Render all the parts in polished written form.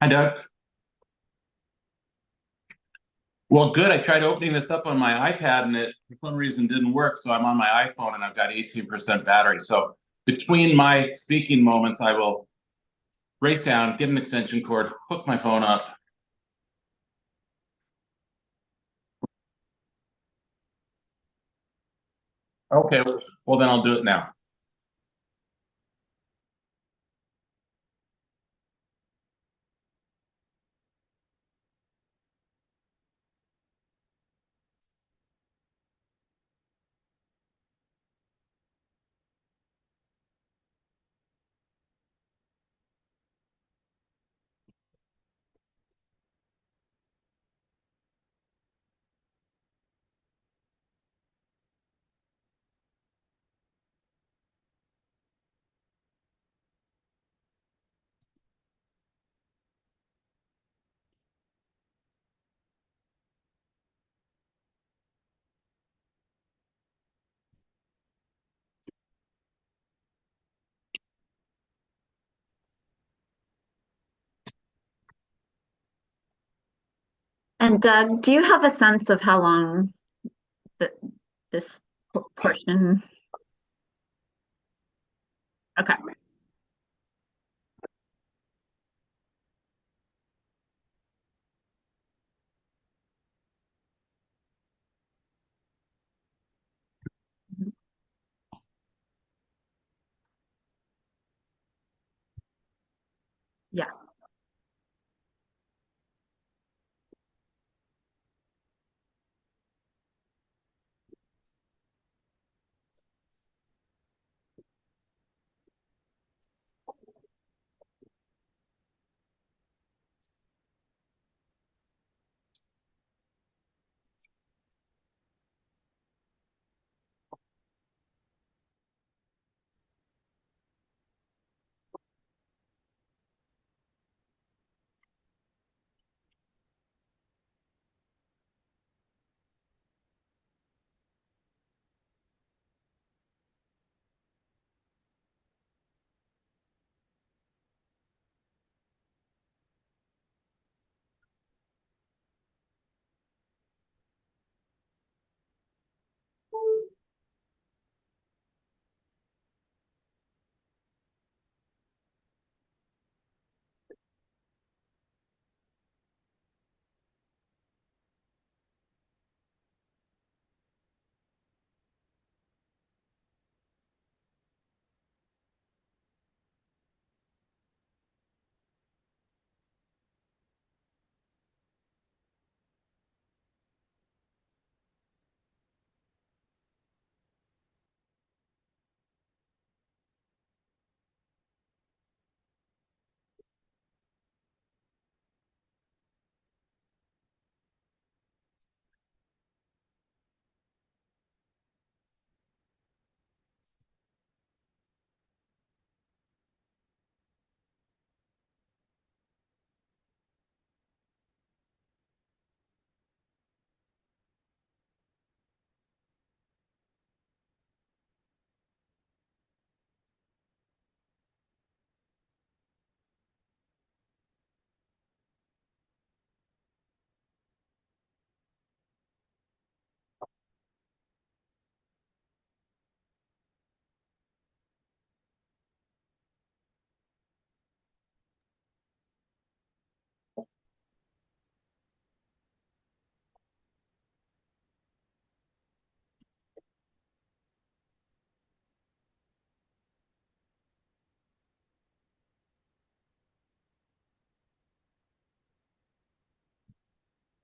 Hi, Doug. Well, good. I tried opening this up on my iPad and it for some reason didn't work. So I'm on my iPhone and I've got 18% battery. So between my speaking moments, I will race down, get an extension cord, hook my phone up. Okay, well then I'll do it now. And Doug, do you have a sense of how long this portion? Okay. Yeah.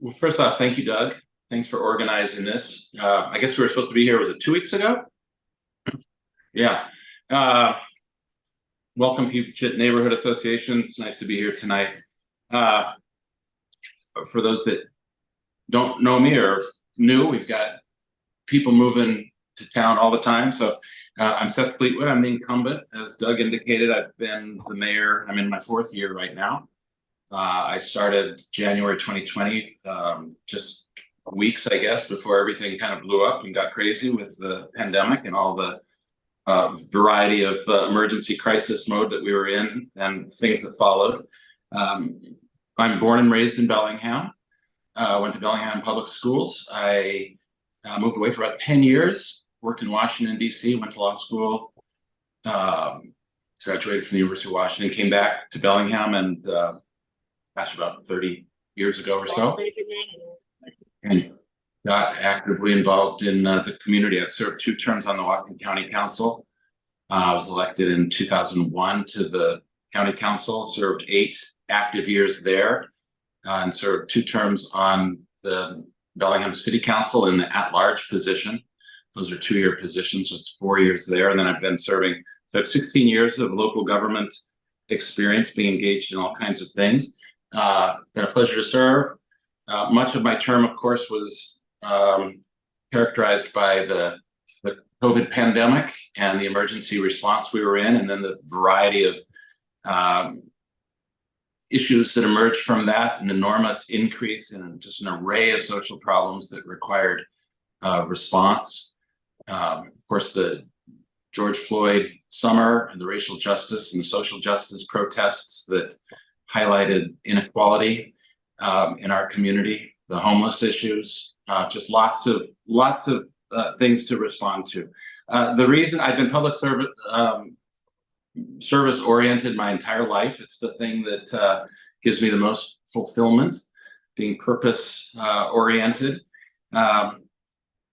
Well, first off, thank you, Doug. Thanks for organizing this. I guess we were supposed to be here, was it 2 weeks ago? Yeah. Uh, Welcome, Puget Neighborhood Association. It's nice to be here tonight. Uh, for those that don't know me or new, we've got people moving to town all the time. So I'm Seth Fleetwood. I'm the incumbent. As Doug indicated, I've been the mayor. I'm in my 4th year right now. I started January 2020, just weeks, I guess, before everything kind of blew up and got crazy with the pandemic and all the variety of emergency crisis mode that we were in and things that followed. I'm born and raised in Bellingham. Went to Bellingham Public Schools. I moved away for about 10 years, worked in Washington, D.C., went to law school, graduated from the University of Washington, came back to Bellingham, and gosh, about 30 years ago or so, and got actively involved in the community. I've served 2 terms on the Whatcom County Council. I was elected in 2001 to the county council, served 8 active years there, and served 2 terms on the Bellingham City Council in the at-large position. Those are 2-year positions, so it's 4 years there. And then I've been serving, so I have 16 years of local government experience, being engaged in all kinds of things. Been a pleasure to serve. Much of my term, of course, was characterized by the COVID pandemic and the emergency response we were in, and then the variety of issues that emerged from that, an enormous increase in just an array of social problems that required response. Of course, the George Floyd summer and the racial justice and the social justice protests that highlighted inequality in our community, the homeless issues, just lots of things to respond to. The reason I've been public service oriented my entire life. It's the thing that gives me the most fulfillment, being purpose oriented.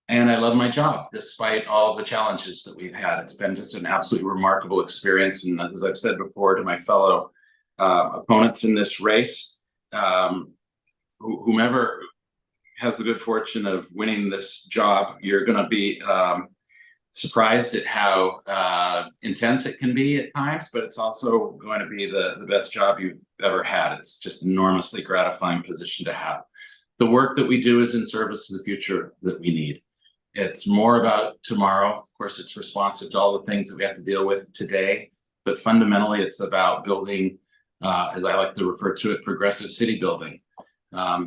And I love my job despite all of the challenges that we've had. It's been just an absolutely remarkable experience. And as I've said before to my fellow opponents in this race, whomever has the good fortune of winning this job, you're going to be surprised at how intense it can be at times, but it's also going to be the best job you've ever had. It's just an enormously gratifying position to have. The work that we do is in service to the future that we need. It's more about tomorrow. Of course, it's responsive to all the things that we have to deal with today, but fundamentally it's about building, as I like to refer to it, progressive city building,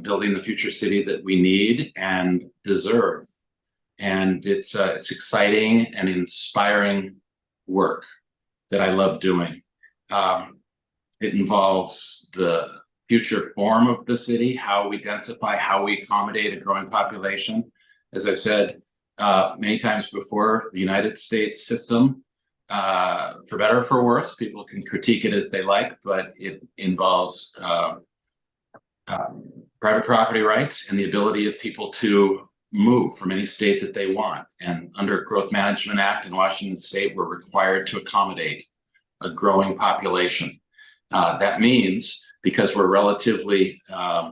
building the future city that we need and deserve. And it's exciting and inspiring work that I love doing. It involves the future form of the city, how we densify, how we accommodate a growing population. As I've said many times before, the United States system, for better or for worse, people can critique it as they like, but it involves private property rights and the ability of people to move from any state that they want. And under Growth Management Act in Washington State, we're required to accommodate a growing population. That means because we're relatively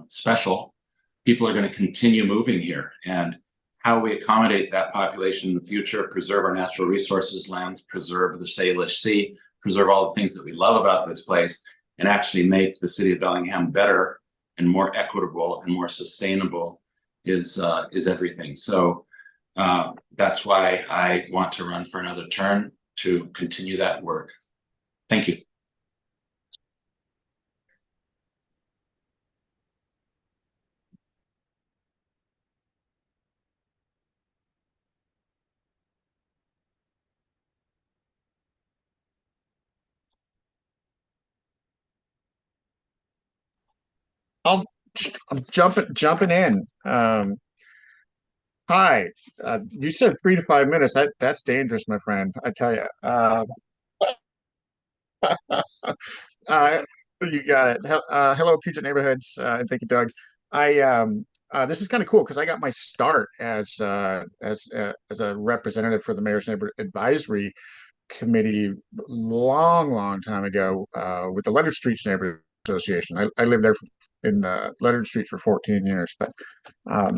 special, people are going to continue moving here. And how we accommodate that population in the future, preserve our natural resources, land, preserve the Salish Sea, preserve all the things that we love about this place, and actually make the city of Bellingham better and more equitable and more sustainable is everything. So that's why I want to run for another term to continue that work. Thank you. I'll, I'm jumping in. Hi, you said 3 to 5 minutes. That's dangerous, my friend. I tell you. Uh, you got it. Hello, Puget neighborhoods, and thank you, Doug. I This is kind of cool because I got my start as a representative for the Mayor's Neighborhood Advisory Committee long time ago with the Leonard Streets Neighborhood Association. I lived there in Leonard Street for 14 years, but um,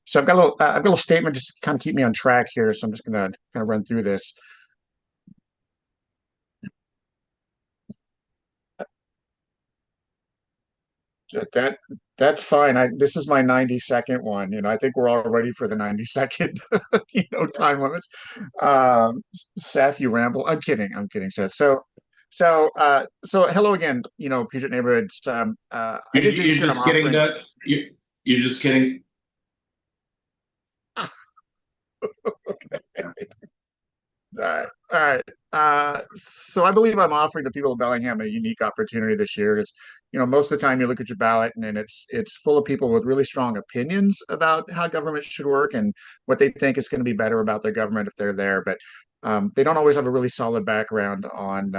so I've got a little statement just to kind of keep me on track here. So I'm just gonna kind of run through this. That that's fine. This is my 90-second one. I think we're all ready for the 90-second, time limits. Seth, you ramble. I'm kidding, Seth. So hello again, Puget neighborhoods. I think this You're year I'm just kidding, offering. Doug. You're just kidding. All right. All right. So I believe I'm offering the people of Bellingham a unique opportunity this year. It's, most of the time you look at your ballot and then it's full of people with really strong opinions about how government should work and what they think is going to be better about their government if they're there. But they don't always have a really solid background on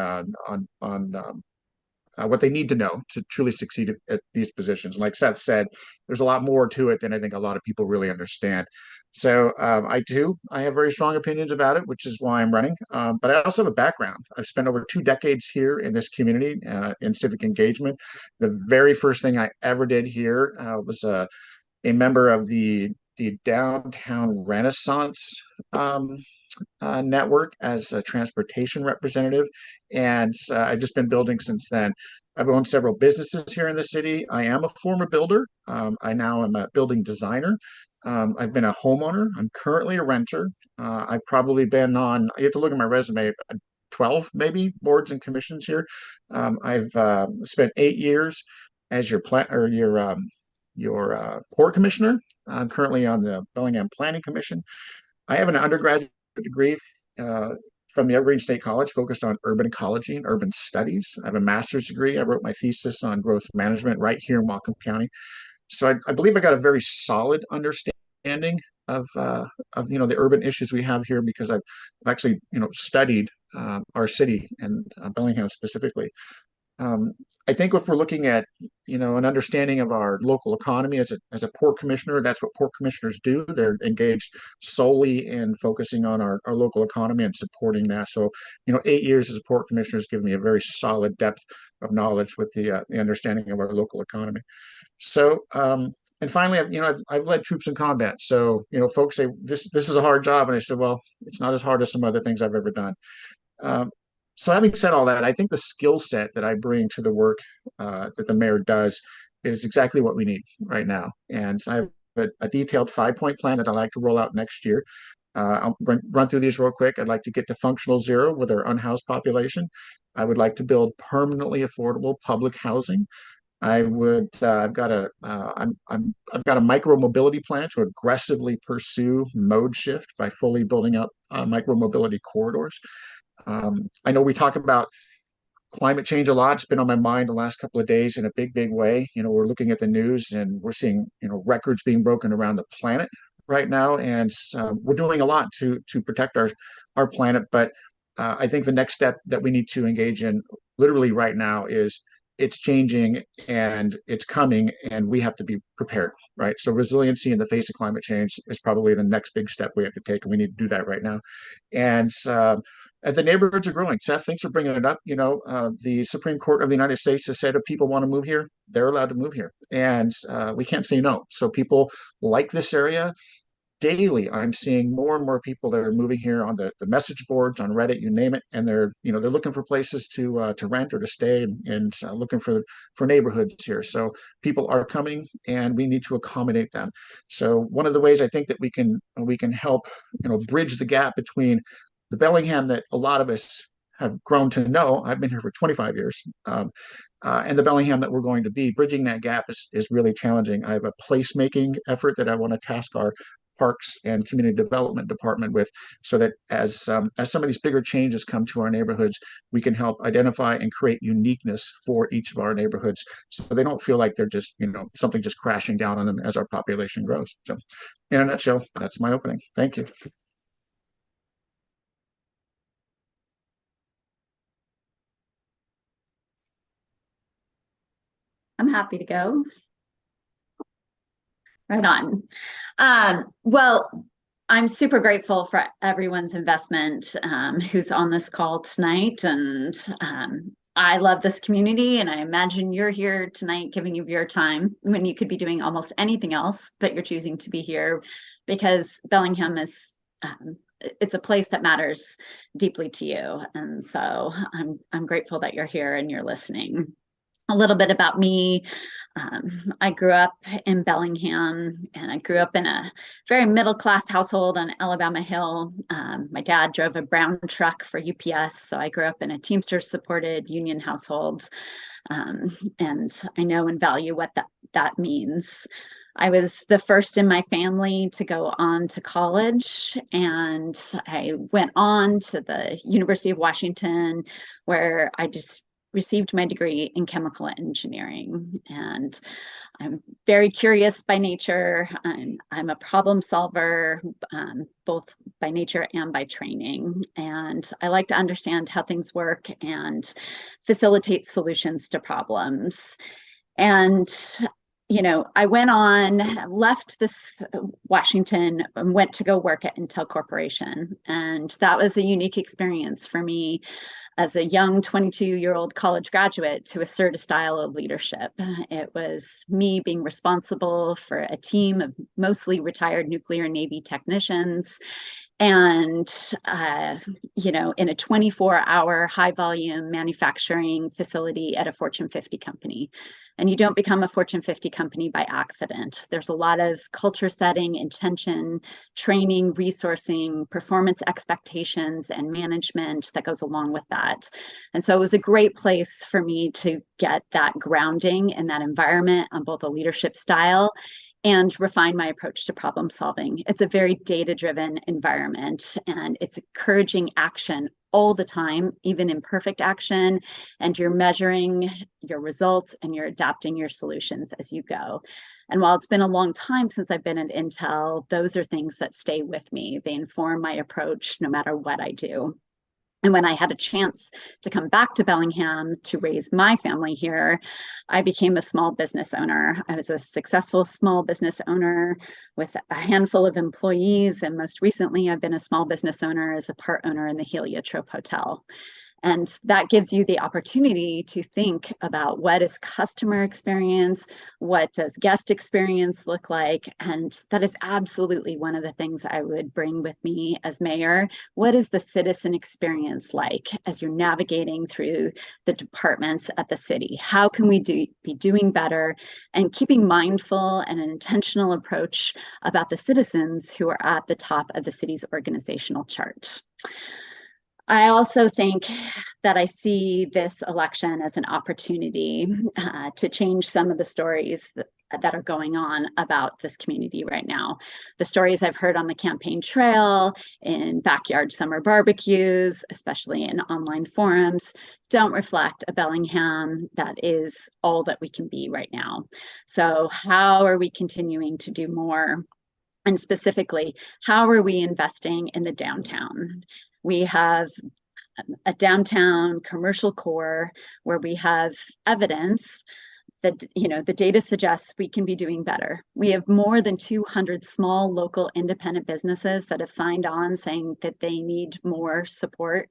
what they need to know to truly succeed at these positions. Like Seth said, there's a lot more to it than I think a lot of people really understand. So I have very strong opinions about it, which is why I'm running. But I also have a background. I've spent over 2 decades here in this community in civic engagement. The very first thing I ever did here was a member of the Downtown Renaissance um, network as a transportation representative, and I've just been building since then. I've owned several businesses here in the city. I am a former builder. I now am a building designer. I've been a homeowner. I'm currently a renter. I've probably been on, you have to look at my resume, 12 maybe boards and commissions here. I've spent 8 years as your port commissioner. I'm currently on the Bellingham Planning Commission. I have an undergraduate degree uh, from the Evergreen State College focused on urban ecology and urban studies. I have a master's degree. I wrote my thesis on growth management right here in Whatcom County. So I believe I got a very solid understanding of the urban issues we have here because I've actually studied our city and Bellingham specifically. Um, I think if we're looking at, an understanding of our local economy as a port commissioner, that's what port commissioners do. They're engaged solely in focusing on our local economy and supporting that. So, 8 years as a port commissioner has given me a very solid depth of knowledge with the understanding of our local economy. So, and finally, I've led troops in combat. So, folks say this is a hard job, and I said, well, it's not as hard as some other things I've ever done. Um, so having said all that, I think the skill set that I bring to the work that the mayor does is exactly what we need right now. And I have a detailed 5-point plan that I'd like to roll out next year. I'll run through these real quick. I'd like to get to functional zero with our unhoused population. I would like to build permanently affordable public housing. I would. I've got a micro mobility plan to aggressively pursue mode shift by fully building up micro mobility corridors. I know we talk about climate change a lot. It's been on my mind the last couple of days in a big, big way. We're looking at the news and we're seeing, records being broken around the planet right now, and we're doing a lot to protect our planet. But I think the next step that we need to engage in, literally right now, is it's changing and it's coming, and we have to be prepared, right? So resiliency in the face of climate change is probably the next big step we have to take, and we need to do that right now. And the neighborhoods are growing. Seth, thanks for bringing it up. The Supreme Court of the United States has said if people want to move here, they're allowed to move here, and we can't say no. So people like this area. Daily, I'm seeing more and more people that are moving here on the message boards, on Reddit, you name it, and they're looking for places to rent or to stay, and looking for neighborhoods here. So people are coming, and we need to accommodate them. So one of the ways I think that we can help bridge the gap between the Bellingham that a lot of us have grown to know. I've been here for 25 years. And the Bellingham that we're going to be, bridging that gap is really challenging. I have a placemaking effort that I want to task our Parks and Community Development Department with, so that as some of these bigger changes come to our neighborhoods, we can help identify and create uniqueness for each of our neighborhoods, so they don't feel like they're just something just crashing down on them as our population grows. So, in a nutshell, that's my opening. Thank you. I'm happy to go. Right on. Well, I'm super grateful for everyone's investment who's on this call tonight. And I love this community, and I imagine you're here tonight giving of your time when you could be doing almost anything else, but you're choosing to be here because Bellingham is it's a place that matters deeply to you. And so I'm grateful that you're here and you're listening. A little bit about me. I grew up in Bellingham, and I grew up in a very middle-class household on Alabama Hill. My dad drove a brown truck for UPS, so I grew up in a Teamsters-supported union household, and I know and value what that means. I was the first in my family to go on to college, and I went on to the University of Washington, where I just received my degree in chemical engineering. And I'm very curious by nature. I'm a problem solver, both by nature and by training. And I like to understand how things work and facilitate solutions to problems. And I went on, left this Washington, and went to go work at Intel Corporation. And that was a unique experience for me as a young 22-year-old college graduate to assert a style of leadership. It was me being responsible for a team of mostly retired nuclear Navy technicians. And, in a 24-hour high volume manufacturing facility at a Fortune 50 company. And you don't become a Fortune 50 company by accident. There's a lot of culture setting, intention, training, resourcing, performance expectations, and management that goes along with that. And so it was a great place for me to get that grounding in that environment on both a leadership style and refine my approach to problem solving. It's a very data-driven environment, and it's encouraging action all the time, even imperfect action, and you're measuring your results and you're adapting your solutions as you go. And while it's been a long time since I've been at Intel, those are things that stay with me. They inform my approach no matter what I do. And when I had a chance to come back to Bellingham to raise my family here, I became a small business owner. I was a successful small business owner with a handful of employees. And most recently, I've been a small business owner as a part owner in the Heliotrope Hotel. And that gives you the opportunity to think about what is customer experience, what does guest experience look like? And that is absolutely one of the things I would bring with me as mayor. What is the citizen experience like as you're navigating through the departments at the city? How can we be doing better and keeping mindful and an intentional approach about the citizens who are at the top of the city's organizational chart? I also think that I see this election as an opportunity to change some of the stories that are going on about this community right now. The stories I've heard on the campaign trail, in backyard summer barbecues, especially in online forums, don't reflect a Bellingham that is all that we can be right now. So how are we continuing to do more? And specifically, how are we investing in the downtown? We have a downtown commercial core where we have evidence that, the data suggests we can be doing better. We have more than 200 small local independent businesses that have signed on saying that they need more support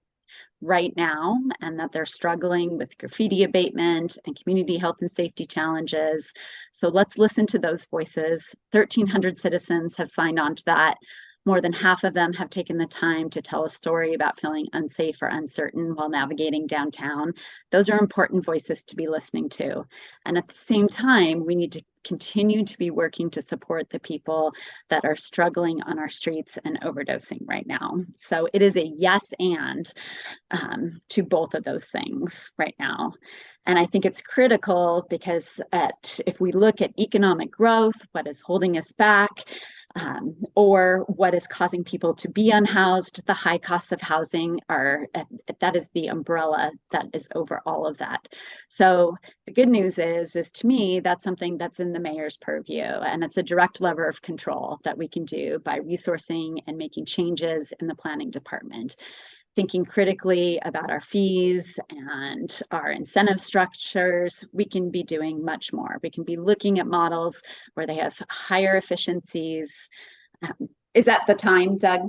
right now and that they're struggling with graffiti abatement and community health and safety challenges. So let's listen to those voices. 1,300 citizens have signed on to that. More than half of them have taken the time to tell a story about feeling unsafe or uncertain while navigating downtown. Those are important voices to be listening to. And at the same time, we need to continue to be working to support the people that are struggling on our streets and overdosing right now. So it is a yes and to both of those things right now. And I think it's critical because if we look at economic growth, what is holding us back, or what is causing people to be unhoused, the high costs of housing that is the umbrella that is over all of that. So the good news is to me, that's something that's in the mayor's purview, and it's a direct lever of control that we can do by resourcing and making changes in the planning department. Thinking critically about our fees and our incentive structures, we can be doing much more. We can be looking at models where they have higher efficiencies. Is that the time, Doug?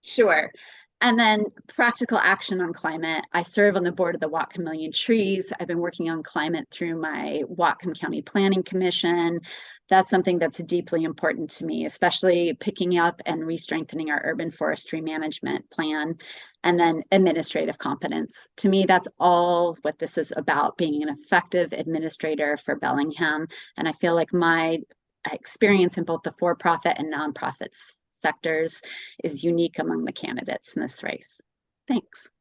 Sure. And then practical action on climate. I serve on the board of the Whatcom Million Trees. I've been working on climate through my Whatcom County Planning Commission. That's something that's deeply important to me, especially picking up and re-strengthening our urban forestry management plan. And then administrative competence. To me, that's all what this is about, being an effective administrator for Bellingham. And I feel like my experience in both the for-profit and nonprofits sectors is unique among the candidates in this race. Thanks.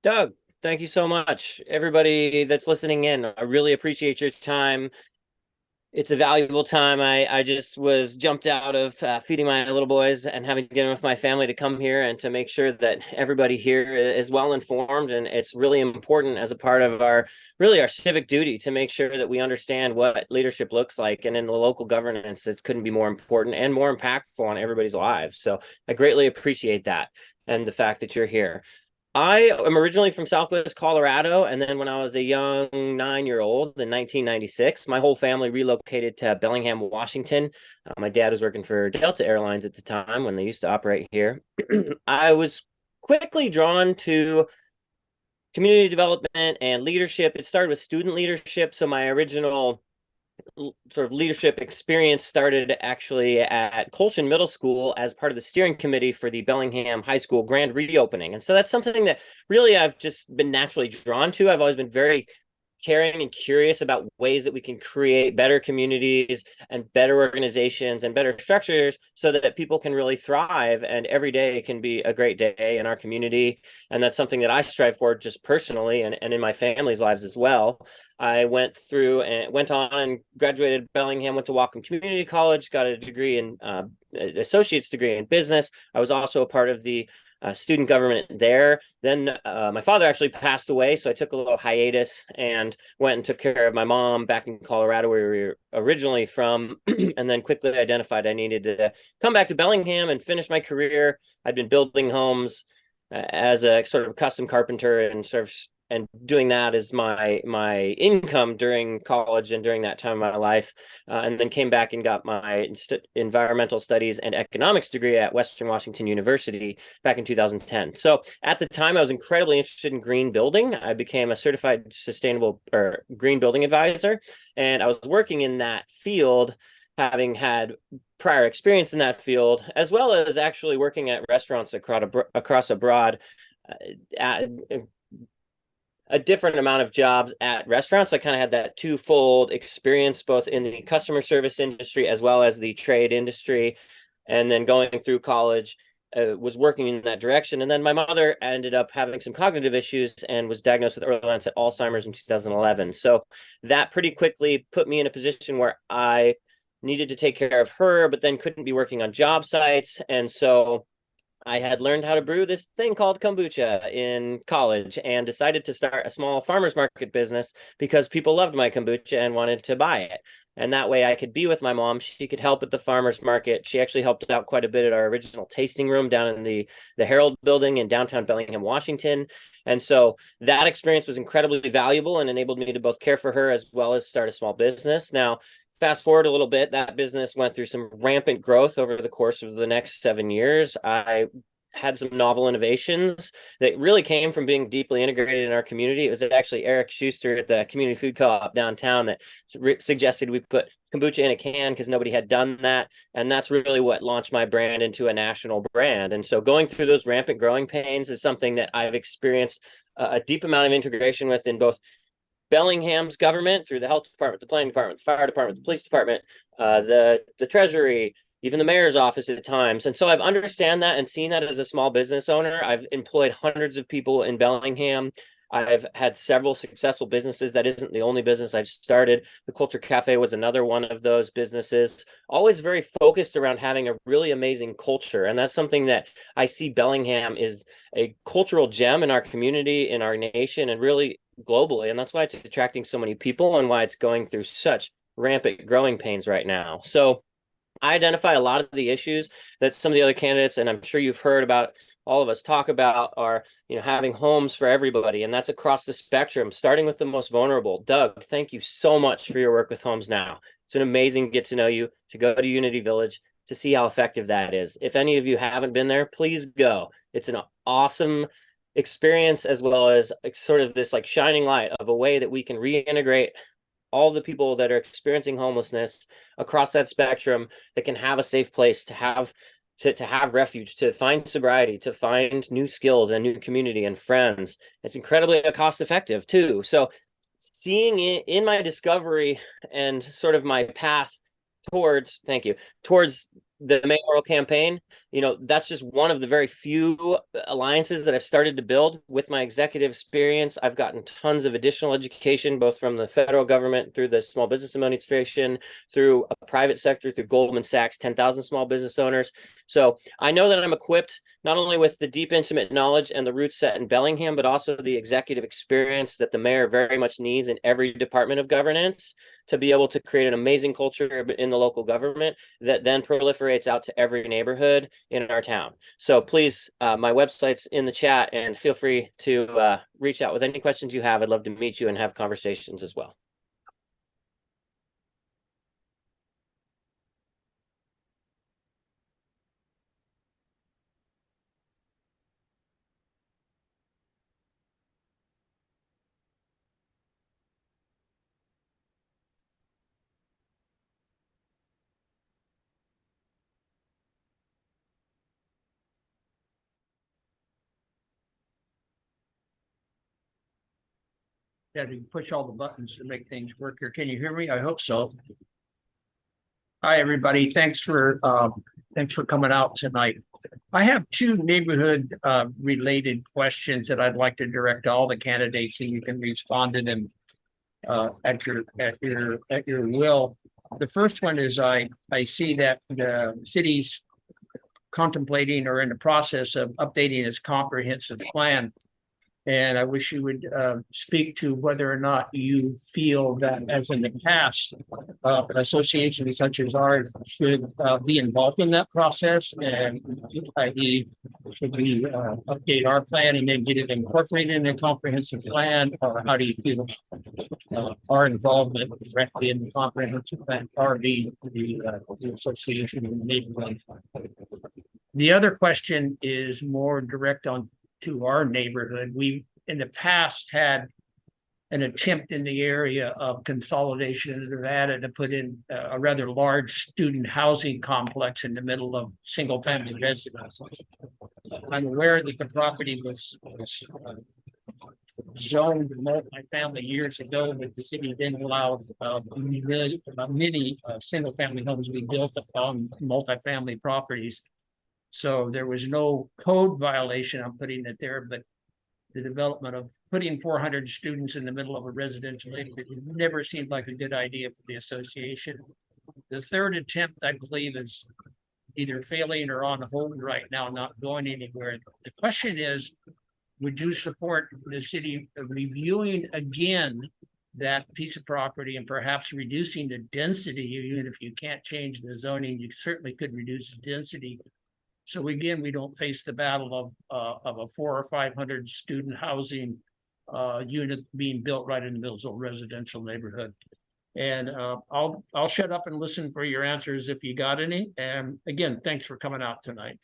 Doug, thank you so much. Everybody that's listening in, I really appreciate your time. It's a valuable time. I just was jumped out of feeding my little boys and having dinner with my family to come here and to make sure that everybody here is well informed. And it's really important as a part of our civic duty to make sure that we understand what leadership looks like. And in the local governance, it couldn't be more important and more impactful on everybody's lives. So I greatly appreciate that and the fact that you're here. I am originally from Southwest Colorado, and then when I was a young 9-year-old in 1996, my whole family relocated to Bellingham, Washington. My dad was working for Delta Airlines at the time when they used to operate here. I was quickly drawn to community development and leadership. It started with student leadership, so my original sort of leadership experience started actually at Colshan Middle School as part of the steering committee for the Bellingham High School grand reopening. And so that's something that really I've just been naturally drawn to. I've always been very caring and curious about ways that we can create better communities and better organizations and better structures so that people can really thrive and every day can be a great day in our community. And that's something that I strive for just personally and in my family's lives as well. I went through and went on and graduated Bellingham, went to Whatcom Community College, got a degree in associate's degree in business. I was also a part of the student government there. Then my father actually passed away, so I took a little hiatus and went and took care of my mom back in Colorado, where we were originally from, and then quickly identified I needed to come back to Bellingham and finish my career. I'd been building homes as a sort of custom carpenter and sort of and doing that as my income during college and during that time of my life, and then came back and got my environmental studies and economics degree at Western Washington University back in 2010. So at the time, I was incredibly interested in green building. I became a certified sustainable or green building advisor, and I was working in that field, having had prior experience in that field, as well as actually working at restaurants across a broad a different amount of jobs at restaurants. I kind of had that twofold experience, both in the customer service industry as well as the trade industry. And then going through college, was working in that direction. And then my mother ended up having some cognitive issues and was diagnosed with early onset Alzheimer's in 2011. So that pretty quickly put me in a position where I needed to take care of her, but then couldn't be working on job sites. And so I had learned how to brew this thing called kombucha in college and decided to start a small farmer's market business because people loved my kombucha and wanted to buy it. And that way I could be with my mom. She could help at the farmer's market. She actually helped out quite a bit at our original tasting room down in the Herald building in downtown Bellingham, Washington. And so that experience was incredibly valuable and enabled me to both care for her as well as start a small business. Now, fast forward a little bit, that business went through some rampant growth over the course of the next 7 years. I had some novel innovations that really came from being deeply integrated in our community. It was actually Eric Schuster at the community food co-op downtown that suggested we put kombucha in a can because nobody had done that. And that's really what launched my brand into a national brand. And so going through those rampant growing pains is something that I've experienced a deep amount of integration with in both Bellingham's government through the health department, the planning department, the fire department, the police department, the treasury, even the mayor's office at times. And so I've understand that and seen that as a small business owner. I've employed hundreds of people in Bellingham. I've had several successful businesses. That isn't the only business I've started. The Culture Cafe was another one of those businesses. Always very focused around having a really amazing culture. And that's something that I see Bellingham is a cultural gem in our community, in our nation, and really globally. And that's why it's attracting so many people and why it's going through such rampant growing pains right now. So I identify a lot of the issues that some of the other candidates, and I'm sure you've heard about, all of us talk about, are having homes for everybody, and that's across the spectrum, starting with the most vulnerable. Doug, thank you so much for your work with Homes Now. It's been amazing to get to know you, to go to Unity Village, to see how effective that is. If any of you haven't been there, please go. It's an awesome experience, as well as sort of this like shining light of a way that we can reintegrate all the people that are experiencing homelessness across that spectrum, that can have a safe place to have refuge, to find sobriety, to find new skills and new community and friends. It's incredibly cost effective too. So seeing it in my discovery and sort of my path towards the mayoral campaign, that's just one of the very few alliances that I've started to build with my executive experience. I've gotten tons of additional education, both from the federal government through the Small Business Administration, through a private sector, through Goldman Sachs, 10,000 small business owners. So I know that I'm equipped not only with the deep, intimate knowledge and the roots set in Bellingham, but also the executive experience that the mayor very much needs in every department of governance to be able to create an amazing culture in the local government that then proliferates out to every neighborhood in our town. So please, my website's in the chat, and feel free to reach out with any questions you have. I'd love to meet you and have conversations as well. Yeah, to push all the buttons to make things work here. Can you hear me? I hope so. Hi, everybody. Thanks for coming out tonight. I have two neighborhood related questions that I'd like to direct to all the candidates, and you can respond to them at your will. The first one is I see that the city's contemplating or in the process of updating its comprehensive plan. And I wish you would speak to whether or not you feel that, as in the past, associations such as ours should be involved in that process, and i.e., should we update our plan and then get it incorporated in a comprehensive plan, or how do you feel our involvement directly in the comprehensive plan, or the association in the neighborhood? The other question is more direct on to our neighborhood. We've in the past had an attempt in the area of consolidation in Nevada to put in a rather large student housing complex in the middle of single family residences. I'm aware that the property was zoned multifamily years ago, but the city then allowed many single family homes to be built on multifamily properties. So there was no code violation on putting it there, but the development of putting 400 students in the middle of a residential neighborhood never seemed like a good idea for the association. The third attempt, I believe, is either failing or on hold right now, not going anywhere. The question is, would you support the city reviewing again that piece of property and perhaps reducing the density? Even if you can't change the zoning, you certainly could reduce the density. So again, we don't face the battle of a 400 or 500 student housing unit being built right in the middle of a residential neighborhood. And I'll shut up and listen for your answers if you got any. And again, thanks for coming out tonight.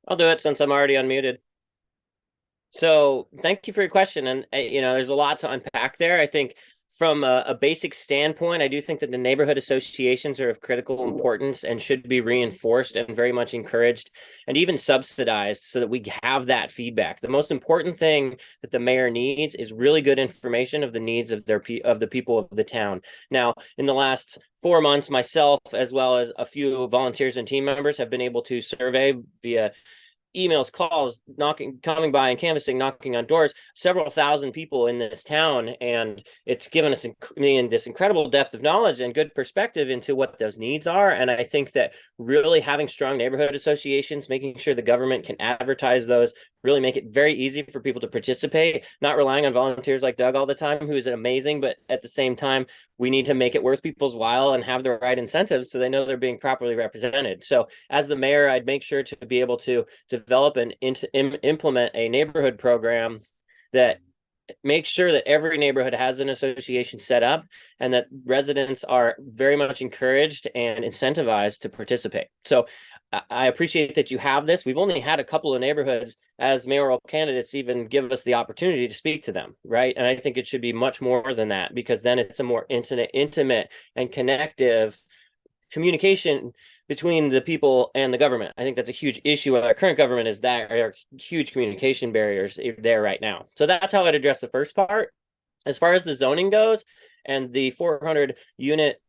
I'll do it since I'm already unmuted. So thank you for your question. And, there's a lot to unpack there. I think from a basic standpoint, I do think that the neighborhood associations are of critical importance and should be reinforced and very much encouraged and even subsidized so that we have that feedback. The most important thing that the mayor needs is really good information of the needs of the people of the town. Now, in the last 4 months, myself, as well as a few volunteers and team members, have been able to survey via emails, calls, coming by and canvassing, knocking on doors, several thousand people in this town. And it's given us this incredible depth of knowledge and good perspective into what those needs are. And I think that really having strong neighborhood associations, making sure the government can advertise those, really make it very easy for people to participate, not relying on volunteers like Doug all the time, who is amazing, but at the same time, we need to make it worth people's while and have the right incentives so they know they're being properly represented. So as the mayor, I'd make sure to be able to develop and implement a neighborhood program that makes sure that every neighborhood has an association set up and that residents are very much encouraged and incentivized to participate. So I appreciate that you have this. We've only had a couple of neighborhoods as mayoral candidates even give us the opportunity to speak to them, right? And I think it should be much more than that, because then it's a more intimate and connective communication between the people and the government. I think that's a huge issue with our current government, is that there are huge communication barriers there right now. So that's how I'd address the first part. As far as the zoning goes and the 400 unit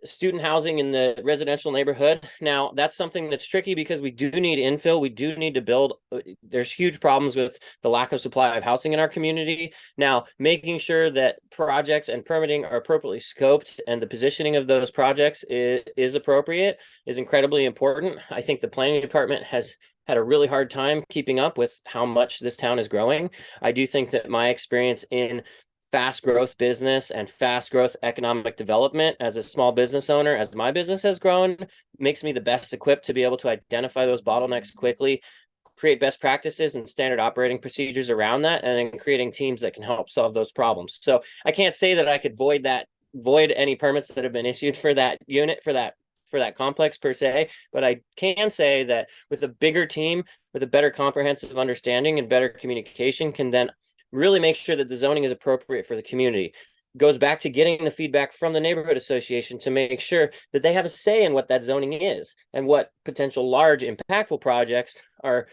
student housing in the residential neighborhood, now that's something that's tricky because we do need infill. We do need to build. There's huge problems with the lack of supply of housing in our community. Now, making sure that projects and permitting are appropriately scoped and the positioning of those projects is appropriate is incredibly important. I think the planning department has had a really hard time keeping up with how much this town is growing. I do think that my experience in fast growth business and fast growth economic development as a small business owner, as my business has grown, makes me the best equipped to be able to identify those bottlenecks quickly, create best practices and standard operating procedures around that, and then creating teams that can help solve those problems. So I can't say that I could void any permits that have been issued for that unit, for that complex per se, but I can say that with a bigger team, with a better comprehensive understanding and better communication, can then really make sure that the zoning is appropriate for the community. Goes back to getting the feedback from the neighborhood association to make sure that they have a say in what that zoning is and what potential large impactful projects are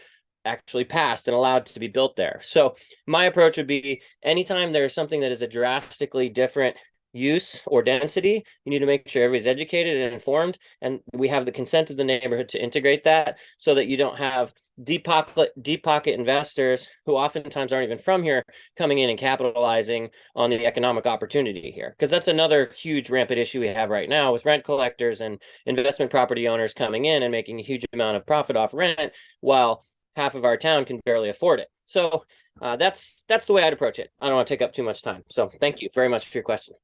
actually passed and allowed to be built there. So my approach would be anytime there's something that is a drastically different use or density, you need to make sure everybody's educated and informed, and we have the consent of the neighborhood to integrate that so that you don't have deep pocket investors who oftentimes aren't even from here coming in and capitalizing on the economic opportunity here, because that's another huge rampant issue we have right now with rent collectors and investment property owners coming in and making a huge amount of profit off rent while half of our town can barely afford it. So that's the way I'd approach it. I don't want to take up too much time, so thank you very much for your question.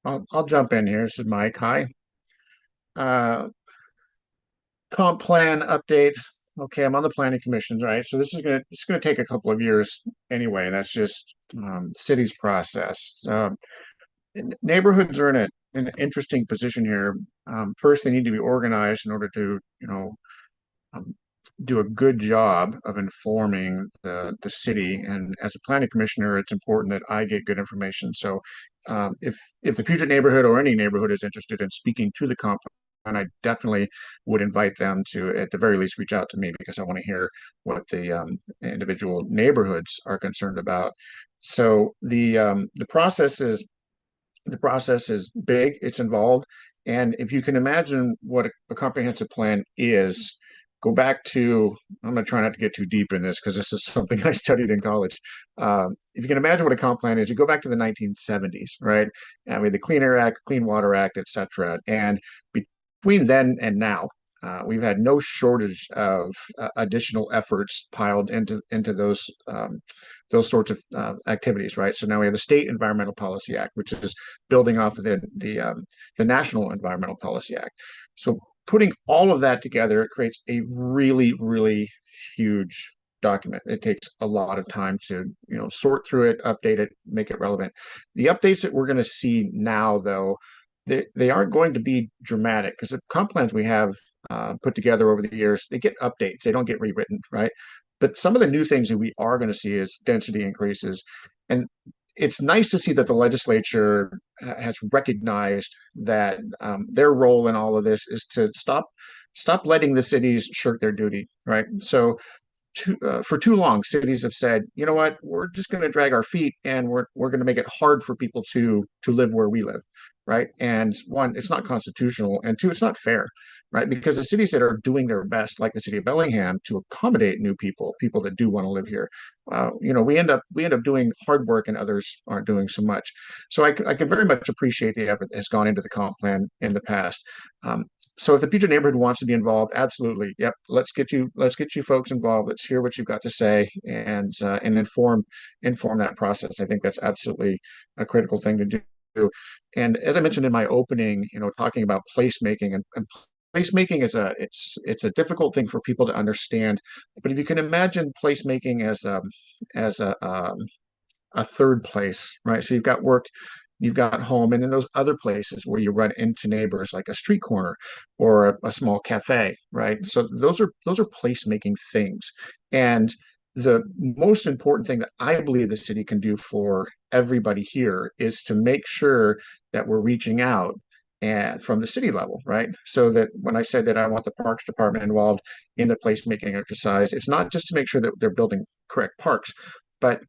I'll jump in here. This is Mike. Hi. Uh, Comp plan update. Okay, I'm on the planning commissions, right? So it's gonna take a couple of years anyway. That's just city's process. Neighborhoods are in an interesting position here. First, they need to be organized in order to, um, do a good job of informing the city. And as a planning commissioner, it's important that I get good information. So if the Puget neighborhood or any neighborhood is interested in speaking to the comp, and I definitely would invite them to, at the very least, reach out to me because I want to hear what the individual neighborhoods are concerned about. So the process is big, it's involved. And if you can imagine what a comprehensive plan is, go back to, I'm going to try not to get too deep in this because this is something I studied in college. If you can imagine what a comp plan is, you go back to the 1970s, right? I mean, the Clean Air Act, Clean Water Act, et cetera. And between then and now, we've had no shortage of additional efforts piled into those sorts of activities, right? So now we have the State Environmental Policy Act, which is building off of the National Environmental Policy Act. So putting all of that together, it creates a really, really huge document. It takes a lot of time to, sort through it, update it, make it relevant. The updates that we're going to see now, though, they aren't going to be dramatic because the comp plans we have put together over the years, they get updates, they don't get rewritten, right? But some of the new things that we are going to see is density increases. And it's nice to see that the legislature has recognized that their role in all of this is to stop letting the cities shirk their duty, right? So for too long, cities have said, you know what, we're just going to drag our feet and we're going to make it hard for people to live where we live, right? And one, it's not constitutional, and two, it's not fair, right? Because the cities that are doing their best, like the city of Bellingham, to accommodate new people that do want to live here, we end up doing hard work, and others aren't doing so much. So I can very much appreciate the effort that has gone into the comp plan in the past. So if the Puget neighborhood wants to be involved, absolutely. Yep. Let's get you folks involved. Let's hear what you've got to say and inform that process. I think that's absolutely a critical thing to do. And as I mentioned in my opening, talking about placemaking, and placemaking is it's a difficult thing for people to understand. But if you can imagine placemaking as a third place, right? So you've got work, you've got home, and then those other places where you run into neighbors, like a street corner or a small cafe, right? So those are placemaking things. And the most important thing that I believe the city can do for everybody here is to make sure that we're reaching out and from the city level, right? So that when I said that I want the parks department involved in the placemaking exercise, it's not just to make sure that they're building correct parks, but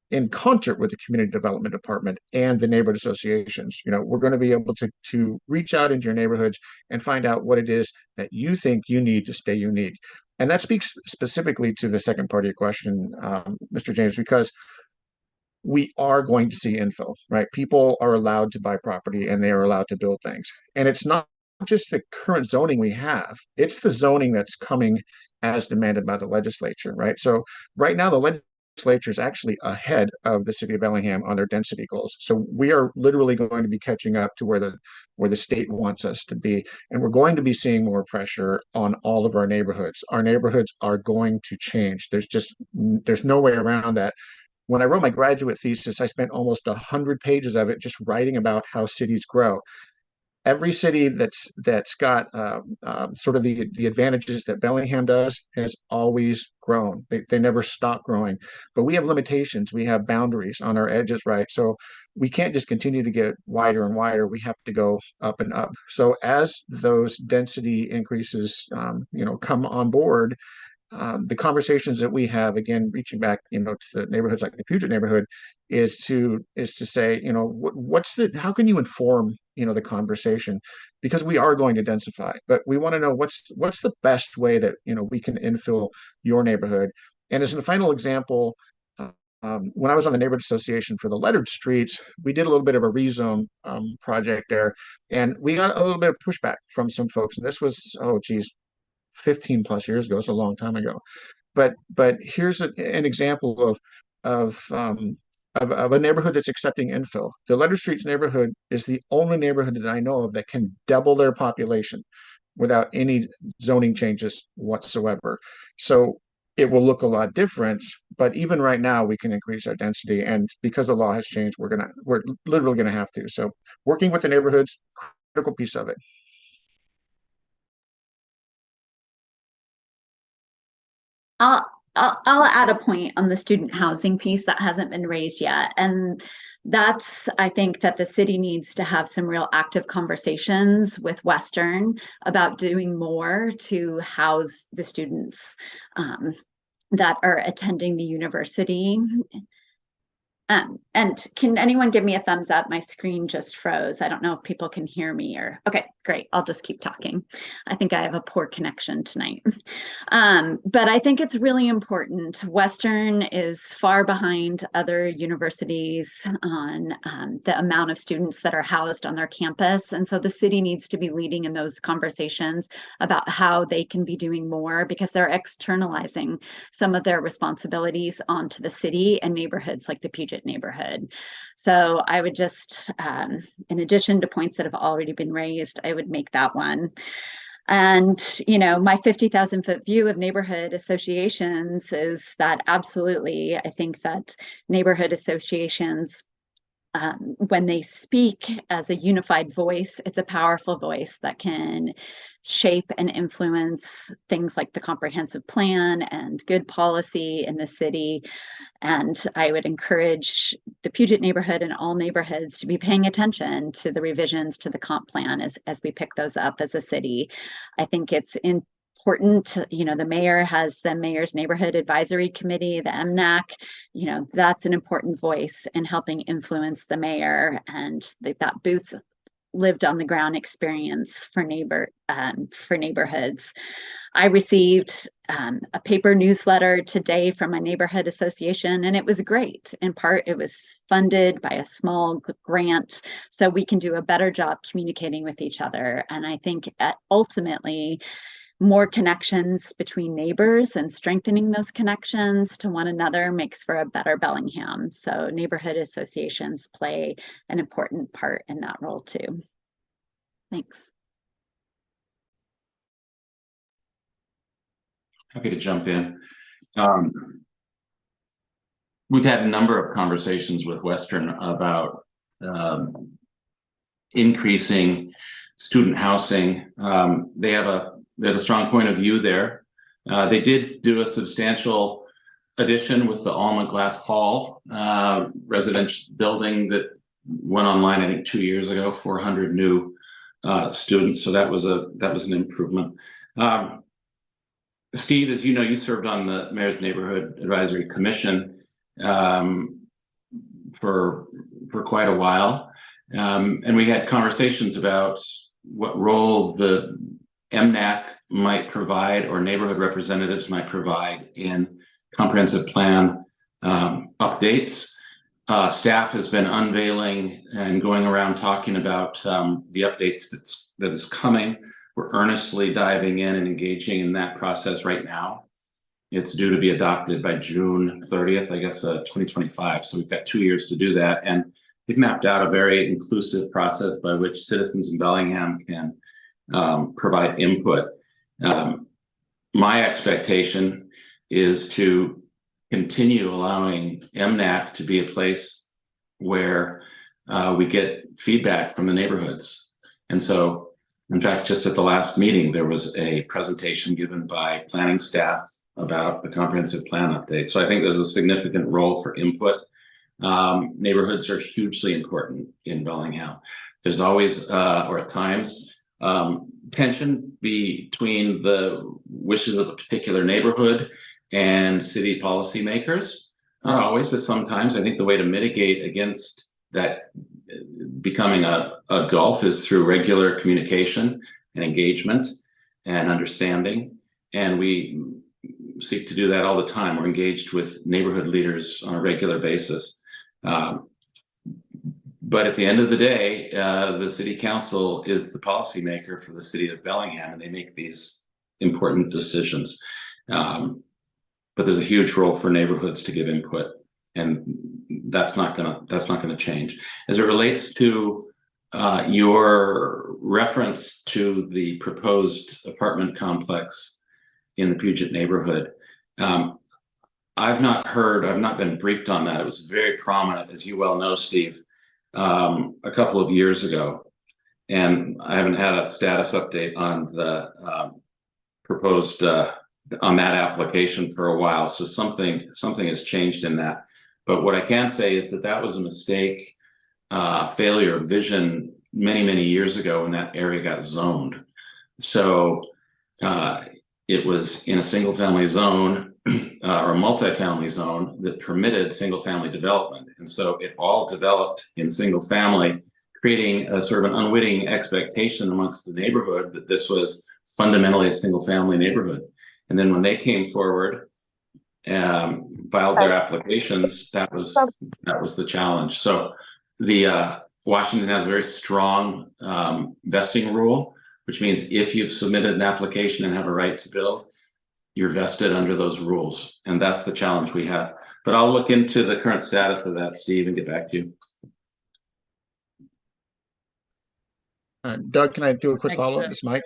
in concert with the community development department and the neighborhood associations. We're going to be able to reach out into your neighborhoods and find out what it is that you think you need to stay unique. And that speaks specifically to the second part of your question, Mr. James, because we are going to see infill, right? People are allowed to buy property and they are allowed to build things. And it's not just the current zoning we have, it's the zoning that's coming as demanded by the legislature, right? So right now, the legislature is actually ahead of the city of Bellingham on their density goals. So we are literally going to be catching up to where the state wants us to be. And we're going to be seeing more pressure on all of our neighborhoods. Our neighborhoods are going to change. There's no way around that. When I wrote my graduate thesis, I spent almost 100 pages of it just writing about how cities grow. Every city that's got sort of the advantages that Bellingham does has always grown. They never stop growing, but we have limitations. We have boundaries on our edges, right? So we can't just continue to get wider and wider. We have to go up and up. So as those density increases, come on board, the conversations that we have, again, reaching back, to the neighborhoods like the Puget neighborhood, is to say, how can you inform, the conversation, because we are going to densify, but we want to know what's the best way that, we can infill your neighborhood. And as a final example, when I was on the neighborhood association for the lettered streets, we did a little bit of a rezone project there, and we got a little bit of pushback from some folks. And this was, 15 plus years ago. It's a long time ago. But here's an example of a neighborhood that's accepting infill. The Letter Streets neighborhood is the only neighborhood that I know of that can double their population without any zoning changes whatsoever. So it will look a lot different, but even right now we can increase our density, and because the law has changed, we're literally gonna have to. So working with the neighborhoods, critical piece of it. I'll add a point on the student housing piece that hasn't been raised yet. And I think that the city needs to have some real active conversations with Western about doing more to house the students that are attending the university. And can anyone give me a thumbs up? My screen just froze. I don't know if people can hear me okay, great. I'll just keep talking. I think I have a poor connection tonight. But I think it's really important. Western is far behind other universities on the amount of students that are housed on their campus. And so the city needs to be leading in those conversations about how they can be doing more, because they're externalizing some of their responsibilities onto the city and neighborhoods like the Puget neighborhood. So I would just, in addition to points that have already been raised, I would make that one. And, my 50,000 foot view of neighborhood associations is that absolutely, I think that neighborhood associations, when they speak as a unified voice, it's a powerful voice that can shape and influence things like the comprehensive plan and good policy in the city. And I would encourage the Puget neighborhood and all neighborhoods to be paying attention to the revisions to the comp plan as we pick those up as a city. I think it's important, the mayor has the Mayor's Neighborhood Advisory Committee, the MNAC, that's an important voice in helping influence the mayor, and that boots lived on the ground experience for neighborhoods. I received a paper newsletter today from my neighborhood association, and it was great. In part, it was funded by a small grant, so we can do a better job communicating with each other. And I think ultimately, more connections between neighbors and strengthening those connections to one another makes for a better Bellingham. So neighborhood associations play an important part in that role too. Thanks. Happy to jump in. We've had a number of conversations with Western about increasing student housing. They have a strong point of view there. They did do a substantial addition with the Alma Glass Hall residential building that went online, I think 2 years ago, 400 new students. So that was an improvement. Steve, as you know, you served on the Mayor's Neighborhood Advisory Commission for quite a while. And we had conversations about what role the MNAC might provide or neighborhood representatives might provide in comprehensive plan updates. Staff has been unveiling and going around talking about the updates that is coming. We're earnestly diving in and engaging in that process right now. It's due to be adopted by June 30th, I guess, 2025. So we've got 2 years to do that. And we've mapped out a very inclusive process by which citizens in Bellingham can provide input. My expectation is to continue allowing MNAC to be a place where we get feedback from the neighborhoods. And so, in fact, just at the last meeting, there was a presentation given by planning staff about the comprehensive plan update. So I think there's a significant role for input. Neighborhoods are hugely important in Bellingham. There's always, or at times, tension between the wishes of a particular neighborhood and city policymakers. Not always, but sometimes. I think the way to mitigate against that becoming a gulf is through regular communication and engagement and understanding. And we seek to do that all the time. We're engaged with neighborhood leaders on a regular basis. But at the end of the day, the city council is the policymaker for the city of Bellingham, and they make these important decisions. But there's a huge role for neighborhoods to give input, and that's not gonna change. As it relates to your reference to the proposed apartment complex in the Puget neighborhood, I've not been briefed on that. It was very prominent, as you well know, Steve, a couple of years ago, and I haven't had a status update on the proposed on that application for a while. So something has changed in that. But what I can say is that was a mistake, failure of vision many years ago when that area got zoned. So it was in a single family zone or a multifamily zone that permitted single family development. And so it all developed in single family, creating a sort of an unwitting expectation amongst the neighborhood that this was fundamentally a single family neighborhood. And then when they came forward and filed their applications, that was the challenge. So the Washington has a very strong vesting rule, which means if you've submitted an application and have a right to build, you're vested under those rules. And that's the challenge we have. But I'll look into the current status of that, Steve, and get back to you. Doug, can I do a quick Thank you, follow-up? Doug. This Mike.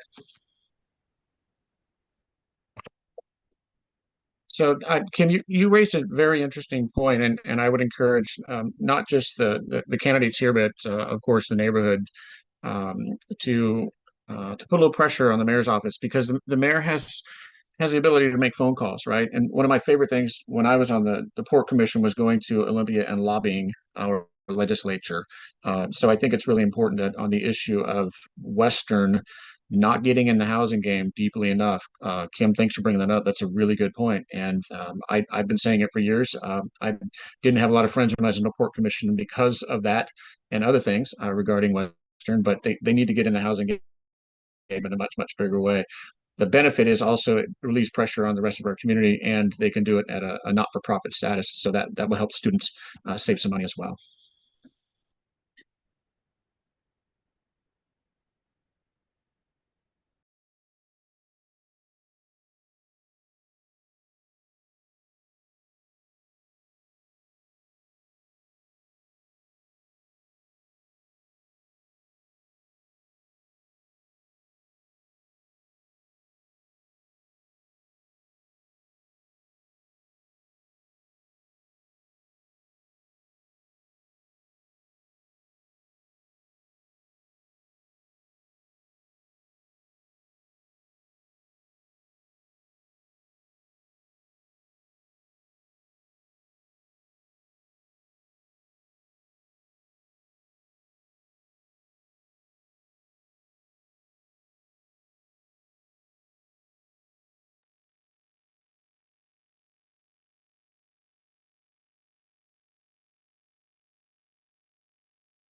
So can you raise a very interesting point, and I would encourage not just the candidates here, but of course the neighborhood to put a little pressure on the mayor's office, because the mayor has the ability to make phone calls, right? And one of my favorite things when I was on the Port Commission was going to Olympia and lobbying our legislature. So I think it's really important that on the issue of Western not getting in the housing game deeply enough, Kim, thanks for bringing that up. That's a really good point. And I've been saying it for years. I didn't have a lot of friends when I was in the Port Commission because of that and other things regarding Western, but they need to get in the housing game in a much bigger way. The benefit is also it relieves pressure on the rest of our community, and they can do it at a not-for-profit status. So that will help students save some money as well.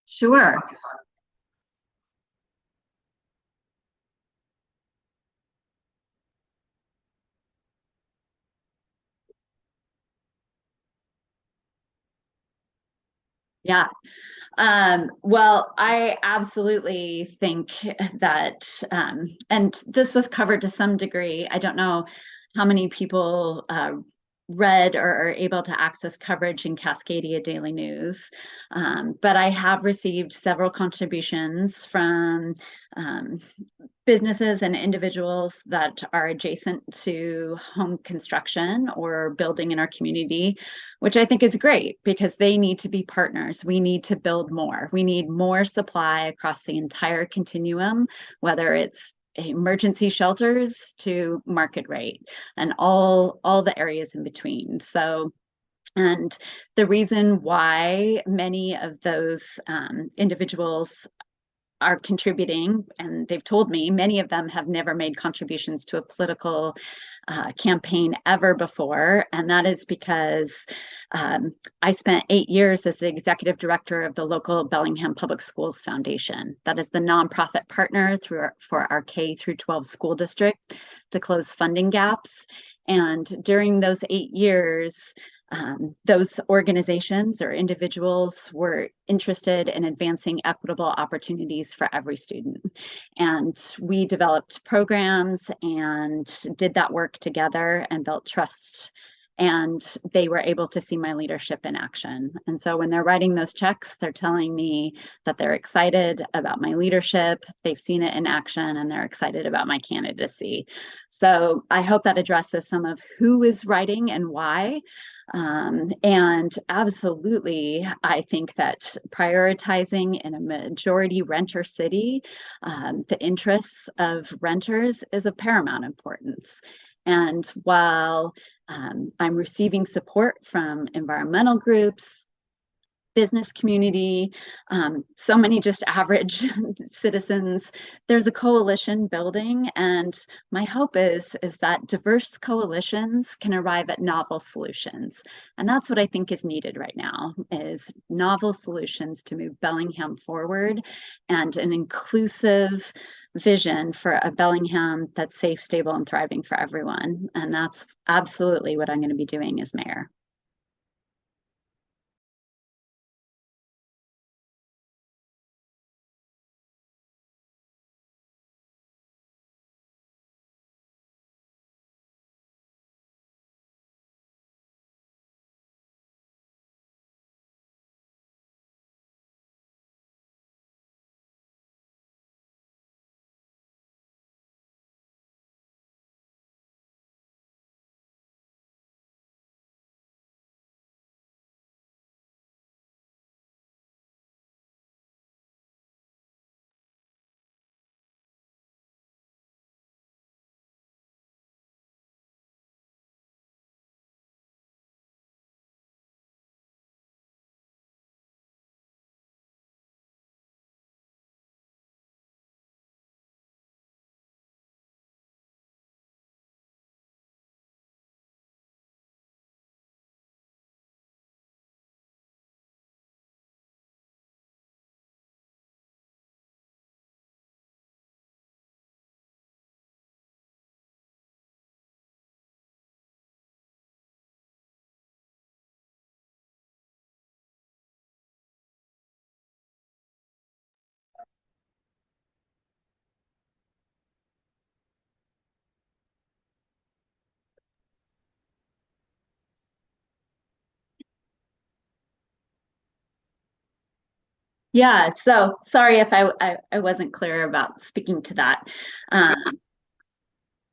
Sure. Yeah. Well, I absolutely think that, and this was covered to some degree. I don't know how many people read or are able to access coverage in Cascadia Daily News, but I have received several contributions from businesses and individuals that are adjacent to home construction or building in our community, which I think is great because they need to be partners. We need to build more. We need more supply across the entire continuum, whether it's emergency shelters to market rate and all the areas in between. So, and the reason why many of those individuals are contributing, and they've told me many of them have never made contributions to a political campaign ever before, and that is because I spent 8 years as the executive director of the local Bellingham Public Schools Foundation. That is the nonprofit partner for our K through 12 school district to close funding gaps. And during those 8 years, those organizations or individuals were interested in advancing equitable opportunities for every student. And we developed programs and did that work together and built trust. And they were able to see my leadership in action. And so when they're writing those checks, they're telling me that they're excited about my leadership, they've seen it in action, and they're excited about my candidacy. So I hope that addresses some of who is writing and why. And absolutely, I think that prioritizing in a majority renter city, the interests of renters is of paramount importance. And while I'm receiving support from environmental groups, business community, so many just average citizens, there's a coalition building, and my hope is that diverse coalitions can arrive at novel solutions. And that's what I think is needed right now, is novel solutions to move Bellingham forward and an inclusive vision for a Bellingham that's safe, stable, and thriving for everyone. And that's absolutely what I'm going to be doing as mayor. Yeah, so sorry if I wasn't clear about speaking to that. Um,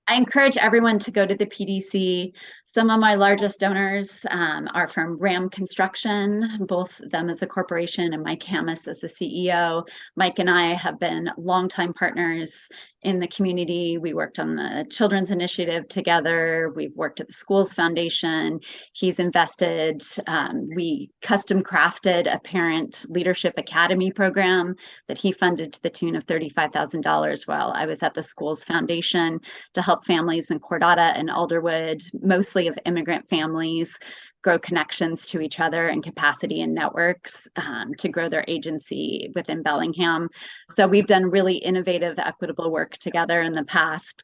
I encourage everyone to go to the PDC. Some of my largest donors are from RAM Construction, both them as a corporation and Mike Hammis as the CEO. Mike and I have been longtime partners in the community. We worked on the Children's Initiative together. We've worked at the Schools Foundation. He's invested, we custom crafted a Parent Leadership Academy program that he funded to the tune of $35,000 while I was at the Schools Foundation to help help families in Cordata and Elderwood, mostly of immigrant families, grow connections to each other and capacity and networks to grow their agency within Bellingham. So we've done really innovative, equitable work together in the past.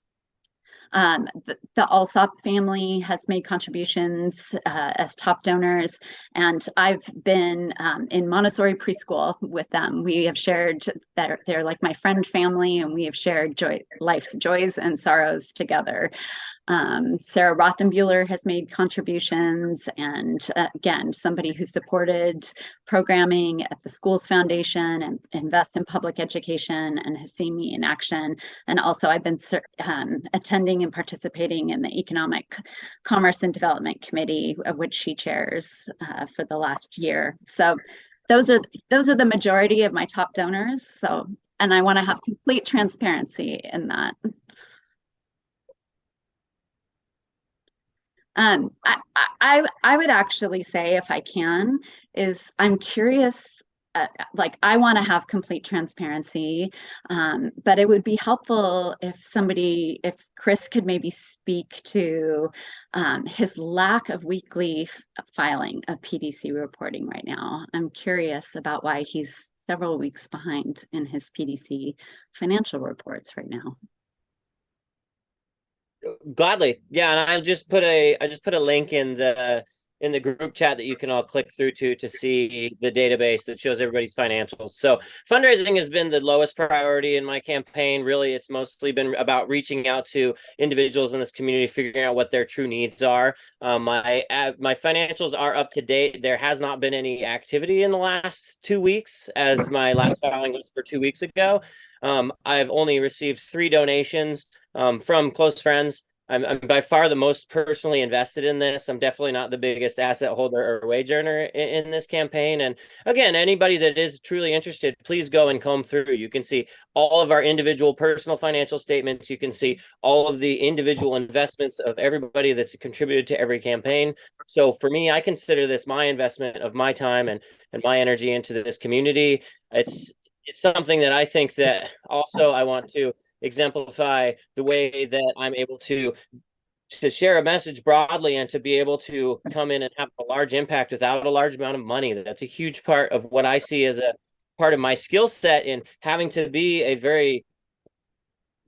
The Alsop family has made contributions as top donors, and I've been in Montessori preschool with them. We have shared that they're like my friend family, and we have shared life's joys and sorrows together. Sarah Rothenbuehler has made contributions, and again, somebody who supported programming at the Schools Foundation and invest in public education and has seen me in action. And also I've been attending and participating in the Economic Commerce and Development Committee, of which she chairs for the last year. So those are the majority of my top donors. So, and I want to have complete transparency in that. I would actually say, if I can, is I'm curious, like I want to have complete transparency, but it would be helpful if Chris could maybe speak to his lack of weekly filing of PDC reporting right now. I'm curious about why he's several weeks behind in his PDC financial reports right now. Gladly. Yeah, and I just put a link in the group chat that you can all click through to see the database that shows everybody's financials. So fundraising has been the lowest priority in my campaign. Really, it's mostly been about reaching out to individuals in this community, figuring out what their true needs are. My financials are up to date. There has not been any activity in the last 2 weeks, as my last filing was for 2 weeks ago. I've only received 3 donations from close friends. I'm by far the most personally invested in this. I'm definitely not the biggest asset holder or wage earner in this campaign. And again, anybody that is truly interested, please go and comb through. You can see all of our individual personal financial statements. You can see all of the individual investments of everybody that's contributed to every campaign. So for me, I consider this my investment of my time and my energy into this community. It's something that I think that also I want to exemplify the way that I'm able to share a message broadly and to be able to come in and have a large impact without a large amount of money. That's a huge part of what I see as a part of my skill set in having to be a very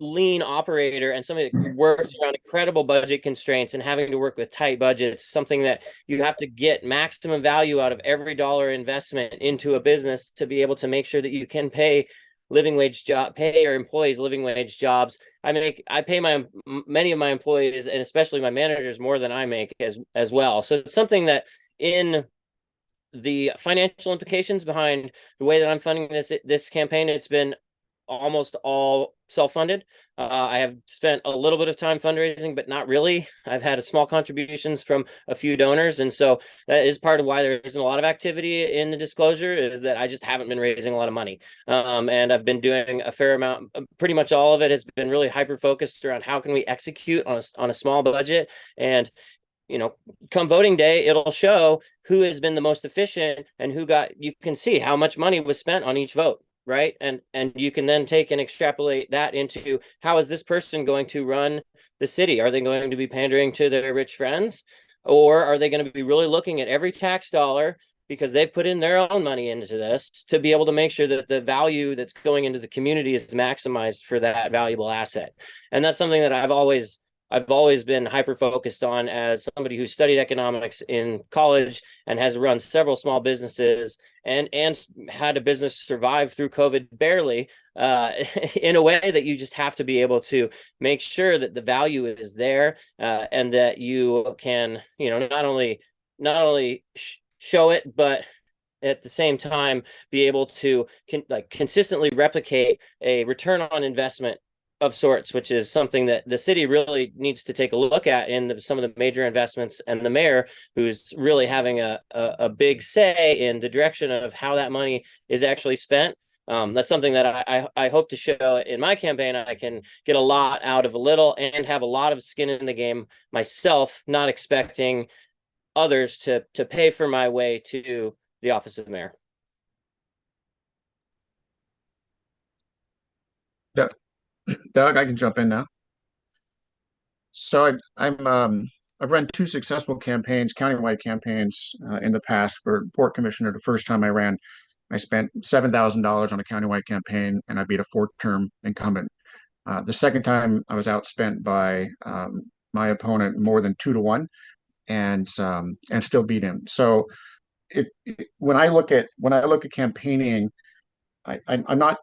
lean operator and somebody that works around incredible budget constraints and having to work with tight budgets, something that you have to get maximum value out of every dollar investment into a business to be able to make sure that you can pay your employees living wage jobs. I pay many of my employees and especially my managers more than I make as well. So it's something that in the financial implications behind the way that I'm funding this campaign, it's been almost all self-funded. I have spent a little bit of time fundraising, but not really. I've had small contributions from a few donors. And so that is part of why there isn't a lot of activity in the disclosure, is that I just haven't been raising a lot of money. And I've been doing a fair amount. Pretty much all of it has been really hyper-focused around how can we execute on a small budget. And come voting day, it'll show who has been the most efficient and you can see how much money was spent on each vote. Right. And you can then take and extrapolate that into how is this person going to run the city? Are they going to be pandering to their rich friends, or are they going to be really looking at every tax dollar because they've put in their own money into this to be able to make sure that the value that's going into the community is maximized for that valuable asset? And that's something that I've always been hyper-focused on as somebody who studied economics in college and has run several small businesses and had a business survive through COVID barely, in a way that you just have to be able to make sure that the value is there, and that you can, not only show it, but at the same time be able to consistently replicate a return on investment of sorts, which is something that the city really needs to take a look at in some of the major investments, and the mayor, who's really having a big say in the direction of how that money is actually spent. That's something that I hope to show in my campaign. I can get a lot out of a little and have a lot of skin in the game myself, not expecting others to pay for my way to the office of mayor. Yeah. Doug, I can jump in now. So I've run two successful campaigns, countywide campaigns, in the past. For port commissioner, the first time I ran, I spent $7,000 on a countywide campaign, and I beat a four-term incumbent. The second time, I was outspent by my opponent more than 2 to 1, and still beat him. So when I look at campaigning, I'm not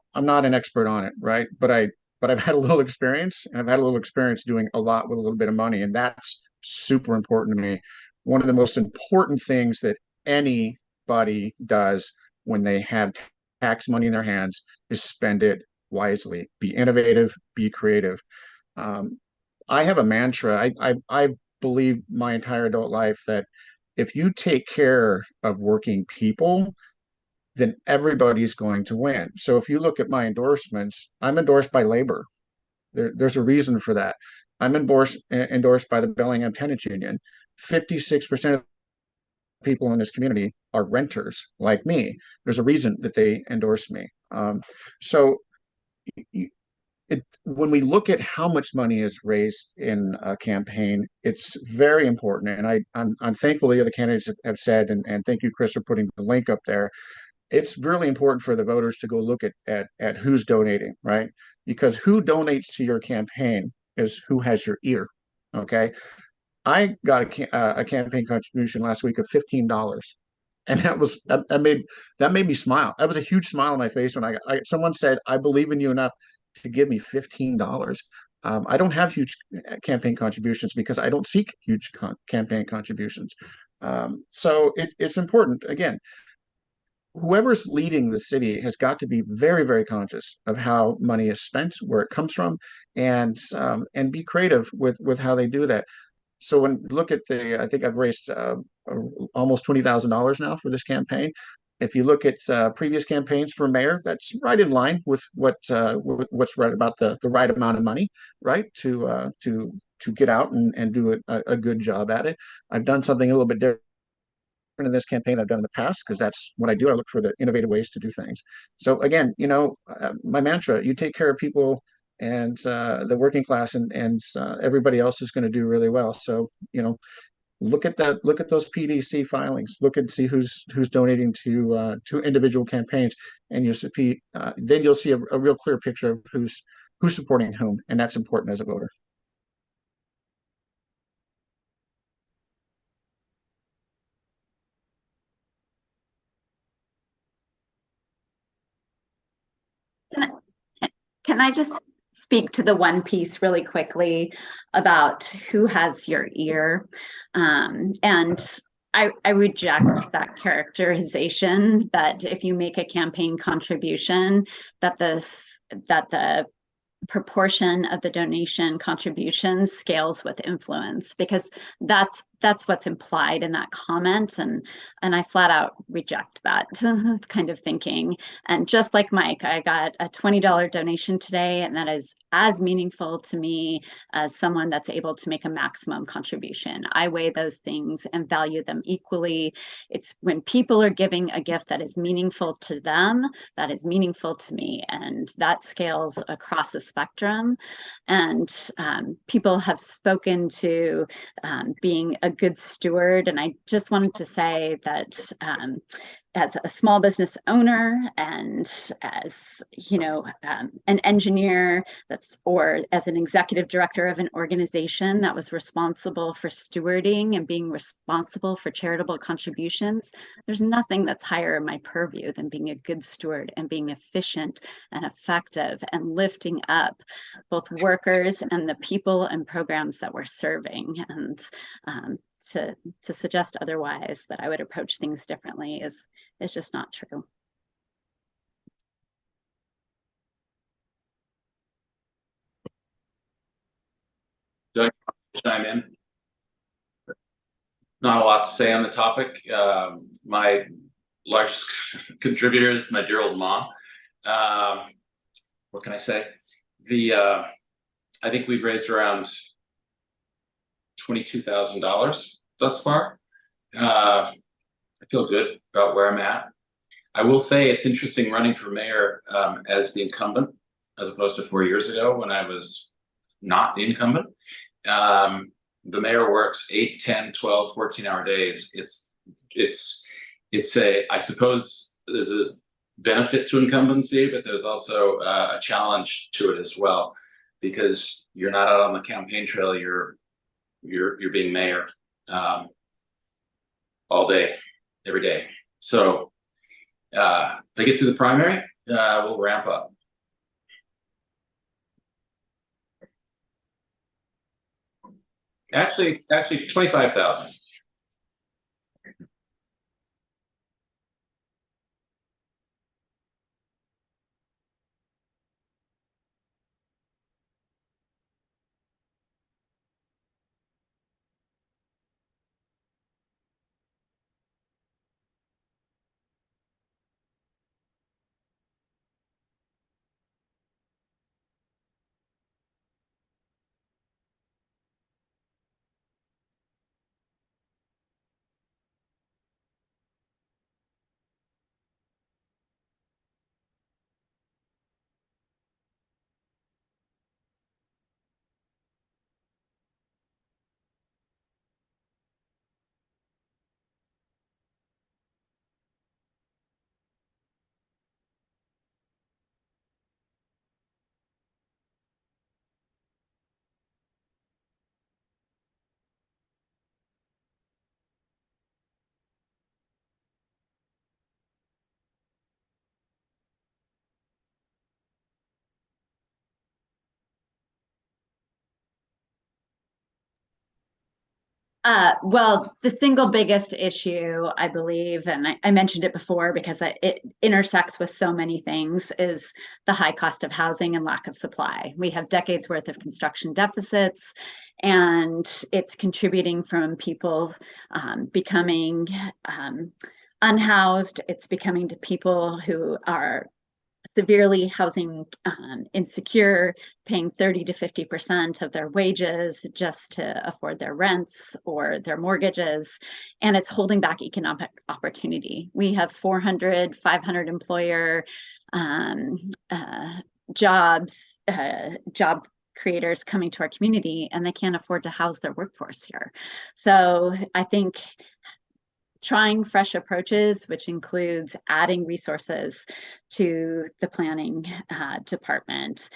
an expert on it, right? But I've had a little experience, and I've had a little experience doing a lot with a little bit of money, and that's super important to me. One of the most important things that anybody does when they have tax money in their hands is spend it wisely. Be innovative, be creative. Um, I have a mantra. I believe my entire adult life that if you take care of working people, then everybody's going to win. So if you look at my endorsements, I'm endorsed by labor. There's a reason for that. I'm endorsed by the Bellingham Tenants Union. 56% of people in this community are renters like me. There's a reason that they endorse me. So when we look at how much money is raised in a campaign, it's very important. And I'm thankful the other candidates have said, and thank you, Chris, for putting the link up there. It's really important for the voters to go look at who's donating, right? Because who donates to your campaign is who has your ear. Okay, I got a campaign contribution last week of $15, and that made me smile. That was a huge smile on my face when someone said, "I believe in you enough to give me $15." I don't have huge campaign contributions because I don't seek huge campaign contributions. So it's important. Again, whoever's leading the city has got to be very, very conscious of how money is spent, where it comes from, and be creative with how they do that. So when look at I think I've raised almost $20,000 now for this campaign. If you look at previous campaigns for mayor, that's right in line with what's right about the right amount of money, right, to get out and do a good job at it. I've done something a little bit different in this campaign I've done in the past, because that's what I do. I look for the innovative ways to do things. So again, my mantra: you take care of people and the working class, and everybody else is going to do really well. So look at that. Look at those PDC filings. Look and see who's donating to individual campaigns, and then you'll see a real clear picture of who's supporting whom, and that's important as a voter. Can I just speak to the one piece really quickly about who has your ear? And I reject that characterization that if you make a campaign contribution, that the proportion of the donation contributions scales with influence, because that's what's implied in that comment, and I flat out reject that kind of thinking. And just like Mike, I got a $20 donation today, and that is as meaningful to me as someone that's able to make a maximum contribution. I weigh those things and value them equally. It's when people are giving a gift that is meaningful to them, that is meaningful to me, and that scales across the spectrum. And people have spoken to being a good steward, and I just wanted to say that as a small business owner, and as an engineer or as an executive director of an organization that was responsible for stewarding and being responsible for charitable contributions, there's nothing that's higher in my purview than being a good steward and being efficient and effective and lifting up both workers and the people and programs that we're serving. And to suggest otherwise, that I would approach things differently is just not true. Do I chime in? Not a lot to say on the topic. My largest contributor is my dear old mom. What can I say? I think we've raised around $22,000 thus far. I feel good about where I'm at. I will say it's interesting running for mayor as the incumbent, as opposed to 4 years ago when I was not the incumbent. The mayor works 8, 10, 12, 14-hour days. It's I suppose there's a benefit to incumbency, but there's also a challenge to it as well, because you're not out on the campaign trail. You're being mayor all day, every day. So if I get through the primary, we'll ramp up. Actually 25,000. Well, the single biggest issue, I believe, and I mentioned it before because it intersects with so many things, is the high cost of housing and lack of supply. We have decades worth of construction deficits, and it's contributing from people becoming unhoused. It's becoming to people who are severely housing insecure, paying 30 to 50% of their wages just to afford their rents or their mortgages. And it's holding back economic opportunity. We have 400, 500 employer job creators coming to our community, and they can't afford to house their workforce here. So I think trying fresh approaches, which includes adding resources to the planning department,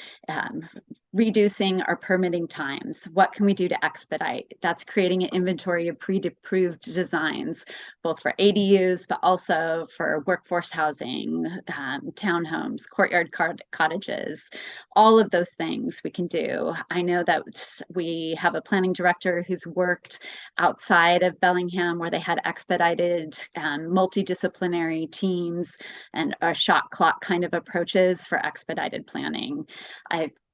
reducing our permitting times. What can we do to expedite? That's creating an inventory of pre-approved designs, both for ADUs, but also for workforce housing, townhomes, courtyard cottages, all of those things we can do. I know that we have a planning director who's worked outside of Bellingham where they had expedited multidisciplinary teams and shot clock kind of approaches for expedited planning.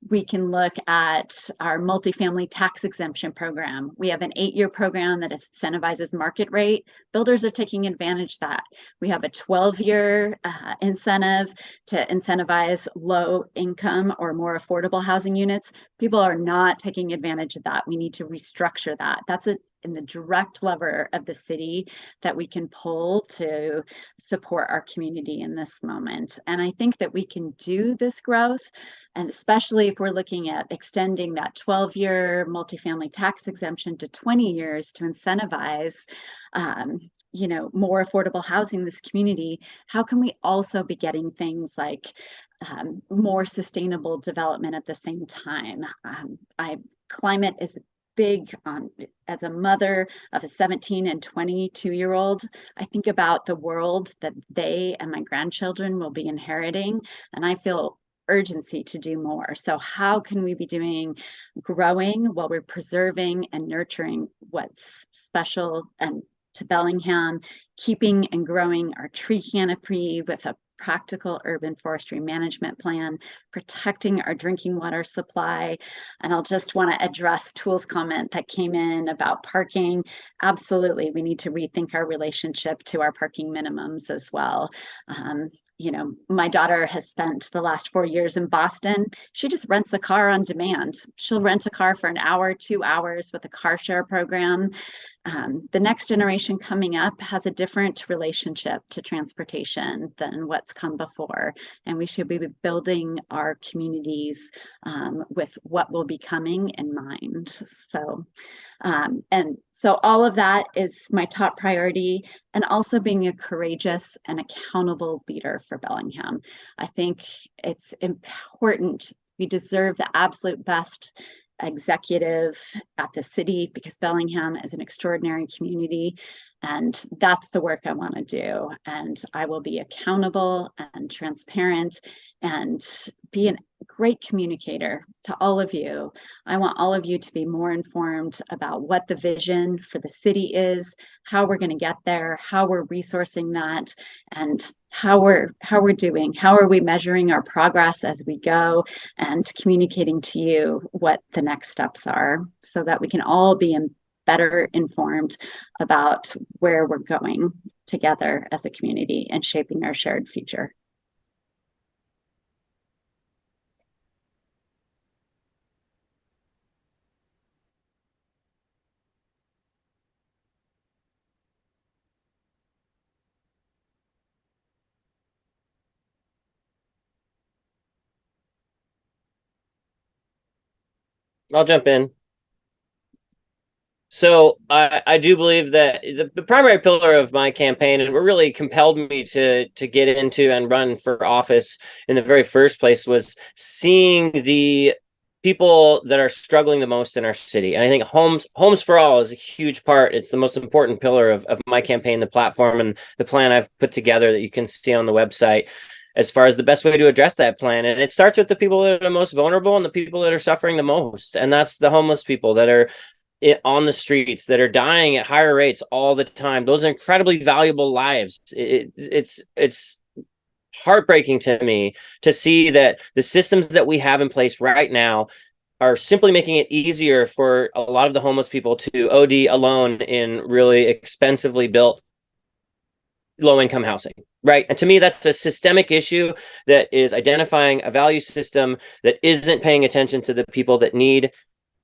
We can look at our multifamily tax exemption program. We have an 8-year program that incentivizes market rate. Builders are taking advantage of that. We have a 12-year incentive to incentivize low income or more affordable housing units. People are not taking advantage of that. We need to restructure that. That's in the direct lever of the city that we can pull to support our community in this moment. And I think that we can do this growth, and especially if we're looking at extending that 12-year multifamily tax exemption to 20 years to incentivize more affordable housing in this community. How can we also be getting things like more sustainable development at the same time? Climate is big on. As a mother of a 17 and 22-year-old, I think about the world that they and my grandchildren will be inheriting, and I feel urgency to do more. So how can we be growing while we're preserving and nurturing what's special and to Bellingham, keeping and growing our tree canopy with a practical urban forestry management plan, protecting our drinking water supply. And I'll just want to address Tool's comment that came in about parking. Absolutely, we need to rethink our relationship to our parking minimums as well. My daughter has spent the last 4 years in Boston. She just rents a car on demand. She'll rent a car for an hour, 2 hours with a car share program. the next generation coming up has a different relationship to transportation than what's come before. And we should be building our communities with what will be coming in mind. And so all of that is my top priority, and also being a courageous and accountable leader for Bellingham. I think it's important. We deserve the absolute best executive at the city because Bellingham is an extraordinary community, and that's the work I want to do. And I will be accountable and transparent and be a great communicator to all of you. I want all of you to be more informed about what the vision for the city is, how we're going to get there, how we're resourcing that, and how we're doing, how are we measuring our progress as we go, and communicating to you what the next steps are so that we can all be better informed about where we're going together as a community and shaping our shared future. I'll jump in. So I do believe that the primary pillar of my campaign, and what really compelled me to get into and run for office in the very first place, was seeing the people that are struggling the most in our city. And I think homes for all is a huge part. It's the most important pillar of my campaign, the platform and the plan I've put together that you can see on the website as far as the best way to address that plan. And it starts with the people that are most vulnerable and the people that are suffering the most. And that's the homeless people that are on the streets, that are dying at higher rates all the time. Those are incredibly valuable lives. It's heartbreaking to me to see that the systems that we have in place right now are simply making it easier for a lot of the homeless people to OD alone in really expensively built low-income housing, right? And to me, that's a systemic issue that is identifying a value system that isn't paying attention to the people that need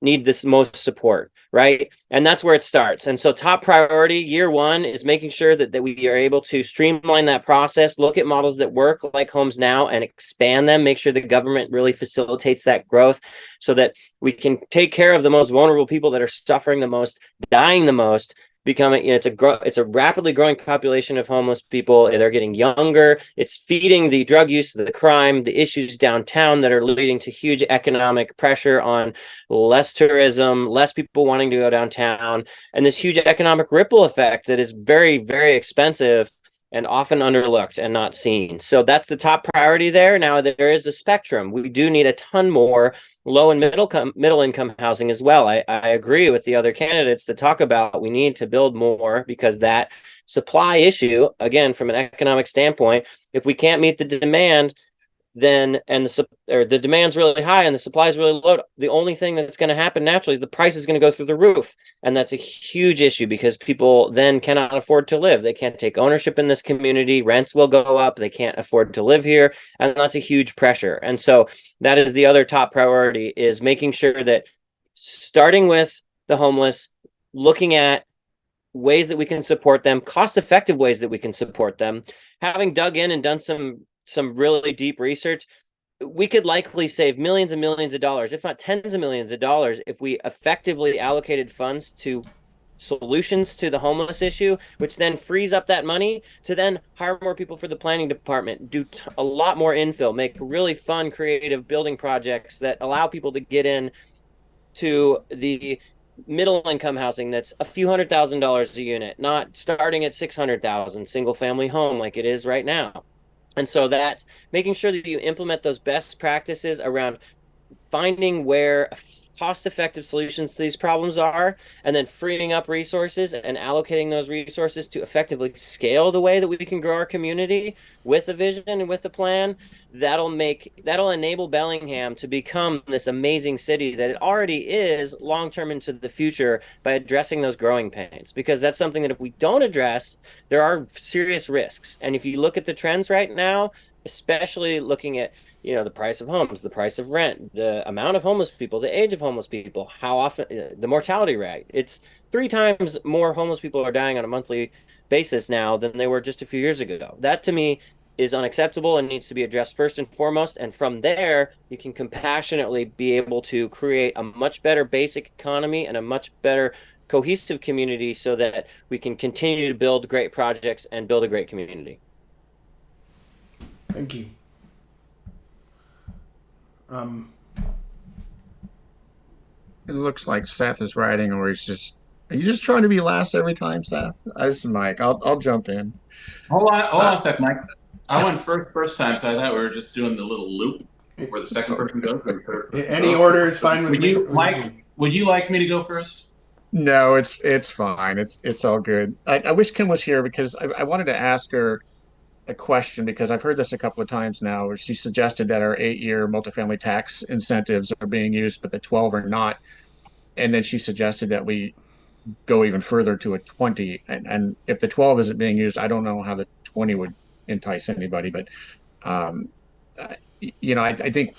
this most support, right? And that's where it starts. And so top priority, year one, is making sure that we are able to streamline that process, look at models that work like Homes Now and expand them, make sure the government really facilitates that growth so that we can take care of the most vulnerable people that are suffering the most, dying the most, becoming, it's a rapidly growing population of homeless people. They're getting younger. It's feeding the drug use, the crime, the issues downtown that are leading to huge economic pressure on less tourism, less people wanting to go downtown, and this huge economic ripple effect that is very, very expensive and often underlooked and not seen. So that's the top priority there. Now there is a spectrum. We do need a ton more low and middle income housing as well. I agree with the other candidates to talk about we need to build more because that supply issue, again, from an economic standpoint, if we can't meet the demand, then the demand's really high and the supply is really low, the only thing that's going to happen naturally is the price is going to go through the roof. And that's a huge issue because people then cannot afford to live. They can't take ownership in this community. Rents will go up. They can't afford to live here. And that's a huge pressure. And so that is the other top priority, is making sure that starting with the homeless, looking at ways that we can support them, cost-effective ways that we can support them. Having dug in and done some really deep research, we could likely save millions and millions of dollars, if not tens of millions of dollars, if we effectively allocated funds to solutions to the homeless issue, which then frees up that money to then hire more people for the planning department, do a lot more infill, make really fun, creative building projects that allow people to get in to the middle income housing that's a few $100,000 a unit, not starting at 600,000 single family home like it is right now. And so that's making sure that you implement those best practices around finding where cost-effective solutions to these problems are, and then freeing up resources and allocating those resources to effectively scale the way that we can grow our community with a vision and with a plan. That'll enable Bellingham to become this amazing city that it already is long-term into the future by addressing those growing pains, because that's something that if we don't address, there are serious risks. And if you look at the trends right now, especially looking at the price of homes, the price of rent, the amount of homeless people, the age of homeless people, how often, the mortality rate. It's 3 times more homeless people are dying on a monthly basis now than they were just a few years ago. That to me is unacceptable and needs to be addressed first and foremost. And from there, you can compassionately be able to create a much better basic economy and a much better cohesive community so that we can continue to build great projects and build a great community. Thank you. It looks like Seth is writing, or he's just. Are you just trying to be last every time, Seth? This is Mike. I'll jump in. Hold on a sec, Mike. I went first time, so I thought we were just doing the little loop where the second person goes. Or the third person Any goes. order is fine with Would me. you, Mike? Would you like me to go first? No, it's fine. It's all good. I wish Kim was here because I wanted to ask her a question because I've heard this a couple of times now, where she suggested that our 8-year multifamily tax incentives are being used, but the 12 are not. And then she suggested that we go even further to a 20. And if the 12 isn't being used, I don't know how the 20 would entice anybody. But um, I think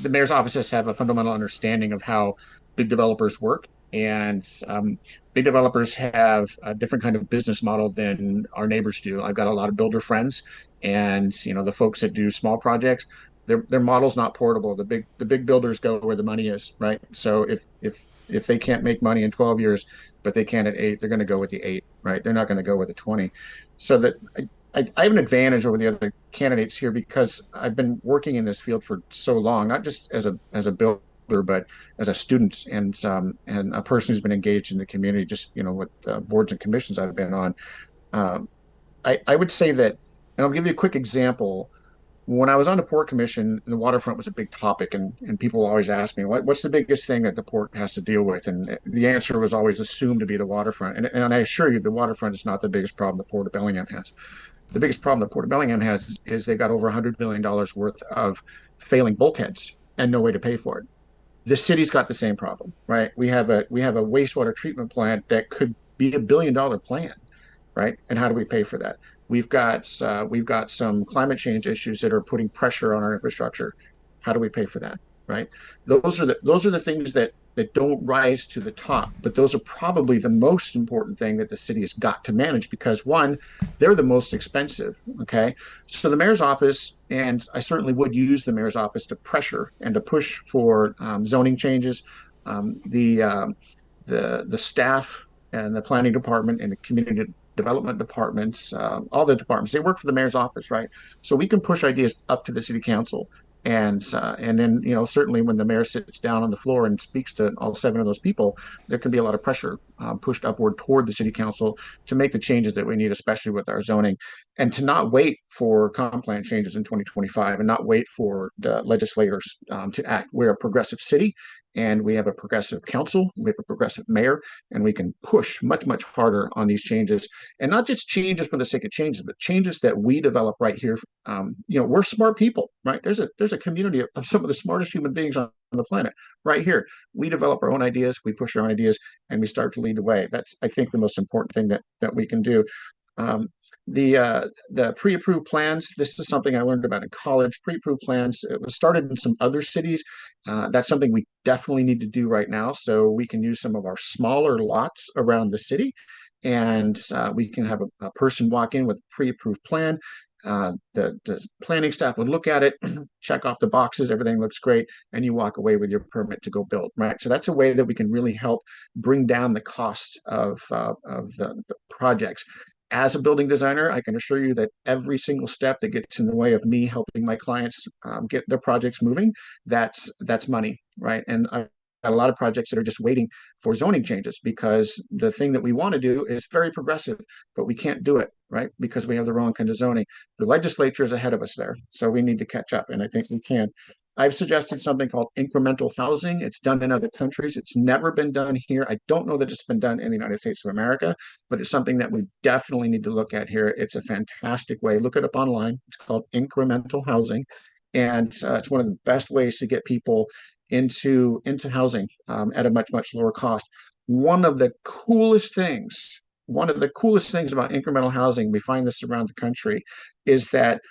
the mayor's offices have a fundamental understanding of how big developers work, and big developers have a different kind of business model than our neighbors do. I've got a lot of builder friends, and the folks that do small projects, their model's not portable. The big builders go where the money is, right? So if they can't make money in 12 years, but they can at 8, they're going to go with the 8, right? They're not going to go with the 20. So that I have an advantage over the other candidates here because I've been working in this field for so long, not just as a builder, but as a student and a person who's been engaged in the community, just with boards and commissions I've been on. Um, I would say that, and I'll give you a quick example. When I was on the Port Commission, the waterfront was a big topic, and people always ask me, what's the biggest thing that the port has to deal with? And the answer was always assumed to be the waterfront. And I assure you, the waterfront is not the biggest problem the Port of Bellingham has. The biggest problem that Port of Bellingham has is they've got over $100 million worth of failing bulkheads and no way to pay for it. The city's got the same problem, right? We have a wastewater treatment plant that could be $1 billion plan, right? And how do we pay for that? We've got some climate change issues that are putting pressure on our infrastructure. How do we pay for that, right? Those are the things that don't rise to the top, but those are probably the most important thing that the city has got to manage because one, they're the most expensive. Okay, so the mayor's office, and I certainly would use the mayor's office to pressure and to push for zoning changes. The staff and the planning department and the community development departments, all the departments, they work for the mayor's office, right? So we can push ideas up to the city council. And then certainly when the mayor sits down on the floor and speaks to all 7 of those people, there can be a lot of pressure pushed upward toward the city council to make the changes that we need, especially with our zoning, and to not wait for comp plan changes in 2025 and not wait for the legislators to act. We're a progressive city, and we have a progressive council, we have a progressive mayor, and we can push much, much harder on these changes, and not just changes for the sake of changes, but changes that we develop right here. We're smart people, right? There's a community of some of the smartest human beings on the planet right here. We develop our own ideas, we push our own ideas, and we start to lead the way. That's, I think, the most important thing that we can do. Um, the pre-approved plans. This is something I learned about in college. Pre-approved plans. It was started in some other cities. That's something we definitely need to do right now, so we can use some of our smaller lots around the city, and we can have a person walk in with a pre-approved plan. The planning staff would look at it, check off the boxes, everything looks great, and you walk away with your permit to go build. Right. So that's a way that we can really help bring down the cost of the projects. As a building designer, I can assure you that every single step that gets in the way of me helping my clients get their projects moving, that's money, right? And I've got a lot of projects that are just waiting for zoning changes because the thing that we want to do is very progressive, but we can't do it, right? Because we have the wrong kind of zoning. The legislature is ahead of us there, so we need to catch up, and I think we can. I've suggested something called incremental housing. It's done in other countries. It's never been done here. I don't know that it's been done in the United States of America, but it's something that we definitely need to look at here. It's a fantastic way. Look it up online. It's called incremental housing, and it's one of the best ways to get people into housing at a much lower cost. One of the coolest things, one of the coolest things about incremental housing, we find this around the country, is that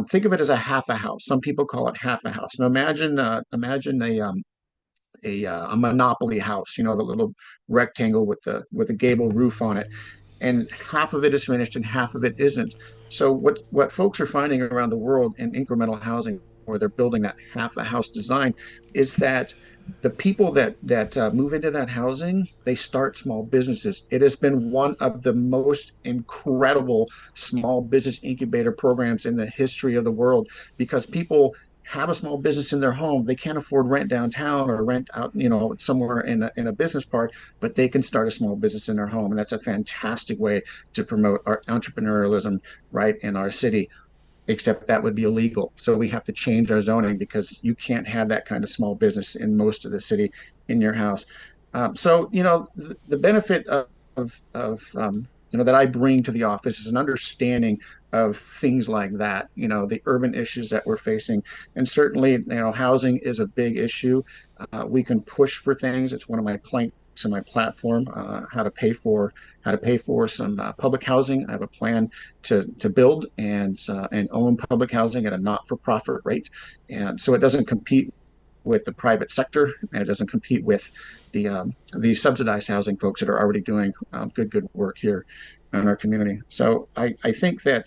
think of it as a half a house. Some people call it half a house. Now imagine a monopoly house, you know, the little rectangle with the gable roof on it, and half of it is finished and half of it isn't. So what folks are finding around the world in incremental housing, where they're building that half a house design, is that the people that move into that housing, they start small businesses. It has been one of the most incredible small business incubator programs in the history of the world, because people have a small business in their home. They can't afford rent downtown or rent out, you know, somewhere in a business park, but they can start a small business in their home. And that's a fantastic way to promote our entrepreneurialism right in our city, except that would be illegal. So we have to change our zoning, because you can't have that kind of small business in most of the city in your house. So, you know, the benefit of you know, that I bring to the office is an understanding of things like that, you know, the urban issues that we're facing. And certainly, you know, housing is a big issue. We can push for things. It's one of my planks in my platform, how to pay for some public housing. I have a plan to build and own public housing at a not-for-profit rate, and so it doesn't compete with the private sector, and it doesn't compete with the subsidized housing folks that are already doing good work here in our community. So I think that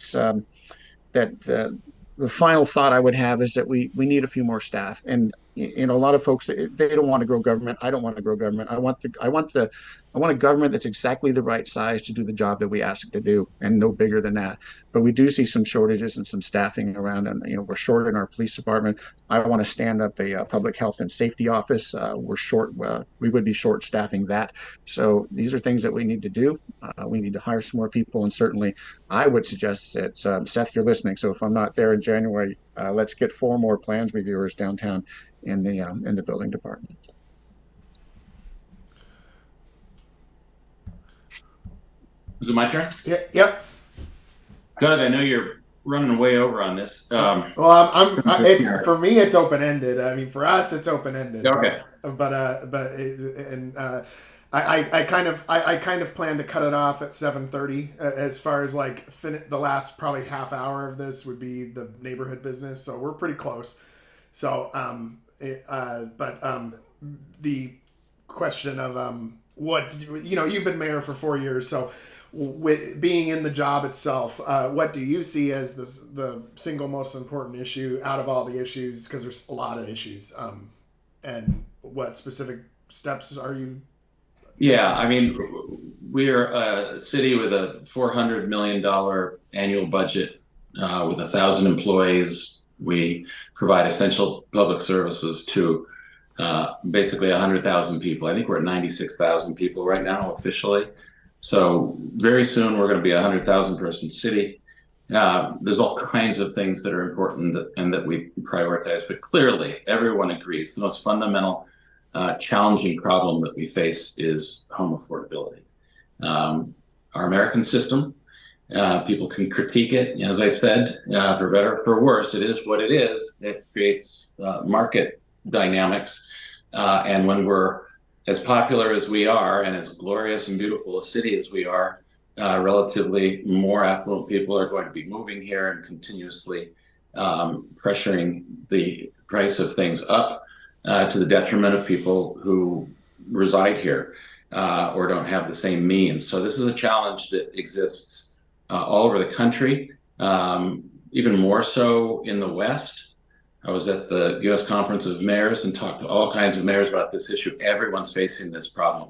the final thought I would have is that we need a few more staff. And you know, a lot of folks, they don't want to grow government. I don't want to grow government. I want a government that's exactly the right size to do the job that we ask it to do, and no bigger than that. But we do see some shortages and some staffing around, and you know, we're short in our police department. I want to stand up a public health and safety office. We're short. We would be short staffing that. So these are things that we need to do. We need to hire some more people, and certainly I would suggest that, Seth, you're listening. So if I'm not there in January, let's get 4 more plans reviewers downtown in the building department. Is it my turn? Yeah, yep. Doug, I know you're running way over on this. Well, it's for me, it's open ended. I mean, for us, it's open ended. Okay. I kind of plan to cut it off at 7:30. As far as like the last probably half hour of this would be the neighborhood business, so we're pretty close. So, the question of what, you know, you've been mayor for 4 years, so with being in the job itself, what do you see as the single most important issue out of all the issues? Because there's a lot of issues, and what specific steps are you? Yeah, I mean, we're a city with a $400 million annual budget, with 1,000 employees. We provide essential public services to basically 100,000 people. I think we're at 96,000 people right now officially. So very soon we're going to be a 100,000 person city. There's all kinds of things that are important and that we prioritize, but clearly everyone agrees the most fundamental challenging problem that we face is home affordability. Our American system, people can critique it. As I've said, for better or for worse, it is what it is. It creates market dynamics. And when we're as popular as we are and as glorious and beautiful a city as we are, relatively more affluent people are going to be moving here and continuously pressuring the price of things up, to the detriment of people who reside here or don't have the same means. So this is a challenge that exists all over the country, even more so in the West. I was at the U.S. Conference of Mayors and talked to all kinds of mayors about this issue. Everyone's facing this problem.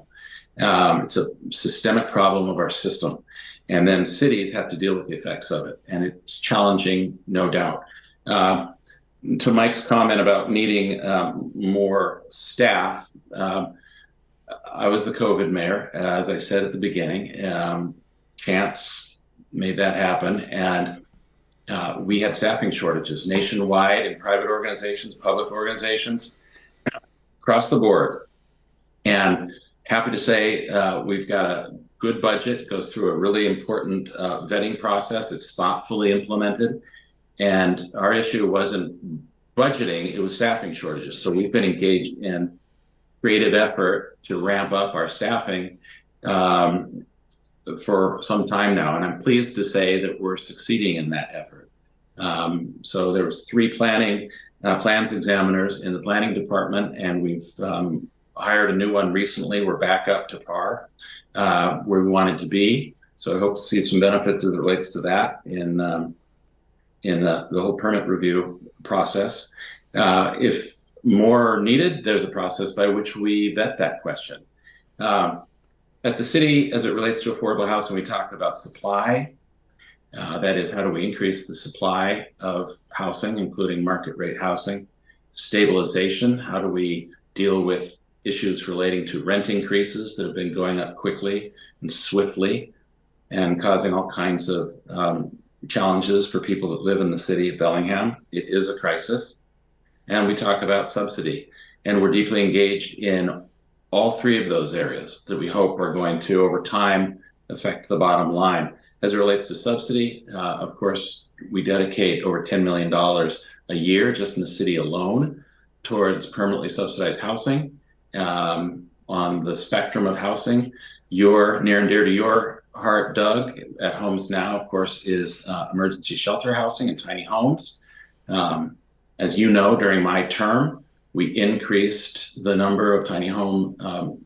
It's a systemic problem of our system. And then cities have to deal with the effects of it. And it's challenging, no doubt. To Mike's comment about needing more staff, I was the COVID mayor, as I said at the beginning. Chance made that happen. And we had staffing shortages nationwide in private organizations, public organizations, across the board. And happy to say we've got a good budget. It goes through a really important vetting process. It's thoughtfully implemented. And our issue wasn't budgeting, it was staffing shortages. So we've been engaged in creative effort to ramp up our staffing for some time now. And I'm pleased to say that we're succeeding in that effort. So there was 3 plans examiners in the planning department, and we've hired a new one recently. We're back up to par where we wanted to be. So I hope to see some benefits as it relates to that in the whole permit review process. If more are needed, there's a process by which we vet that question. At the city, as it relates to affordable housing, we talked about supply. That is, how do we increase the supply of housing, including market rate housing? Stabilization, how do we deal with issues relating to rent increases that have been going up quickly and swiftly and causing all kinds of challenges for people that live in the city of Bellingham. It is a crisis. And we talk about subsidy, and we're deeply engaged in all 3 of those areas that we hope are going to, over time, affect the bottom line. As it relates to subsidy, of course, we dedicate over $10 million a year just in the city alone towards permanently subsidized housing. On the spectrum of housing, near and dear to your heart, Doug, at Homes Now, of course, is emergency shelter housing and tiny homes. As you know, during my term, we increased the number of tiny home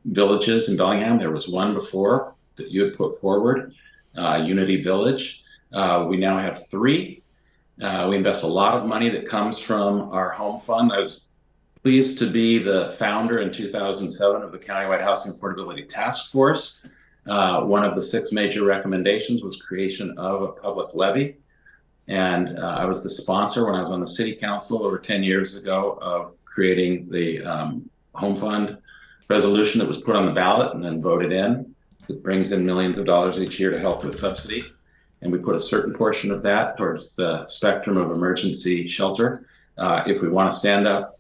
villages in Bellingham. There was one before that you had put forward, Unity Village. We now have 3. We invest a lot of money that comes from our home fund. I was pleased to be the founder in 2007 of the Countywide Housing Affordability Task Force. One of the 6 major recommendations was creation of a public levy. And I was the sponsor when I was on the city council over 10 years ago of creating the home fund resolution that was put on the ballot and then voted in. It brings in millions of dollars each year to help with subsidy. And we put a certain portion of that towards the spectrum of emergency shelter. If we want to stand up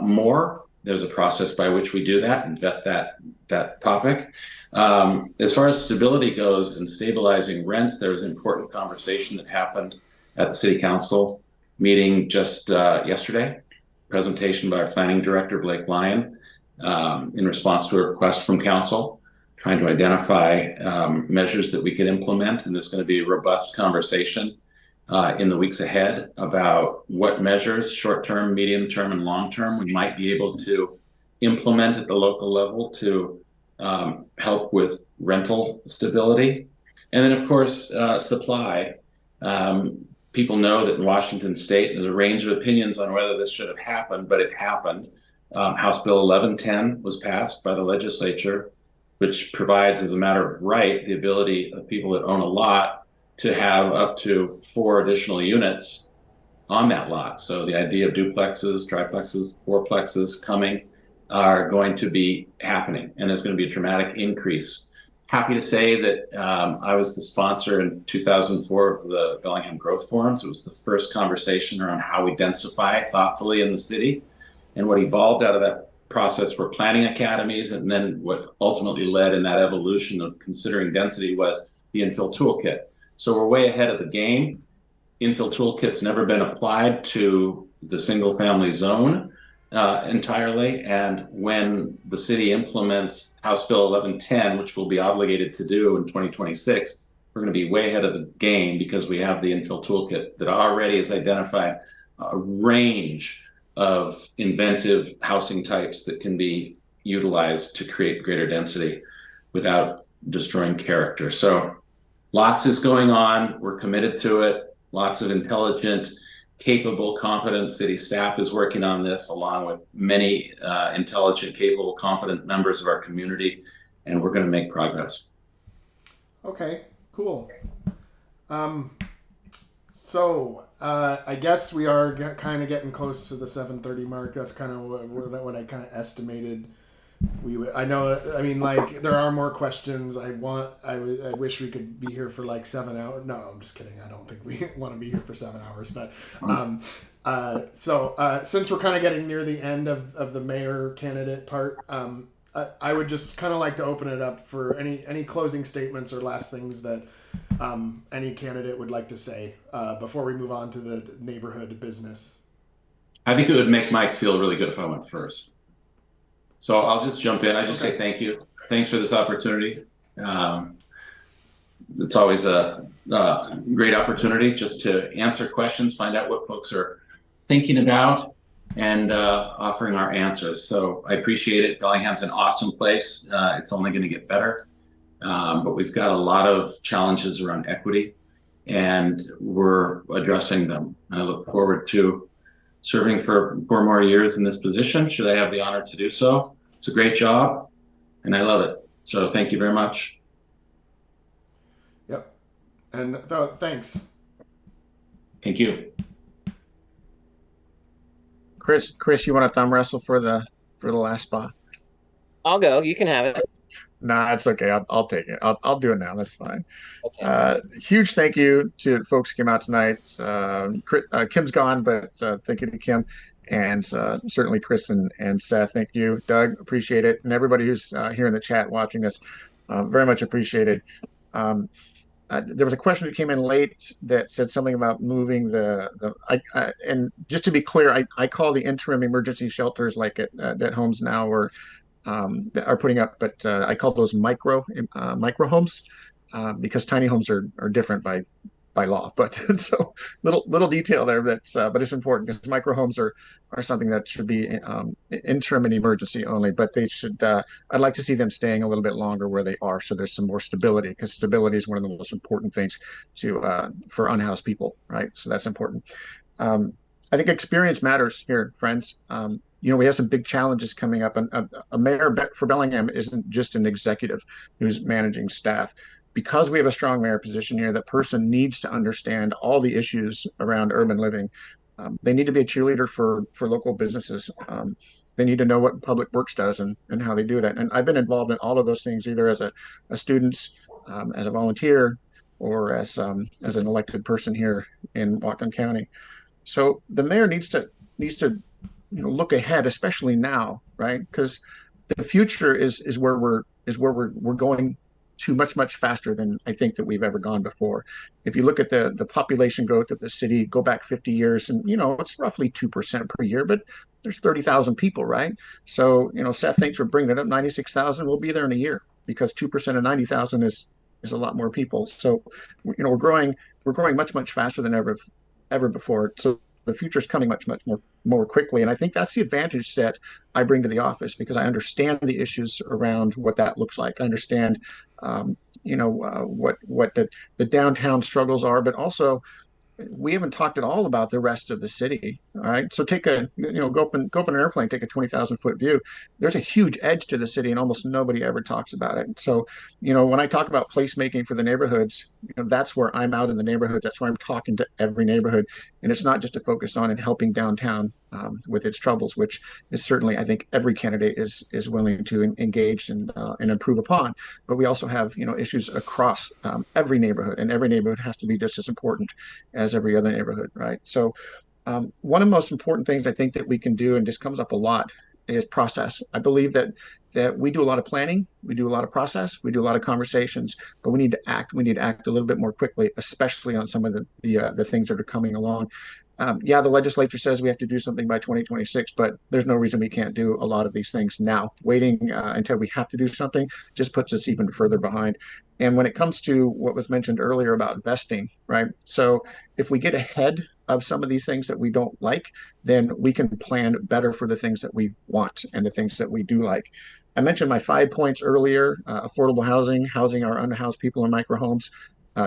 more, there's a process by which we do that and vet that topic. As far as stability goes and stabilizing rents, there was an important conversation that happened at the city council meeting just yesterday. Presentation by our planning director, Blake Lyon, in response to a request from council, trying to identify measures that we could implement. And there's going to be a robust conversation in the weeks ahead about what measures, short-term, medium-term, and long-term, we might be able to implement at the local level to help with rental stability. And then, of course, supply. People know that in Washington State, there's a range of opinions on whether this should have happened, but it happened. House Bill 1110 was passed by the legislature, which provides, as a matter of right, the ability of people that own a lot to have up to 4 additional units on that lot. So the idea of duplexes, triplexes, fourplexes coming are going to be happening, and there's going to be a dramatic increase. Happy to say that I was the sponsor in 2004 of the Bellingham Growth Forums. It was the first conversation around how we densify thoughtfully in the city. And what evolved out of that process were planning academies, and then what ultimately led in that evolution of considering density was the infill toolkit. So we're way ahead of the game. Infill toolkit's never been applied to the single family zone entirely. And when the city implements House Bill 1110, which we'll be obligated to do in 2026, we're going to be way ahead of the game because we have the infill toolkit that already has identified a range of inventive housing types that can be utilized to create greater density without destroying character. So lots is going on. We're committed to it. Lots of intelligent, capable, competent city staff is working on this, along with many intelligent, capable, competent members of our community, and we're going to make progress. Okay, cool. So I guess we are kind of getting close to the 7:30 mark. That's kind of what I kind of estimated we would. I know. I mean, like, there are more questions. I wish we could be here for like 7 hours. No, I'm just kidding. I don't think we want to be here for 7 hours. But since we're kind of getting near the end of the mayor candidate part, I would just kind of like to open it up for any closing statements or last things that any candidate would like to say before we move on to the neighborhood business. I think it would make Mike feel really good if I went first. So I'll just jump in. I just say thank you. Thanks for this opportunity. It's always a great opportunity just to answer questions, find out what folks are thinking about, and offering our answers. So I appreciate it. Bellingham's an awesome place. It's only going to get better, but we've got a lot of challenges around equity, and we're addressing them. And I look forward to serving for 4 more years in this position, should I have the honor to do so. It's a great job, and I love it. So thank you very much. Yep. And thanks. Thank you. Chris, you want to thumb wrestle for the last spot? I'll go. You can have it. Nah, it's okay. I'll take it. I'll do it now. That's fine. Okay. Huge thank you to folks who came out tonight. Kim's gone, but thank you to Kim, and certainly Chris and Seth. Thank you, Doug. Appreciate it, and everybody who's here in the chat watching us. Very much appreciated. There was a question that came in late that said something about moving and just to be clear, I call the interim emergency shelters like at homes now or that are putting up, but I call those micro homes because tiny homes are different by law. But so little detail there but it's important because micro homes are something that should be interim and emergency only. But they should. I'd like to see them staying a little bit longer where they are, so there's some more stability because stability is one of the most important things for unhoused people, right? So that's important. I think experience matters here, friends. We have some big challenges coming up, and a mayor for Bellingham isn't just an executive who's managing staff. Because we have a strong mayor position here, that person needs to understand all the issues around urban living. They need to be a cheerleader for local businesses. They need to know what public works does and how they do that. And I've been involved in all of those things, either as a student, as a volunteer, or as an elected person here in Whatcom County. So the mayor needs to look ahead, especially now, right? Because the future is where we're going to much faster than I think that we've ever gone before. If you look at the population growth of the city, go back 50 years, and it's roughly 2% per year, but there's 30,000 people, right? So Seth, thanks for bringing it up. 96,000 will be there in a year because 2% of 90,000 is a lot more people. So we're growing much faster than ever before. So the future is coming much more quickly, and I think that's the advantage that I bring to the office because I understand the issues around what that looks like. I understand, what the downtown struggles are, but also we haven't talked at all about the rest of the city. All right. So go up in an airplane, take a 20,000-foot view. There's a huge edge to the city and almost nobody ever talks about it. So, when I talk about placemaking for the neighborhoods, that's where I'm out in the neighborhoods. That's where I'm talking to every neighborhood. And it's not just to focus on and helping downtown with its troubles, which is certainly, I think every candidate is willing to engage and improve upon. But we also have, issues across every neighborhood, and every neighborhood has to be just as important as every other neighborhood, right? So one of the most important things I think that we can do, and this comes up a lot, is process. I believe that we do a lot of planning, we do a lot of process, we do a lot of conversations, but we need to act. We need to act a little bit more quickly, especially on some of the things that are coming along. The legislature says we have to do something by 2026, but there's no reason we can't do a lot of these things now. Waiting until we have to do something just puts us even further behind. And when it comes to what was mentioned earlier about investing, right? So if we get ahead of some of these things that we don't like, then we can plan better for the things that we want and the things that we do like. I mentioned my 5 points earlier: affordable housing our unhoused people in micro homes,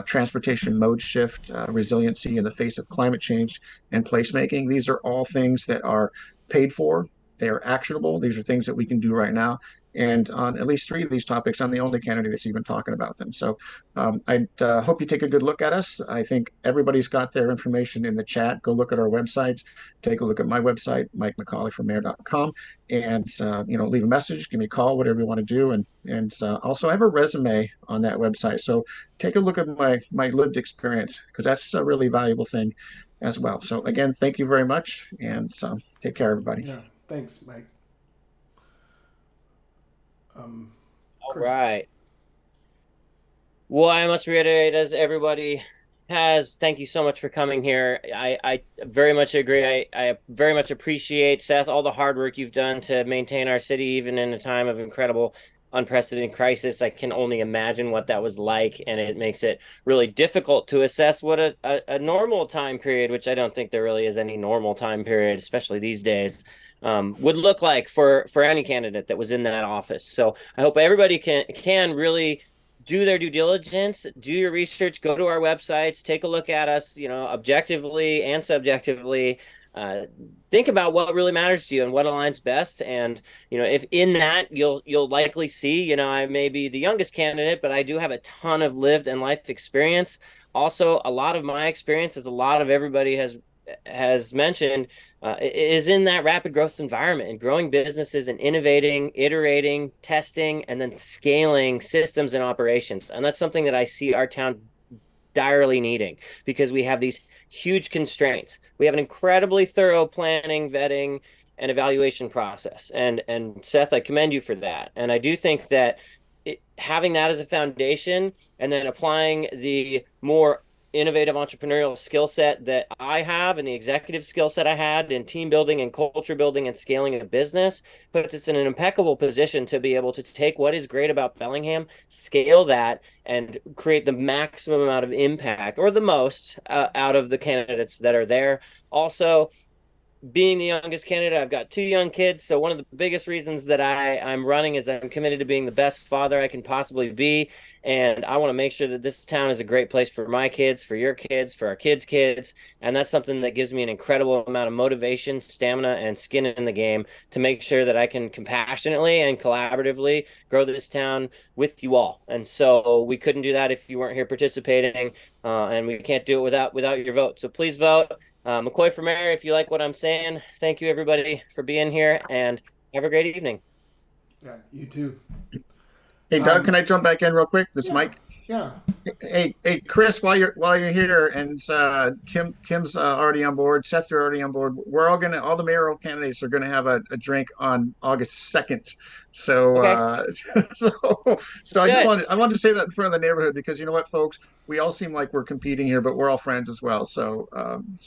transportation mode shift, resiliency in the face of climate change, and placemaking. These are all things that are paid for. They are actionable. These are things that we can do right now. And on at least 3 of these topics, I'm the only candidate that's even talking about them. So I hope you take a good look at us. I think everybody's got their information in the chat. Go look at our websites. Take a look at my website, MikeMcCauley and leave a message, give me a call, whatever you want to do. And also I have a resume on that website. So take a look at my lived experience because that's a really valuable thing as well. So again, thank you very much, and take care, everybody. Yeah, thanks, Mike. All right. Well, I must reiterate, as everybody has, thank you so much for coming here. I very much agree. I very much appreciate, Seth, all the hard work you've done to maintain our city, even in a time of incredible unprecedented crisis. I can only imagine what that was like, and it makes it really difficult to assess what a normal time period, which I don't think there really is any normal time period, especially these days, would look like for any candidate that was in that office. So I hope everybody can really do their due diligence, do your research, go to our websites, take a look at us, objectively and subjectively. Uh, think about what really matters to you and what aligns best. And if in that you'll likely see, I may be the youngest candidate, but I do have a ton of lived and life experience. Also, a lot of my experience, as a lot of everybody has mentioned, is in that rapid growth environment and growing businesses and innovating, iterating, testing, and then scaling systems and operations. And that's something that I see our town direly needing, because we have these huge constraints. We have an incredibly thorough planning, vetting, and evaluation process. And Seth, I commend you for that. And I do think that having that as a foundation and then applying the more innovative entrepreneurial skill set that I have and the executive skill set I had in team building and culture building and scaling a business puts us in an impeccable position to be able to take what is great about Bellingham, scale that, and create the maximum amount of impact, or the most, out of the candidates that are there. Also, being the youngest candidate, I've got 2 young kids. So one of the biggest reasons that I'm running is I'm committed to being the best father I can possibly be. And I want to make sure that this town is a great place for my kids, for your kids, for our kids' kids. And that's something that gives me an incredible amount of motivation, stamina, and skin in the game to make sure that I can compassionately and collaboratively grow this town with you all. And so we couldn't do that if you weren't here participating. And we can't do it without your vote. So please vote. McCoy for mayor, if you like what I'm saying. Thank you, everybody, for being here, and have a great evening. Yeah, you too. Hey, Doug, can I jump back in real quick? This Yeah, Mike. yeah. Hey, Chris, while you're here, and Kim's already on board. Seth, you're already on board. All the mayoral candidates are gonna have a drink on August 2nd. So Okay, so so good. I wanted to say that in front of the neighborhood, because you know what, folks, we all seem like we're competing here, but we're all friends as well. So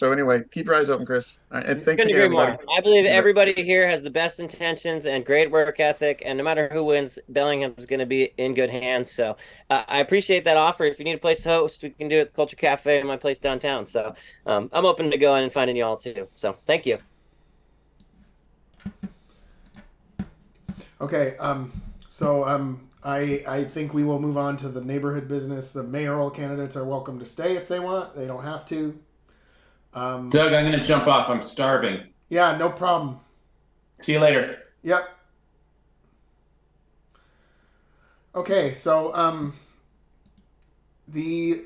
anyway, keep your eyes open, Chris. All right, and thanks Couldn't again, agree everybody. more. I believe You bet. everybody here has the best intentions and great work ethic, and no matter who wins, Bellingham's going to be in good hands. So I appreciate that offer. If you need a place to host, we can do it at the Culture Cafe in my place downtown. So I'm open to going and finding you all too. So thank you. Okay. I think we will move on to the neighborhood business. The mayoral candidates are welcome to stay if they want. They don't have to. Doug, I'm going to jump off. I'm starving. Yeah, no problem. See you later. Yep. Okay, so the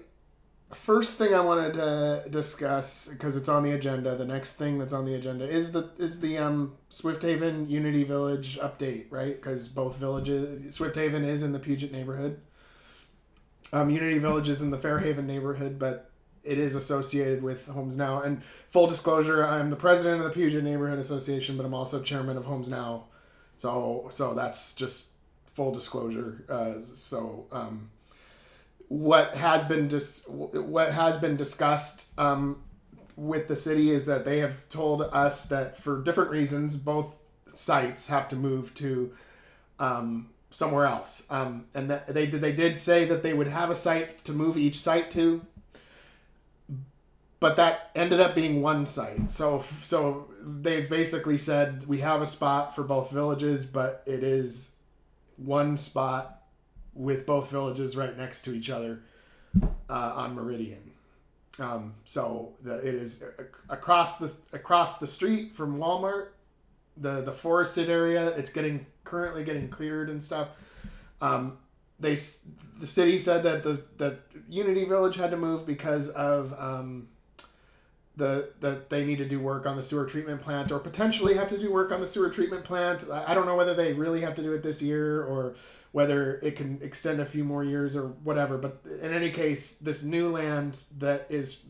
first thing I wanted to discuss, because it's on the agenda, the next thing that's on the agenda is the Swift Haven Unity Village update, right? Because both villages, Swift Haven is in the Puget neighborhood. Unity Village is in the Fairhaven neighborhood, but it is associated with Homes Now. And full disclosure, I'm the president of the Puget Neighborhood Association, but I'm also chairman of Homes Now. So that's just full disclosure. What has been discussed with the city is that they have told us that for different reasons, both sites have to move to somewhere else. And that they did say that they would have a site to move each site to, but that ended up being one site. So they've basically said we have a spot for both villages, but it is one spot with both villages right next to each other on Meridian. It is across the street from Walmart, the forested area. It's currently getting cleared and stuff. The city said that Unity Village had to move because of that they need to do work on the sewer treatment plant, or potentially have to do work on the sewer treatment plant. I don't know whether they really have to do it this year or whether it can extend a few more years or whatever. But in any case, this new land that is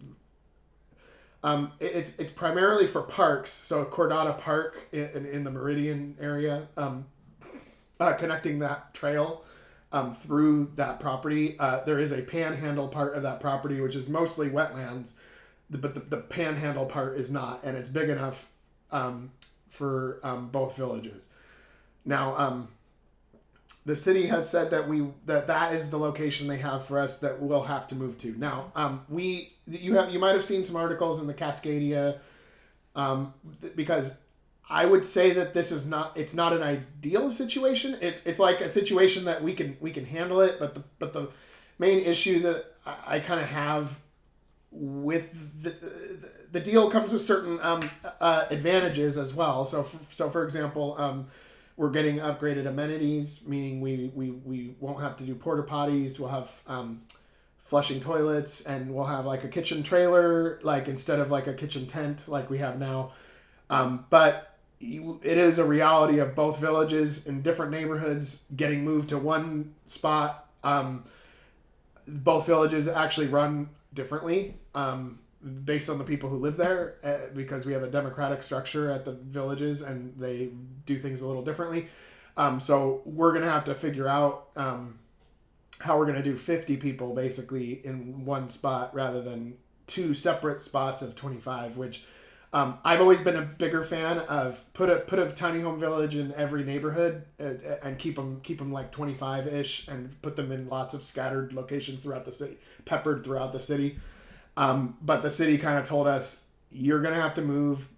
it's primarily for parks. So Cordata Park in the Meridian area, connecting that trail through that property. There is a panhandle part of that property which is mostly wetlands, but the panhandle part is not, and it's big enough for both villages. Now, the city has said that is the location they have for us that we'll have to move to. Now, you might have seen some articles in the Cascadia, because I would say that it's not an ideal situation. It's like a situation that we can handle it, but the main issue that I kind of have with the deal comes with certain advantages as well. So for example, we're getting upgraded amenities, meaning we won't have to do porta potties. We'll have flushing toilets, and we'll have like a kitchen trailer, like instead of like a kitchen tent like we have now. But it is a reality of both villages in different neighborhoods getting moved to one spot. Both villages actually run differently based on the people who live there, because we have a democratic structure at the villages and they do things a little differently. So we're going to have to figure out how we're going to do 50 people basically in one spot rather than two separate spots of 25, which I've always been a bigger fan of put a tiny home village in every neighborhood and keep them like 25-ish and put them in lots of scattered locations throughout the city, peppered throughout the city. But the city kind of told us, you're going to have to move,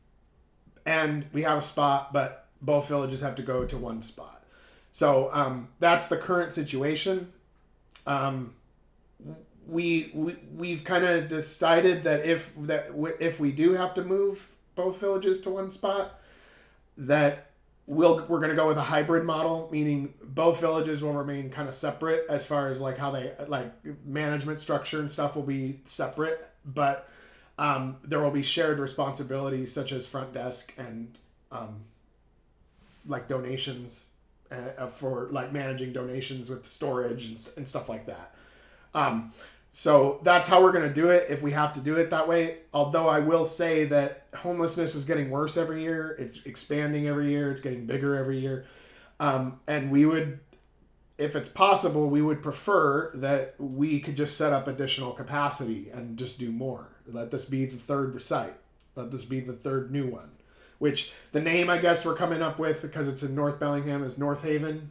and we have a spot, but both villages have to go to one spot. So that's the current situation. We've kind of decided that if we do have to move both villages to one spot, that we're going to go with a hybrid model, meaning both villages will remain kind of separate as far as like how they like management structure and stuff will be separate, but there will be shared responsibilities such as front desk and like donations for like managing donations with storage and stuff like that. So that's how we're going to do it if we have to do it that way. Although I will say that homelessness is getting worse every year. It's expanding every year. It's getting bigger every year. And we would, if it's possible, we would prefer that we could just set up additional capacity and just do more. Let this be the third site. Let this be the third new one, which the name I guess we're coming up with because it's in North Bellingham is North Haven.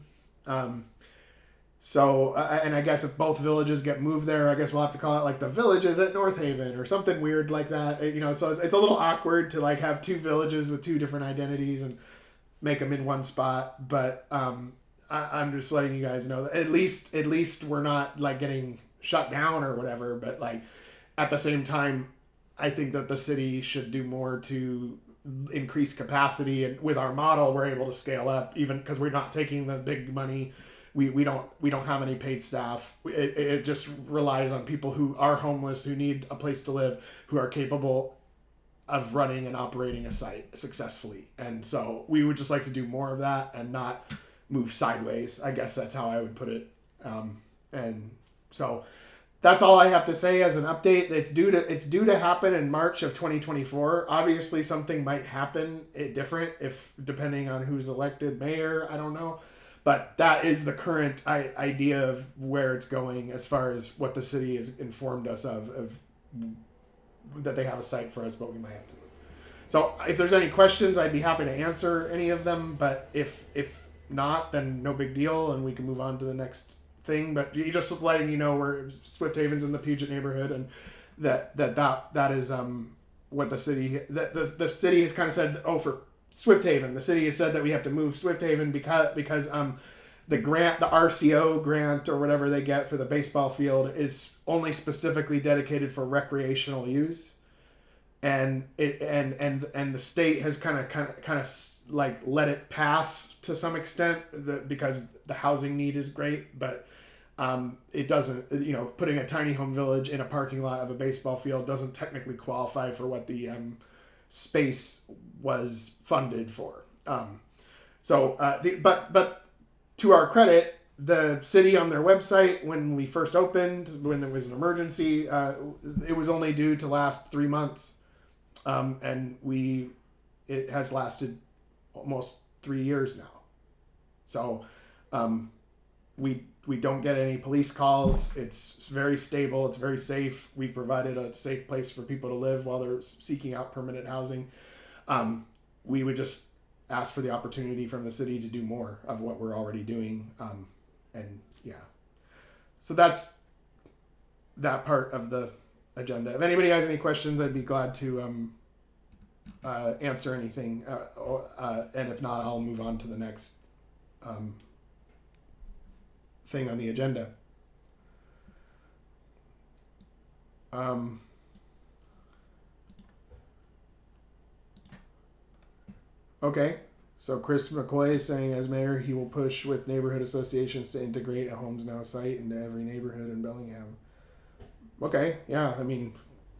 So, and I guess if both villages get moved there, I guess we'll have to call it like the villages at North Haven or something weird like that. You know, so it's a little awkward to like have two villages with two different identities and make them in one spot. But I'm just letting you guys know that at least we're not like getting shut down or whatever. But like at the same time, I think that the city should do more to increase capacity. And with our model, we're able to scale up even because we're not taking the big money. We don't have any paid staff. It just relies on people who are homeless, who need a place to live, who are capable of running and operating a site successfully. And so we would just like to do more of that and not move sideways. I guess that's how I would put it. And so that's all I have to say as an update. It's due to happen in March of 2024. Obviously, something might happen different if depending on who's elected mayor. I don't know. But that is the current idea of where it's going as far as what the city has informed us of that they have a site for us, but we might have to move. So if there's any questions, I'd be happy to answer any of them. But if not, then no big deal, and we can move on to the next thing. But just letting you know, we're Swift Haven's in the Puget neighborhood, and that is what the city the city has kind of said. Oh, for Swift Haven, the city has said that we have to move Swift Haven because the grant, the RCO grant or whatever they get for the baseball field is only specifically dedicated for recreational use, and the state has kind of like let it pass to some extent because the housing need is great, but it doesn't, putting a tiny home village in a parking lot of a baseball field doesn't technically qualify for what the space was funded for. But to our credit, the city on their website, when we first opened, when there was an emergency, it was only due to last 3 months. And it has lasted almost 3 years now. So, we don't get any police calls. It's very stable. It's very safe. We've provided a safe place for people to live while they're seeking out permanent housing. We would just ask for the opportunity from the city to do more of what we're already doing. yeah, so that's that part of the agenda. If anybody has any questions, I'd be glad to answer anything, and if not, I'll move on to the next thing on the agenda. Okay, so Chris McCoy is saying, as mayor, he will push with neighborhood associations to integrate a Homes Now site into every neighborhood in Bellingham. Okay, yeah, I mean,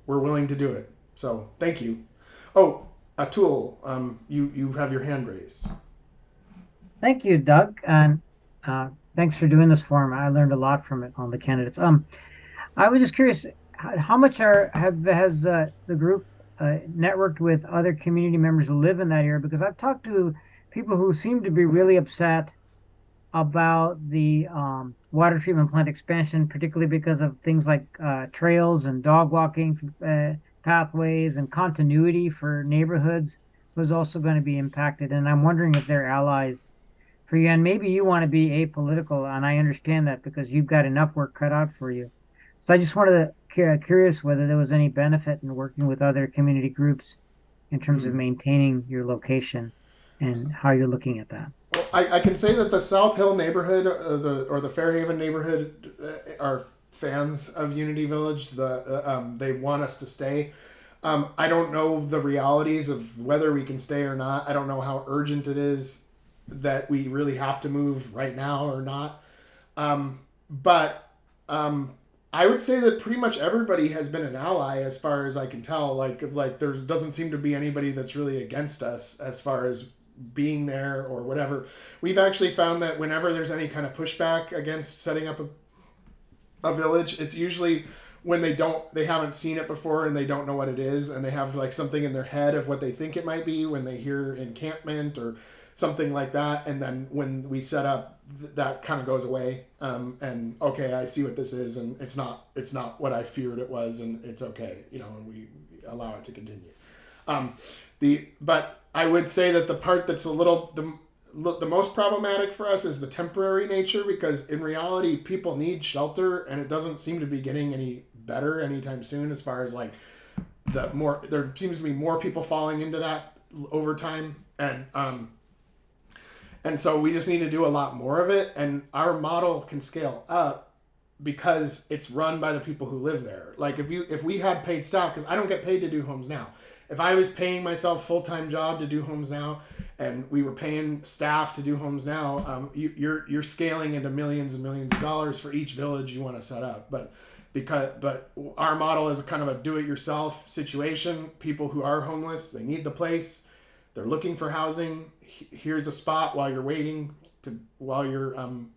we're willing to do it. So thank you. Oh, Atul, you have your hand raised. Thank you, Doug, and thanks for doing this forum. I learned a lot from it on the candidates. I was just curious, how much has the group networked with other community members who live in that area? Because I've talked to people who seem to be really upset about the water treatment plant expansion, particularly because of things like trails and dog walking pathways and continuity for neighborhoods was also going to be impacted. And I'm wondering if they're allies for you. And maybe you want to be apolitical, and I understand that because you've got enough work cut out for you. So I just wanted to curious whether there was any benefit in working with other community groups in terms of maintaining your location and how you're looking at that. Well, I can say that the South Hill neighborhood or the Fairhaven neighborhood are fans of Unity Village. They want us to stay. I don't know the realities of whether we can stay or not. I don't know how urgent it is that we really have to move right now or not. But I would say that pretty much everybody has been an ally as far as I can tell. Like there doesn't seem to be anybody that's really against us as far as being there or whatever. We've actually found that whenever there's any kind of pushback against setting up a village, it's usually when they haven't seen it before and they don't know what it is, and they have like something in their head of what they think it might be when they hear encampment or something like that. And then when we set up, that kind of goes away. And okay, I see what this is, and it's not what I feared it was, and it's okay, and we allow it to continue. But I would say that the part that's the most problematic for us is the temporary nature, because in reality, people need shelter, and it doesn't seem to be getting any better anytime soon. As far as like there seems to be more people falling into that over time, and so we just need to do a lot more of it. And our model can scale up because it's run by the people who live there. Like if we had paid staff, because I don't get paid to do Homes Now. If I was paying myself full-time job to do Homes Now, and we were paying staff to do Homes Now, you're scaling into millions and millions of dollars for each village you want to set up. But our model is kind of a do-it-yourself situation. People who are homeless, they need the place, they're looking for housing. Here's a spot while you're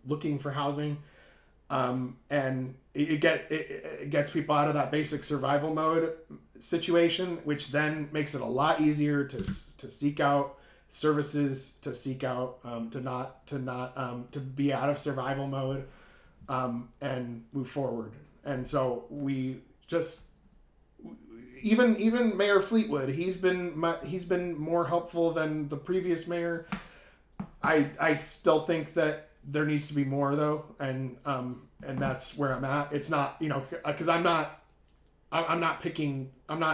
looking for housing, and it gets people out of that basic survival mode situation, which then makes it a lot easier to seek out services, to seek out to be out of survival mode, and move forward. And so we just even Mayor Fleetwood, he's been more helpful than the previous mayor. I still think that there needs to be more though, and that's where I'm at. It's not, because I'm not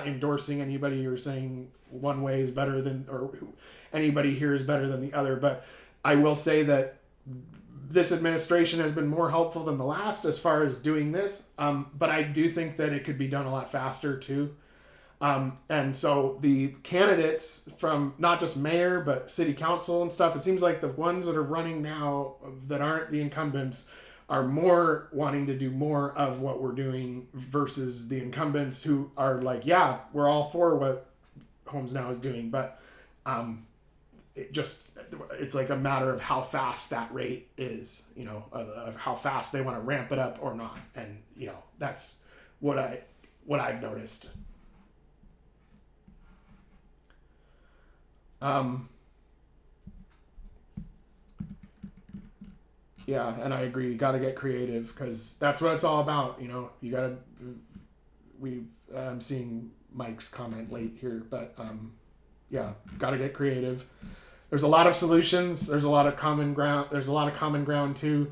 endorsing anybody or saying one way is better than, or anybody here is better than the other. But I will say that this administration has been more helpful than the last as far as doing this. But I do think that it could be done a lot faster too. And so the candidates from not just mayor, but city council and stuff, it seems like the ones that are running now that aren't the incumbents are more wanting to do more of what we're doing versus the incumbents who are like, yeah, we're all for what Homes Now is doing. But it's like a matter of how fast that rate is, of how fast they want to ramp it up or not. And, that's what I've noticed. Yeah, and I agree. You got to get creative, because that's what it's all about. You got to. I'm seeing Mike's comment late here, but yeah, got to get creative. There's a lot of solutions. There's a lot of common ground. There's a lot of common ground too.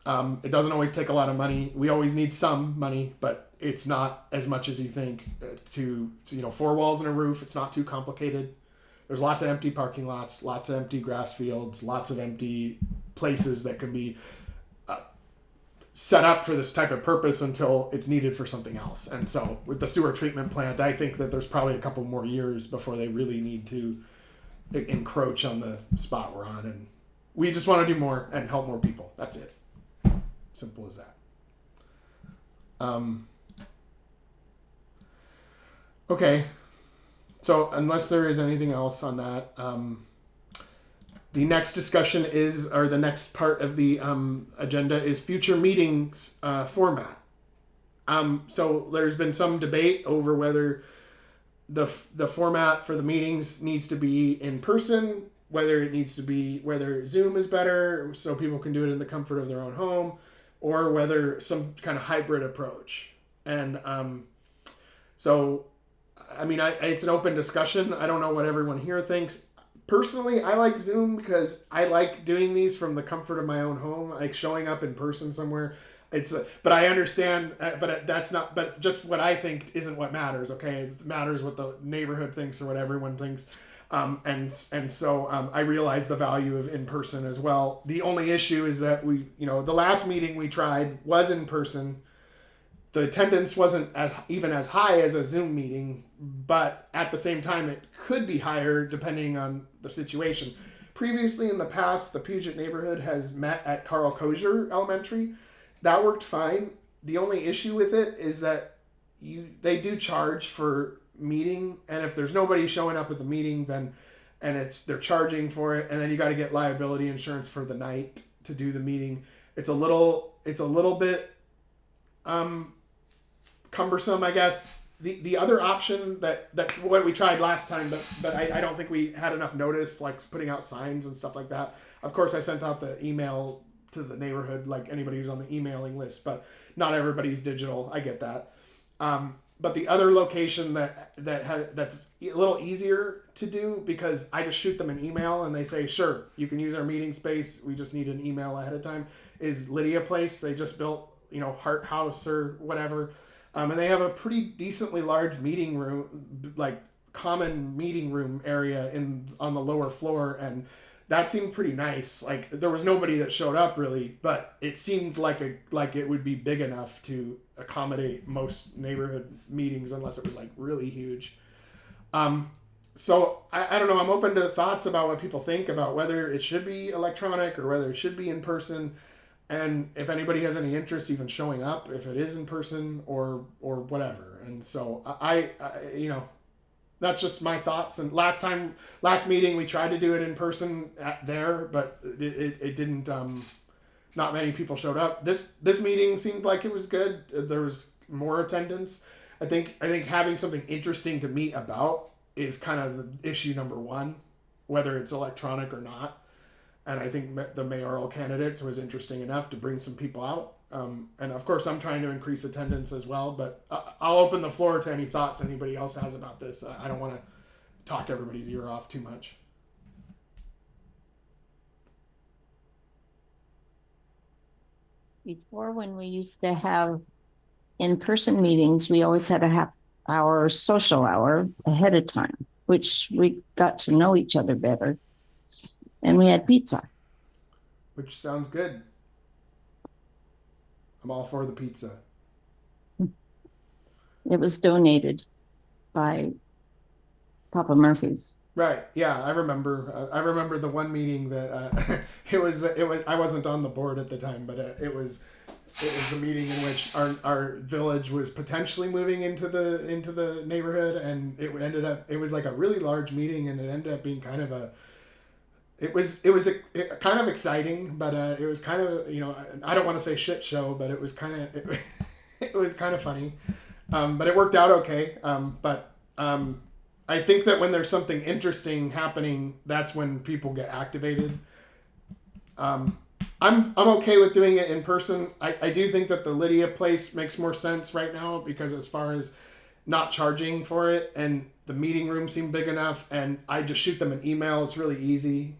It doesn't always take a lot of money. We always need some money, but it's not as much as you think. To 4 walls and a roof, it's not too complicated. There's lots of empty parking lots, lots of empty grass fields, lots of empty places that can be set up for this type of purpose until it's needed for something else. And so with the sewer treatment plant, I think that there's probably a couple more years before they really need to encroach on the spot we're on. And we just want to do more and help more people. That's it. Simple as that. Okay. So unless there is anything else on that, the next discussion is, or the next part of the agenda is future meetings format. So there's been some debate over whether the format for the meetings needs to be in person, whether Zoom is better so people can do it in the comfort of their own home, or whether some kind of hybrid approach. And so, I mean, it's an open discussion. I don't know what everyone here thinks. Personally, I like Zoom because I like doing these from the comfort of my own home, like showing up in person somewhere. But I understand, but that's not, but just what I think isn't what matters. Okay. It matters what the neighborhood thinks or what everyone thinks. And so I realize the value of in person as well. The only issue is that the last meeting we tried was in person. The attendance wasn't even as high as a Zoom meeting, but at the same time, it could be higher depending on the situation. Previously in the past, the Puget neighborhood has met at Carl Kosher Elementary. That worked fine. The only issue with it is that they do charge for meeting, and if there's nobody showing up at the meeting, they're charging for it, and then you got to get liability insurance for the night to do the meeting. It's a little bit cumbersome, I guess. The other option that what we tried last time, but I don't think we had enough notice, like putting out signs and stuff like that. Of course, I sent out the email to the neighborhood, like anybody who's on the emailing list, but not everybody's digital. I get that. But the other location that's a little easier to do, because I just shoot them an email and they say, sure, you can use our meeting space. We just need an email ahead of time. Is Lydia Place. They just built, Hart House or whatever. And they have a pretty decently large meeting room, like common meeting room area on the lower floor. And that seemed pretty nice. Like there was nobody that showed up really, but it seemed like it would be big enough to accommodate most neighborhood meetings unless it was like really huge. So I don't know. I'm open to thoughts about what people think about whether it should be electronic or whether it should be in person. And if anybody has any interest even showing up, if it is in person or whatever. And so I that's just my thoughts. And last meeting, we tried to do it in person there, but it didn't, not many people showed up. This meeting seemed like it was good. There was more attendance. I think having something interesting to meet about is kind of the issue number one, whether it's electronic or not. And I think the mayoral candidates was interesting enough to bring some people out. And of course, I'm trying to increase attendance as well, but I'll open the floor to any thoughts anybody else has about this. I don't want to talk everybody's ear off too much. Before, when we used to have in-person meetings, we always had a half-hour social hour ahead of time, which we got to know each other better. And we had pizza. Which sounds good. I'm all for the pizza. It was donated by Papa Murphy's. Right. Yeah, I remember. I remember the one meeting that it was. I wasn't on the board at the time, but it was the meeting in which our village was potentially moving into the neighborhood, and it was like a really large meeting, and it ended up being kind of a. It was kind of exciting, but it was kind of, I don't want to say shit show, but it was kind of it was kind of funny, but it worked out okay. But I think that when there's something interesting happening, that's when people get activated. I'm okay with doing it in person. I do think that the Lydia Place makes more sense right now, because as far as not charging for it, and the meeting room seemed big enough, and I just shoot them an email. It's really easy.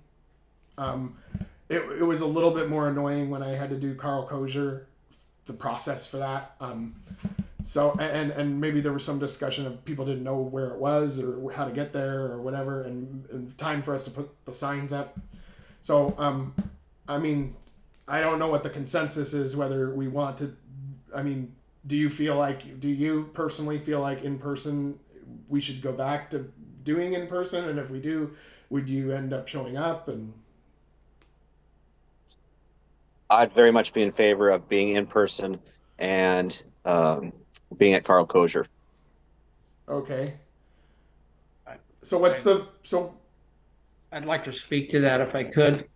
it was a little bit more annoying when I had to do Carl Kosher, the process for that. So and maybe there was some discussion of people didn't know where it was or how to get there or whatever, and time for us to put the signs up. So I mean, I don't know what the consensus is, whether we want to. I mean, do you personally feel like in person we should go back to doing in person? And if we do, would you end up showing up? And I'd very much be in favor of being in person and being at Carl Kosher. okay. I- So what's I- so I'd like to speak to that if I could.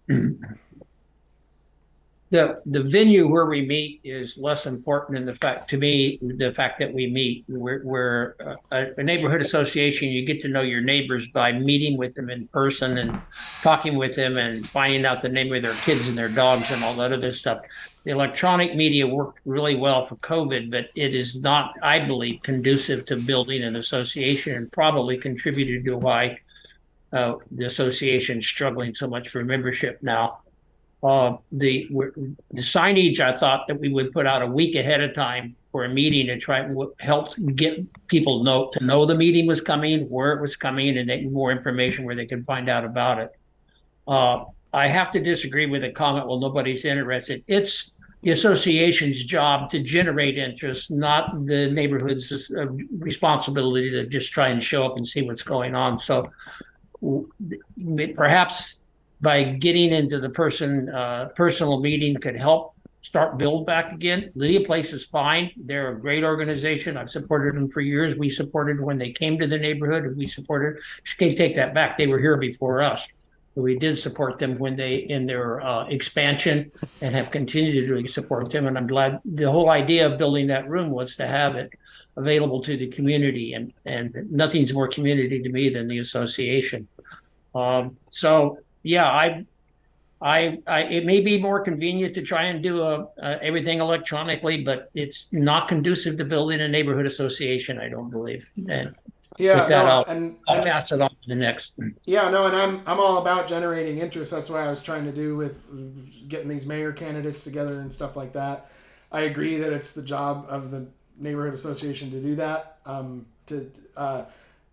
The venue where we meet is less important than the fact that we meet. We're a neighborhood association. You get to know your neighbors by meeting with them in person and talking with them and finding out the name of their kids and their dogs and all that other stuff. The electronic media worked really well for COVID, but it is not, I believe, conducive to building an association, and probably contributed to why the association is struggling so much for membership now. The signage, I thought that we would put out a week ahead of time for a meeting to try to help get people know the meeting was coming, where it was coming, and they more information where they could find out about it. I have to disagree with the comment, well, nobody's interested. It's the association's job to generate interest, not the neighborhood's responsibility to just try and show up and see what's going on. So perhaps by getting into the personal meeting could help start build back again. Lydia Place is fine. They're a great organization. I've supported them for years. We supported when they came to the neighborhood, and we supported. Can't take that back. They were here before us. But we did support them when they in their expansion, and have continued to support them. And I'm glad the whole idea of building that room was to have it available to the community, and nothing's more community to me than the association. So yeah, it may be more convenient to try and do everything electronically, but it's not conducive to building a neighborhood association, I don't believe. And yeah, with that, no, I'll pass it on to the next. yeah, no, and I'm all about generating interest. That's what I was trying to do with getting these mayor candidates together and stuff like that. I agree that it's the job of the neighborhood association to do that.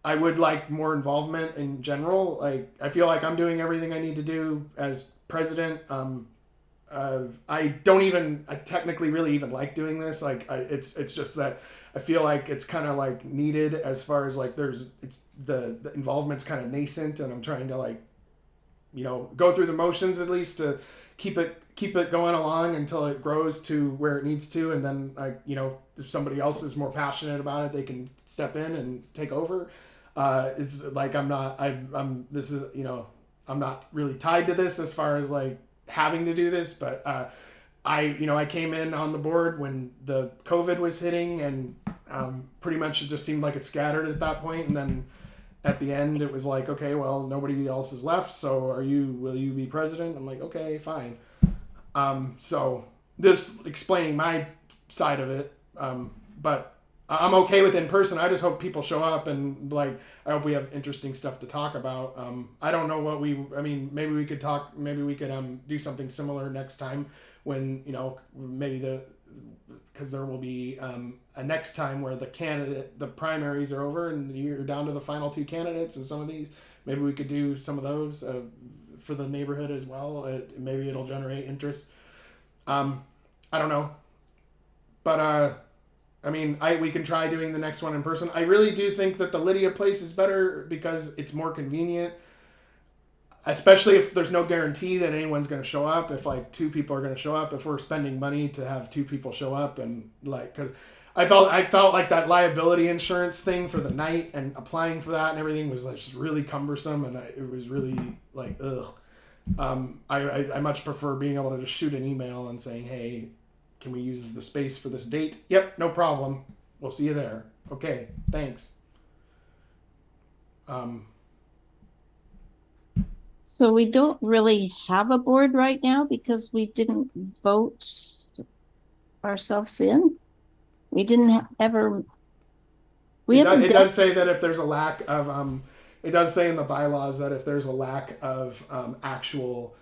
I would like more involvement in general. Like, I feel like I'm doing everything I need to do as president. I technically really even like doing this. Like, it's just that I feel like it's kind of like needed, as far as like the involvement's kind of nascent, and I'm trying to, like, go through the motions at least to keep it going along until it grows to where it needs to, and then if somebody else is more passionate about it, they can step in and take over. It's like I'm not really tied to this as far as like having to do this, but I came in on the board when the COVID was hitting, and pretty much it just seemed like it scattered at that point, and then at the end it was like, okay, well, nobody else is left, so will you be president? I'm like, okay, fine. So this explaining my side of it, but I'm okay with in person. I just hope people show up, and like, I hope we have interesting stuff to talk about. I don't know what maybe we could do something similar next time when, maybe because there will be a next time where the primaries are over and you're down to the final two candidates, and some of these, maybe we could do some of those for the neighborhood as well. Maybe it'll generate interest. I don't know, but we can try doing the next one in person. I really do think that the Lydia Place is better because it's more convenient, especially if there's no guarantee that anyone's going to show up. If like two people are going to show up, if we're spending money to have two people show up, and like, because I felt like that liability insurance thing for the night and applying for that and everything was like just really cumbersome, and it was really like, ugh. I much prefer being able to just shoot an email and saying, hey, can we use the space for this date? Yep, no problem. We'll see you there. Okay, thanks. So we don't really have a board right now because we didn't vote ourselves in. We didn't ever. It does say that if there's a lack of it does say in the bylaws that if there's a lack of actual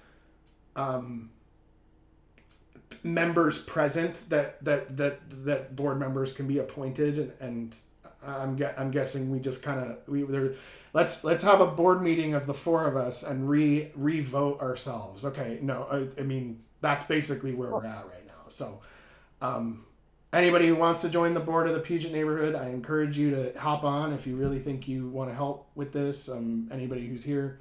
members present that board members can be appointed, and I'm guessing we just kind of let's have a board meeting of the four of us and re-vote ourselves. Okay, no, I mean that's basically where we're at right now. So anybody who wants to join the board of the Puget neighborhood, I encourage you to hop on if you really think you want to help with this. Anybody who's here.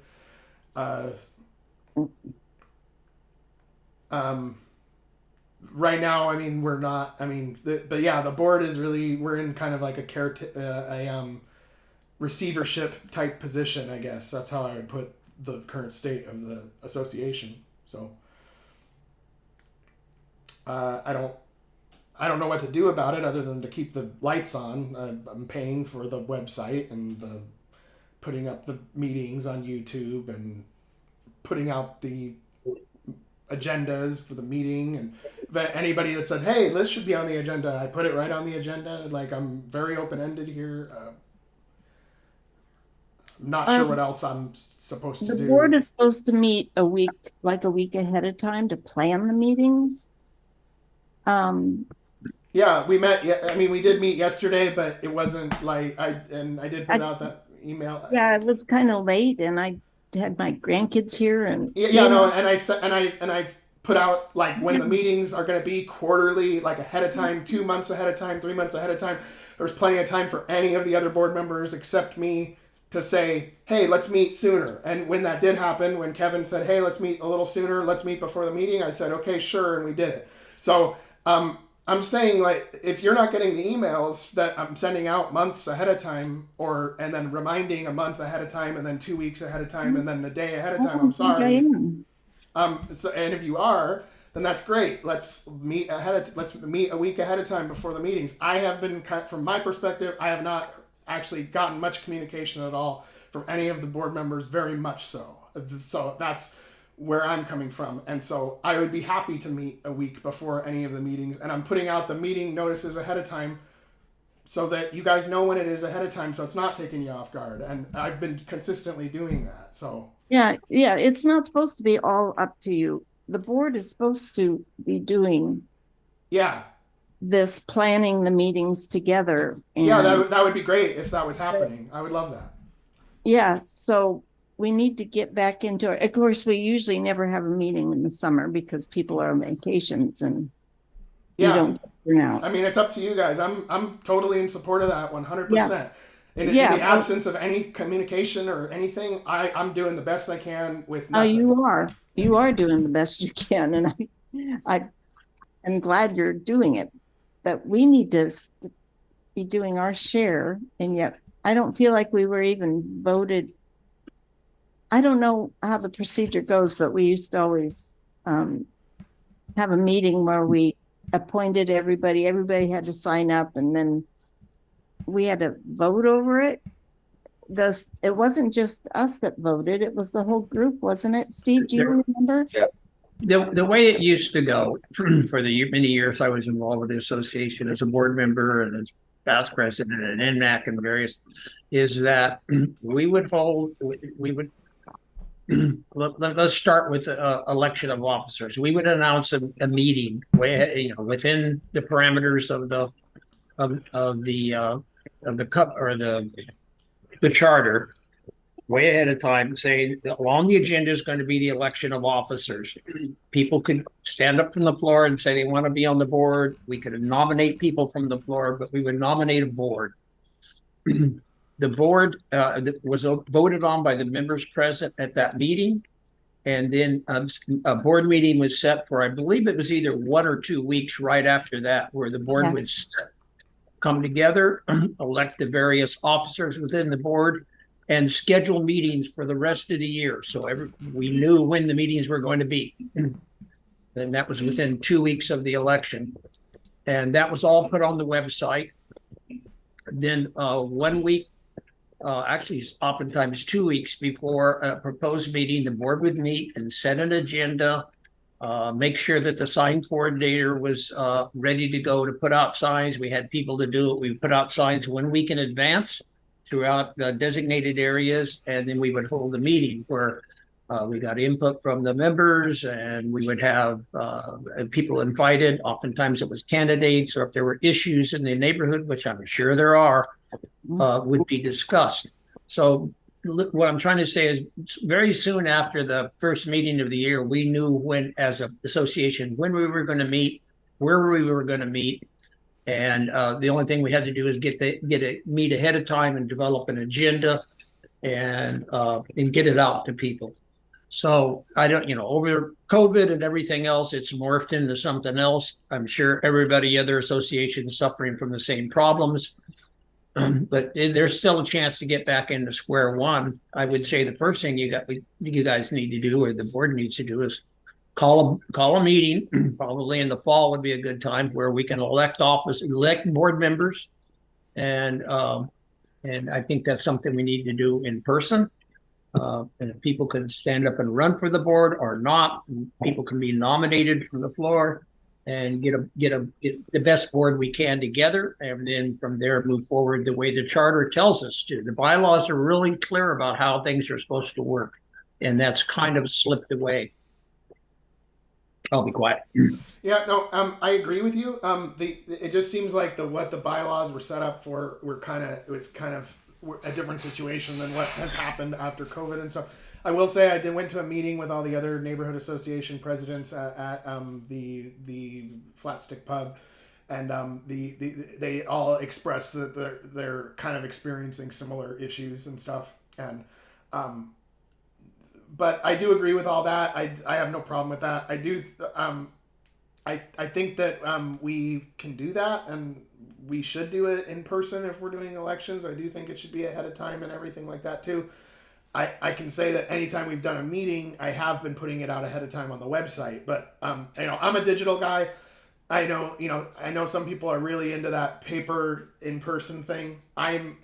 Right now, I mean, we're not, I mean, but yeah, the board is really, we're in kind of like a receivership type position, I guess. That's how I would put the current state of the association. So, I don't know what to do about it other than to keep the lights on. I'm paying for the website and the putting up the meetings on YouTube and putting out the agendas for the meeting, and anybody that said, hey, this should be on the agenda, I put it right on the agenda. Like, I'm very open-ended here. I'm not sure what else I'm supposed to do. The board is supposed to meet a week ahead of time to plan the meetings. Yeah, we met. Yeah, I mean, we did meet yesterday, but it wasn't like I did put out that email. Yeah, it was kind of late, and I had my grandkids here, and I put out like when the meetings are going to be quarterly, like ahead of time, 2 months ahead of time, 3 months ahead of time. There was plenty of time for any of the other board members except me to say, hey, let's meet sooner. And when that did happen, when Kevin said, hey, let's meet a little sooner, let's meet before the meeting, I said, okay, sure, and we did it. So I'm saying, like, if you're not getting the emails that I'm sending out months ahead of time, and then reminding a month ahead of time, and then 2 weeks ahead of time, and then a day ahead of time, I'm sorry. So, and if you are, then that's great. Let's meet a week ahead of time before the meetings. I have been, from my perspective, I have not actually gotten much communication at all from any of the board members, very much so. So that's where I'm coming from. And so I would be happy to meet a week before any of the meetings, and I'm putting out the meeting notices ahead of time so that you guys know when it is ahead of time, so it's not taking you off guard. And I've been consistently doing that. So yeah, it's not supposed to be all up to you. The board is supposed to be doing this, planning the meetings together. And that would be great if that was happening. I would love that. Yeah, so we need to get back into it. Of course, we usually never have a meeting in the summer because people are on vacations and you don't turn out. I mean, it's up to you guys. I'm totally in support of that 100%. In the absence of any communication or anything, I'm doing the best I can with nothing. You are doing the best you can, and I'm glad you're doing it. But we need to be doing our share, and yet I don't feel like we were even voted. I don't know how the procedure goes, but we used to always have a meeting where we appointed everybody. Everybody had to sign up, and then we had to vote over it. It wasn't just us that voted; it was the whole group, wasn't it? Steve, do you remember? Yes. The way it used to go for the many years I was involved with the association as a board member and as past president and MNAC and various, is that we would let's start with election of officers. We would announce a meeting within the parameters of the charter, way ahead of time, saying along the agenda is going to be the election of officers. People could stand up from the floor and say they want to be on the board. We could nominate people from the floor, but we would nominate a board. The board was voted on by the members present at that meeting. And then a board meeting was set for, I believe it was either 1 or 2 weeks right after that, where the board would come together, elect the various officers within the board, and schedule meetings for the rest of the year. So we knew when the meetings were going to be. And that was within 2 weeks of the election. And that was all put on the website. Then 1 week, actually oftentimes 2 weeks before a proposed meeting, the board would meet and set an agenda, make sure that the sign coordinator was ready to go to put out signs. We had people to do it. We put out signs 1 week in advance throughout the designated areas, and then we would hold a meeting where We got input from the members, and we would have people invited. Oftentimes it was candidates, or if there were issues in the neighborhood, which I'm sure there are, would be discussed. So what I'm trying to say is very soon after the first meeting of the year, we knew when, as an association, when we were going to meet, where we were going to meet. And the only thing we had to do is meet ahead of time and develop an agenda and get it out to people. So I don't, over COVID and everything else, it's morphed into something else. I'm sure everybody, other associations suffering from the same problems. But there's still a chance to get back into square one. I would say the first thing you guys need to do, or the board needs to do, is call a meeting. Probably in the fall would be a good time where we can elect board members, and I think that's something we need to do in person. And if people can stand up and run for the board or not, people can be nominated from the floor and get the best board we can together, and then from there move forward the way the charter tells us to. The bylaws are really clear about how things are supposed to work, and that's kind of slipped away. I'll be quiet. Yeah, no, I agree with you. It just seems like what the bylaws were set up for it was kind of a different situation than what has happened after COVID. And so I will say I went to a meeting with all the other neighborhood association presidents at the Flat Stick Pub, and they all expressed that they're kind of experiencing similar issues and stuff. And but I do agree with all that. I have no problem with that. I do. I think that we can do that, and we should do it in person if we're doing elections. I do think it should be ahead of time and everything like that too. I can say that anytime we've done a meeting, I have been putting it out ahead of time on the website. But I'm a digital guy. I know some people are really into that paper in-person thing. I'm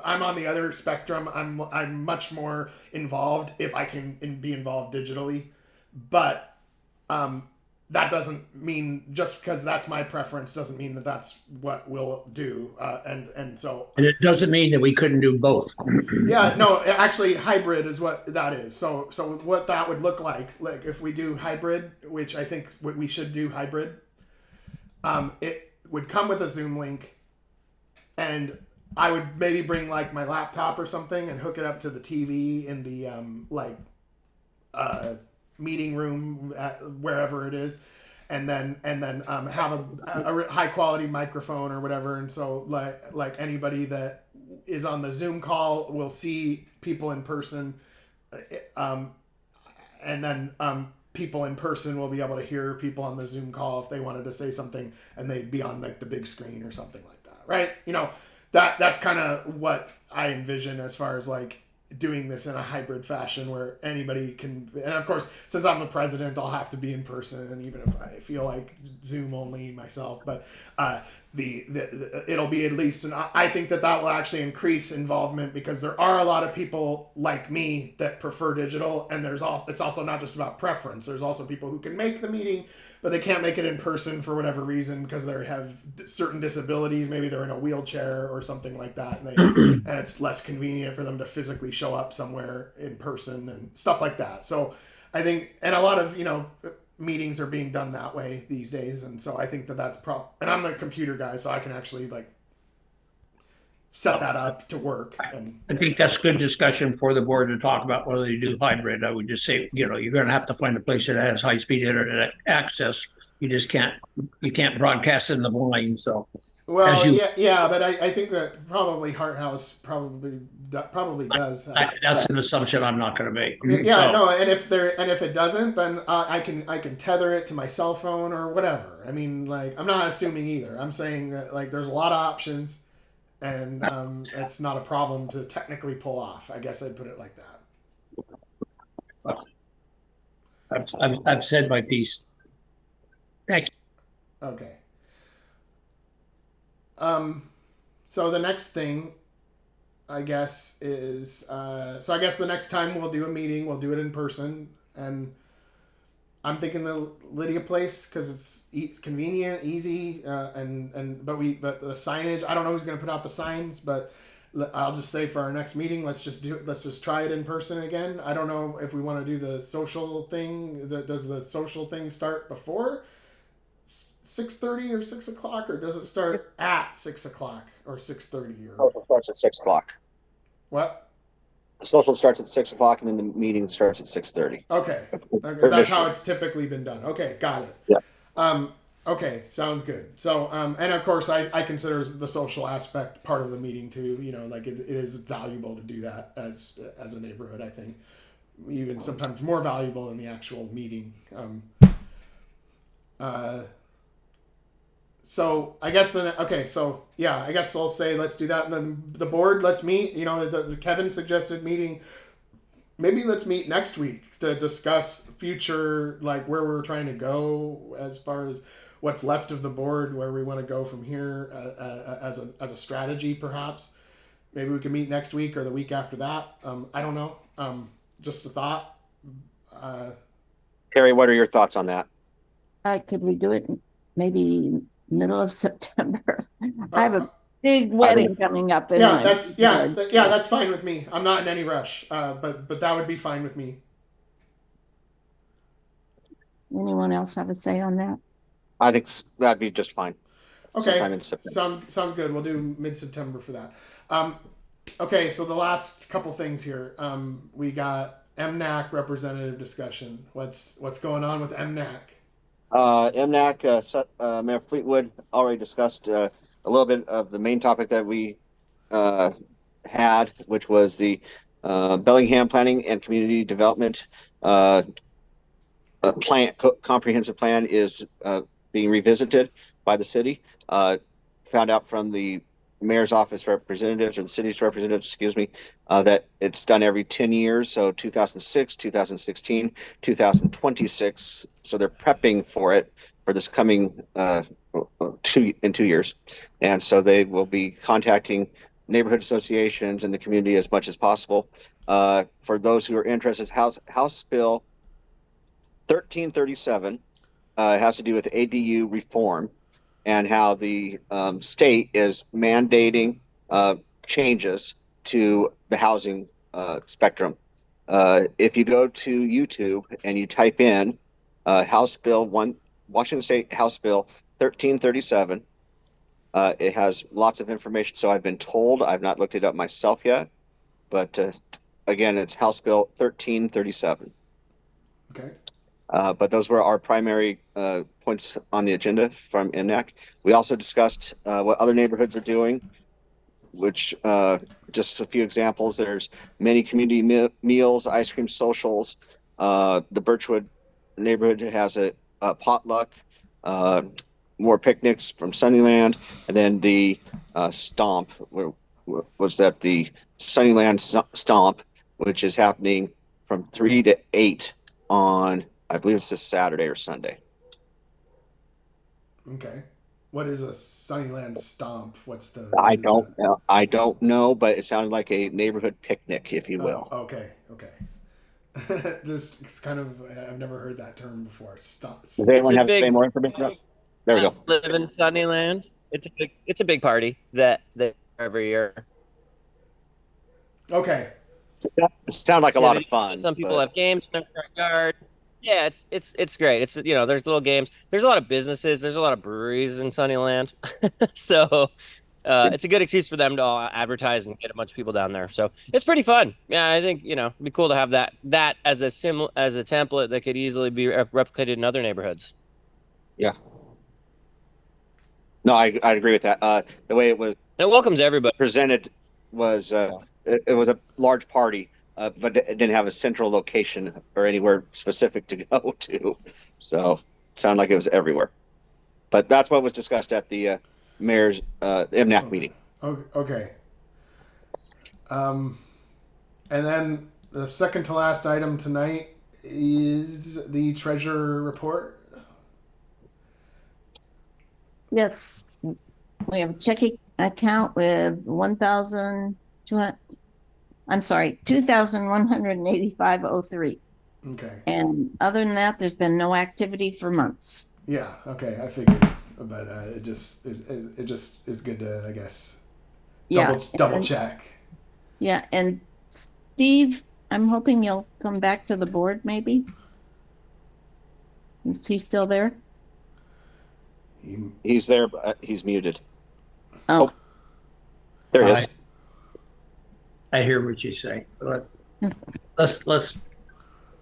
on the other spectrum. I'm much more involved if I can be involved digitally, but that doesn't mean, just because that's my preference doesn't mean that that's what we'll do. And it doesn't mean that we couldn't do both. Yeah, no, actually hybrid is what that is. So what that would look like if we do hybrid, which I think we should do hybrid, it would come with a Zoom link, and I would maybe bring my laptop or something and hook it up to the TV in the meeting room wherever it is, and then have a high quality microphone or whatever. And so like anybody that is on the Zoom call will see people in person, and then people in person will be able to hear people on the Zoom call if they wanted to say something, and they'd be on the big screen or something like that, right? That's kind of what I envision as far as doing this in a hybrid fashion where anybody can. And of course, since I'm the president, I'll have to be in person, and even if I feel like Zoom only myself, but it'll be at least, and I think that will actually increase involvement, because there are a lot of people like me that prefer digital, and it's also not just about preference. There's also people who can make the meeting, but they can't make it in person for whatever reason because they have certain disabilities. Maybe they're in a wheelchair or something like that, and it's less convenient for them to physically show up somewhere in person and stuff like that. So I think, and a lot of meetings are being done that way these days, and so I think that's and I'm the computer guy, so I can actually set that up to work. And I think that's good discussion for the board to talk about whether you do hybrid. I would just say, you're going to have to find a place that has high-speed internet access. You can't broadcast in the blind. So, well, yeah, but I think that probably Hart House probably does. That's an assumption I'm not going to make. Yeah, no, and if it doesn't, then I can tether it to my cell phone or whatever. I mean, I'm not assuming either. I'm saying that there's a lot of options, and it's not a problem to technically pull off. I guess I'd put it like that. I've said my piece. Thanks. Okay. So the next thing, I guess, is so I guess the next time we'll do a meeting, we'll do it in person, and I'm thinking the Lydia place because it's convenient, easy, but the signage. I don't know who's going to put out the signs, but I'll just say for our next meeting, let's just try it in person again. I don't know if we want to do the social thing. Does the social thing start before 6:30 or 6 o'clock, or does it start at 6 o'clock or 6:30 or Social starts at 6 o'clock. what? The social starts at 6 o'clock, and then the meeting starts at 6:30. Okay, that's how it's typically been done. Okay, got it. Yeah. Okay, sounds good. So, and of course, I consider the social aspect part of the meeting too. You know, like it is valuable to do that as a neighborhood. I think even sometimes more valuable than the actual meeting. So I guess then, okay, so yeah, I guess I'll say let's do that, and then the board, let's meet. You know, the Kevin suggested meeting. Maybe let's meet next week to discuss future, like where we're trying to go as far as what's left of the board, where we want to go from here as a strategy, perhaps. Maybe we can meet next week or the week after that. I don't know. Just a thought. Terry, what are your thoughts on that? Could we do it maybe middle of September? I have a big wedding coming up. That's fine with me. I'm not in any rush, but that would be fine with me. Anyone else have a say on that? I think that'd be just fine. Okay, Sometime in September. sounds good. We'll do mid-September for that. Okay, so the last couple things here. We got MNAC representative discussion. What's going on with MNAC? MNAC, Mayor Fleetwood already discussed a little bit of the main topic that we had, which was the Bellingham Planning and Community Development comprehensive plan is being revisited by the city. Found out from the mayor's office representatives, or the city's representatives, excuse me, that it's done every 10 years. So 2006, 2016, 2026. So they're prepping for it for this coming 2 years. And so they will be contacting neighborhood associations and the community as much as possible. For those who are interested, House Bill 1337 has to do with ADU reform and how the state is mandating changes to the housing spectrum. If you go to YouTube and you type in Washington State House Bill 1337, it has lots of information. So I've been told, I've not looked it up myself yet, but again, it's House Bill 1337. Okay. But those were our primary points on the agenda from MNAC. We also discussed what other neighborhoods are doing, which just a few examples. There's many community meals, ice cream socials. The Birchwood neighborhood has a potluck, more picnics from Sunnyland, and then the Stomp, was that the Sunnyland Stomp, which is happening from 3 to 8 on, I believe it's this Saturday or Sunday. Okay. What is a Sunnyland Stomp? I don't know, but it sounded like a neighborhood picnic, if you will. Okay. Just it's kind of, I've never heard that term before. Stomp. Does anyone have any more information? There we go. Live in Sunnyland. It's a big party that every year. Okay. It sounds like a lot of fun. Some people have games in their front yard. Yeah, it's great. It's there's little games. There's a lot of businesses. There's a lot of breweries in Sunnyland, so it's a good excuse for them to all advertise and get a bunch of people down there. So it's pretty fun. Yeah, I think it'd be cool to have that as a template that could easily be replicated in other neighborhoods. Yeah. No, I agree with that. The way it was, and it welcomes everybody. Presented was it was a large party, but it didn't have a central location or anywhere specific to go to. So it sounded like it was everywhere. But that's what was discussed at the mayor's MNAC meeting. Okay. And then the second to last item tonight is the treasurer report. Yes, we have a checking account with 2,185.03. Okay. And other than that, there's been no activity for months. Yeah. Okay. I figured, but it just is good to, I guess, Yeah. double check. Yeah, and Steve, I'm hoping you'll come back to the board maybe. Is he still there? He's there, but he's muted. Oh, There he is. I hear what you say, but let's,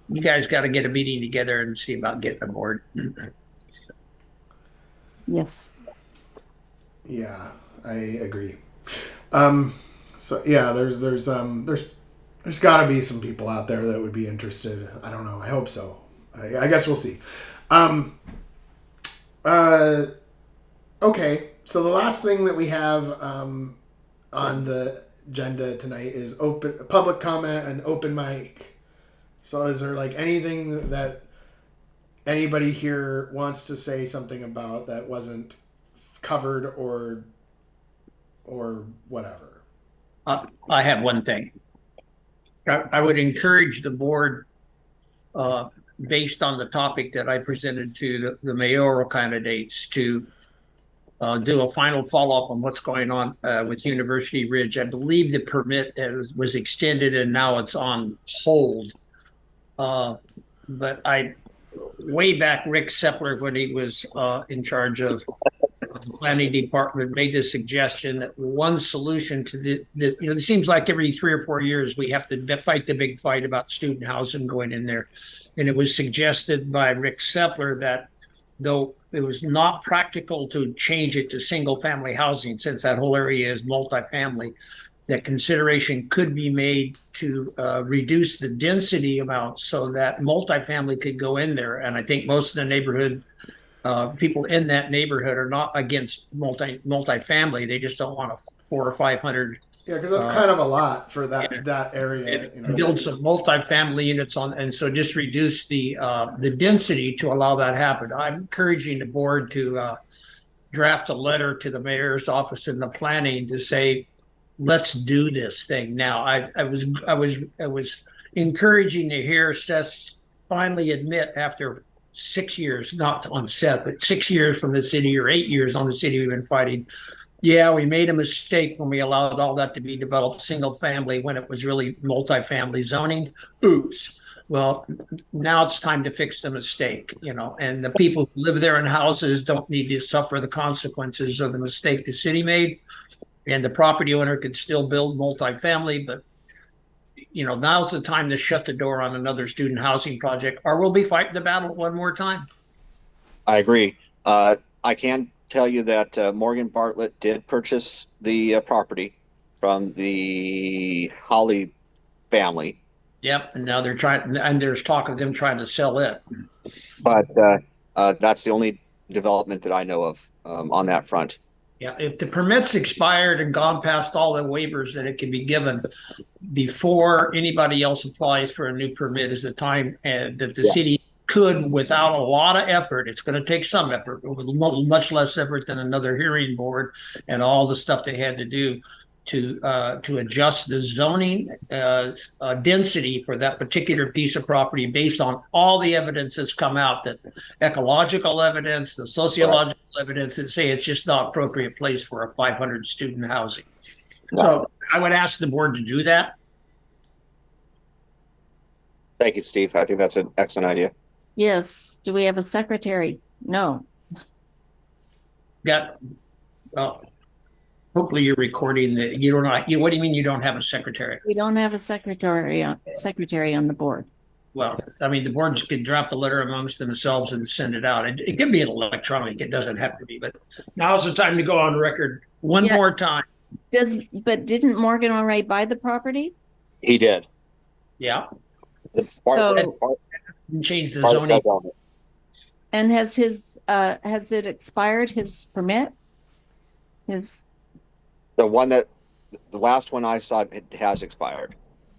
you guys got to get a meeting together and see about getting a board. yes. Yeah, I agree. So yeah, there's got to be some people out there that would be interested. I don't know. I hope so. I guess we'll see. Okay. So the last thing that we have on the agenda tonight is public comment and open mic. So is there like anything that anybody here wants to say something about that wasn't covered or whatever? I have one thing. I would encourage the board, based on the topic that I presented to the mayoral candidates, to do a final follow-up on what's going on with University Ridge. I believe the permit was extended and now it's on hold. But way back, Rick Sepler, when he was in charge of the planning department, made the suggestion that one solution to it seems like every 3 or 4 years we have to fight the big fight about student housing going in there. And it was suggested by Rick Sepler that though it was not practical to change it to single family housing, since that whole area is multifamily, that consideration could be made to reduce the density amount so that multifamily could go in there. And I think most of the neighborhood people in that neighborhood are not against multifamily. They just don't want a 400 or 500. Yeah, because that's kind of a lot for that area. Build some multifamily units on, and so just reduce the density to allow that happen. I'm encouraging the board to draft a letter to the mayor's office and the planning to say, let's do this thing now. I was encouraging to hear Seth finally admit after 6 years, not on Seth, but 6 years from the city or 8 years on the city we've been fighting. Yeah, we made a mistake when we allowed all that to be developed single family when it was really multifamily zoning. Oops. Well, now it's time to fix the mistake, and the people who live there in houses don't need to suffer the consequences of the mistake the city made. And the property owner could still build multifamily, but now's the time to shut the door on another student housing project, or we'll be fighting the battle one more time. I agree. I can tell you that Morgan Bartlett did purchase the property from the Holly family. Yep, and now they're trying, and there's talk of them trying to sell it. But that's the only development that I know of on that front. Yeah, if the permit's expired and gone past all the waivers that it can be given before anybody else applies for a new permit, is the time that the city could, without a lot of effort, it's going to take some effort, but with much less effort than another hearing board and all the stuff they had to do to adjust the zoning density for that particular piece of property based on all the evidence that's come out, that ecological evidence, the sociological evidence that say it's just not appropriate place for a 500 student housing. So I would ask the board to do that. Thank you, Steve. I think that's an excellent idea. Yes. Do we have a secretary? No. Well, hopefully you're recording that you don't know. What do you mean you don't have a secretary? We don't have a secretary on the board. Well, I mean, the boards could draft a letter amongst themselves and send it out. It can be an electronic. It doesn't have to be, but now's the time to go on record one more time. But didn't Morgan already buy the property? He did. Yeah. Change the zoning. And has it expired, his permit? The last one I saw, it has expired.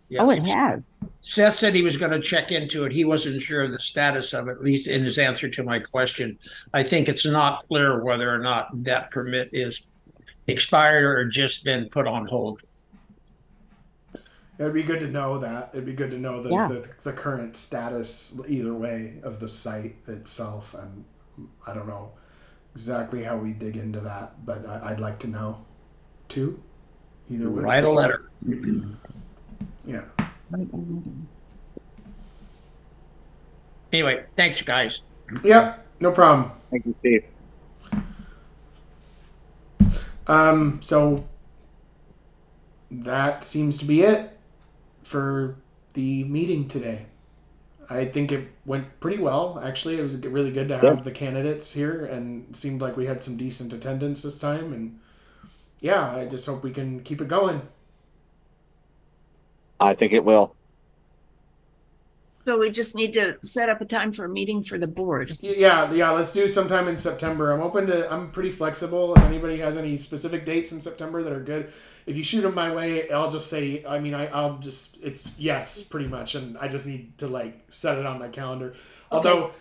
Yeah. Oh, it has. Seth said he was going to check into it. He wasn't sure of the status of it, at least in his answer to my question. I think it's not clear whether or not that permit is expired or just been put on hold. It'd be good to know that. It'd be good to know the current status either way of the site itself. And I don't know exactly how we dig into that, but I'd like to know too. Either way. Write a letter. Yeah. Anyway, thanks, guys. Yep. No problem. Thank you, Steve. So that seems to be it for the meeting today. I think it went pretty well. Actually, it was really good to have the candidates here, and seemed like we had some decent attendance this time. And yeah, I just hope we can keep it going. I think it will. So we just need to set up a time for a meeting for the board. Yeah. Let's do sometime in September. I'm pretty flexible. If anybody has any specific dates in September that are good, if you shoot them my way, I'll just say. I mean, I'll just it's yes, pretty much, and I just need to like set it on my calendar. Okay. Although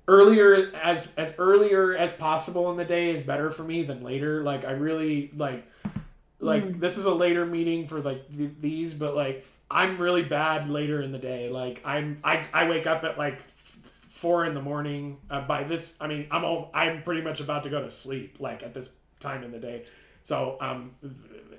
earlier as earlier as possible in the day is better for me than later. Like I really like this is a later meeting for like these, but like I'm really bad later in the day. Like I wake up at like 4 a.m. By this, I mean I'm pretty much about to go to sleep like at this time in the day. So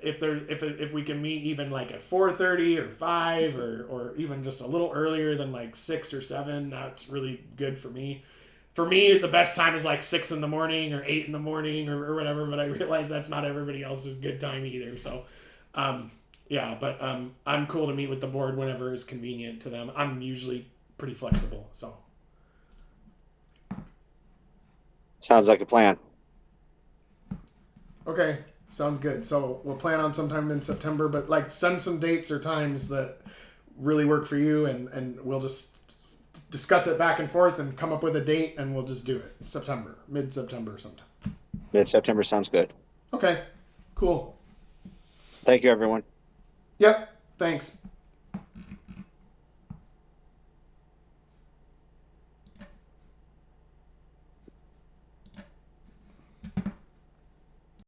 if we can meet even like at 4:30 or 5 or even just a little earlier than like 6 or 7, that's really good for me. For me, the best time is like 6 a.m. or 8 a.m. or whatever, but I realize that's not everybody else's good time either. So, yeah, but I'm cool to meet with the board whenever is convenient to them. I'm usually pretty flexible. So, Sounds like a plan. okay, sounds good. So we'll plan on sometime in September, but like send some dates or times that really work for you, and we'll just discuss it back and forth and come up with a date, and we'll just do it. Mid-September sometime. Mid-September sounds good. Okay, cool. Thank you, everyone. Yep, thanks.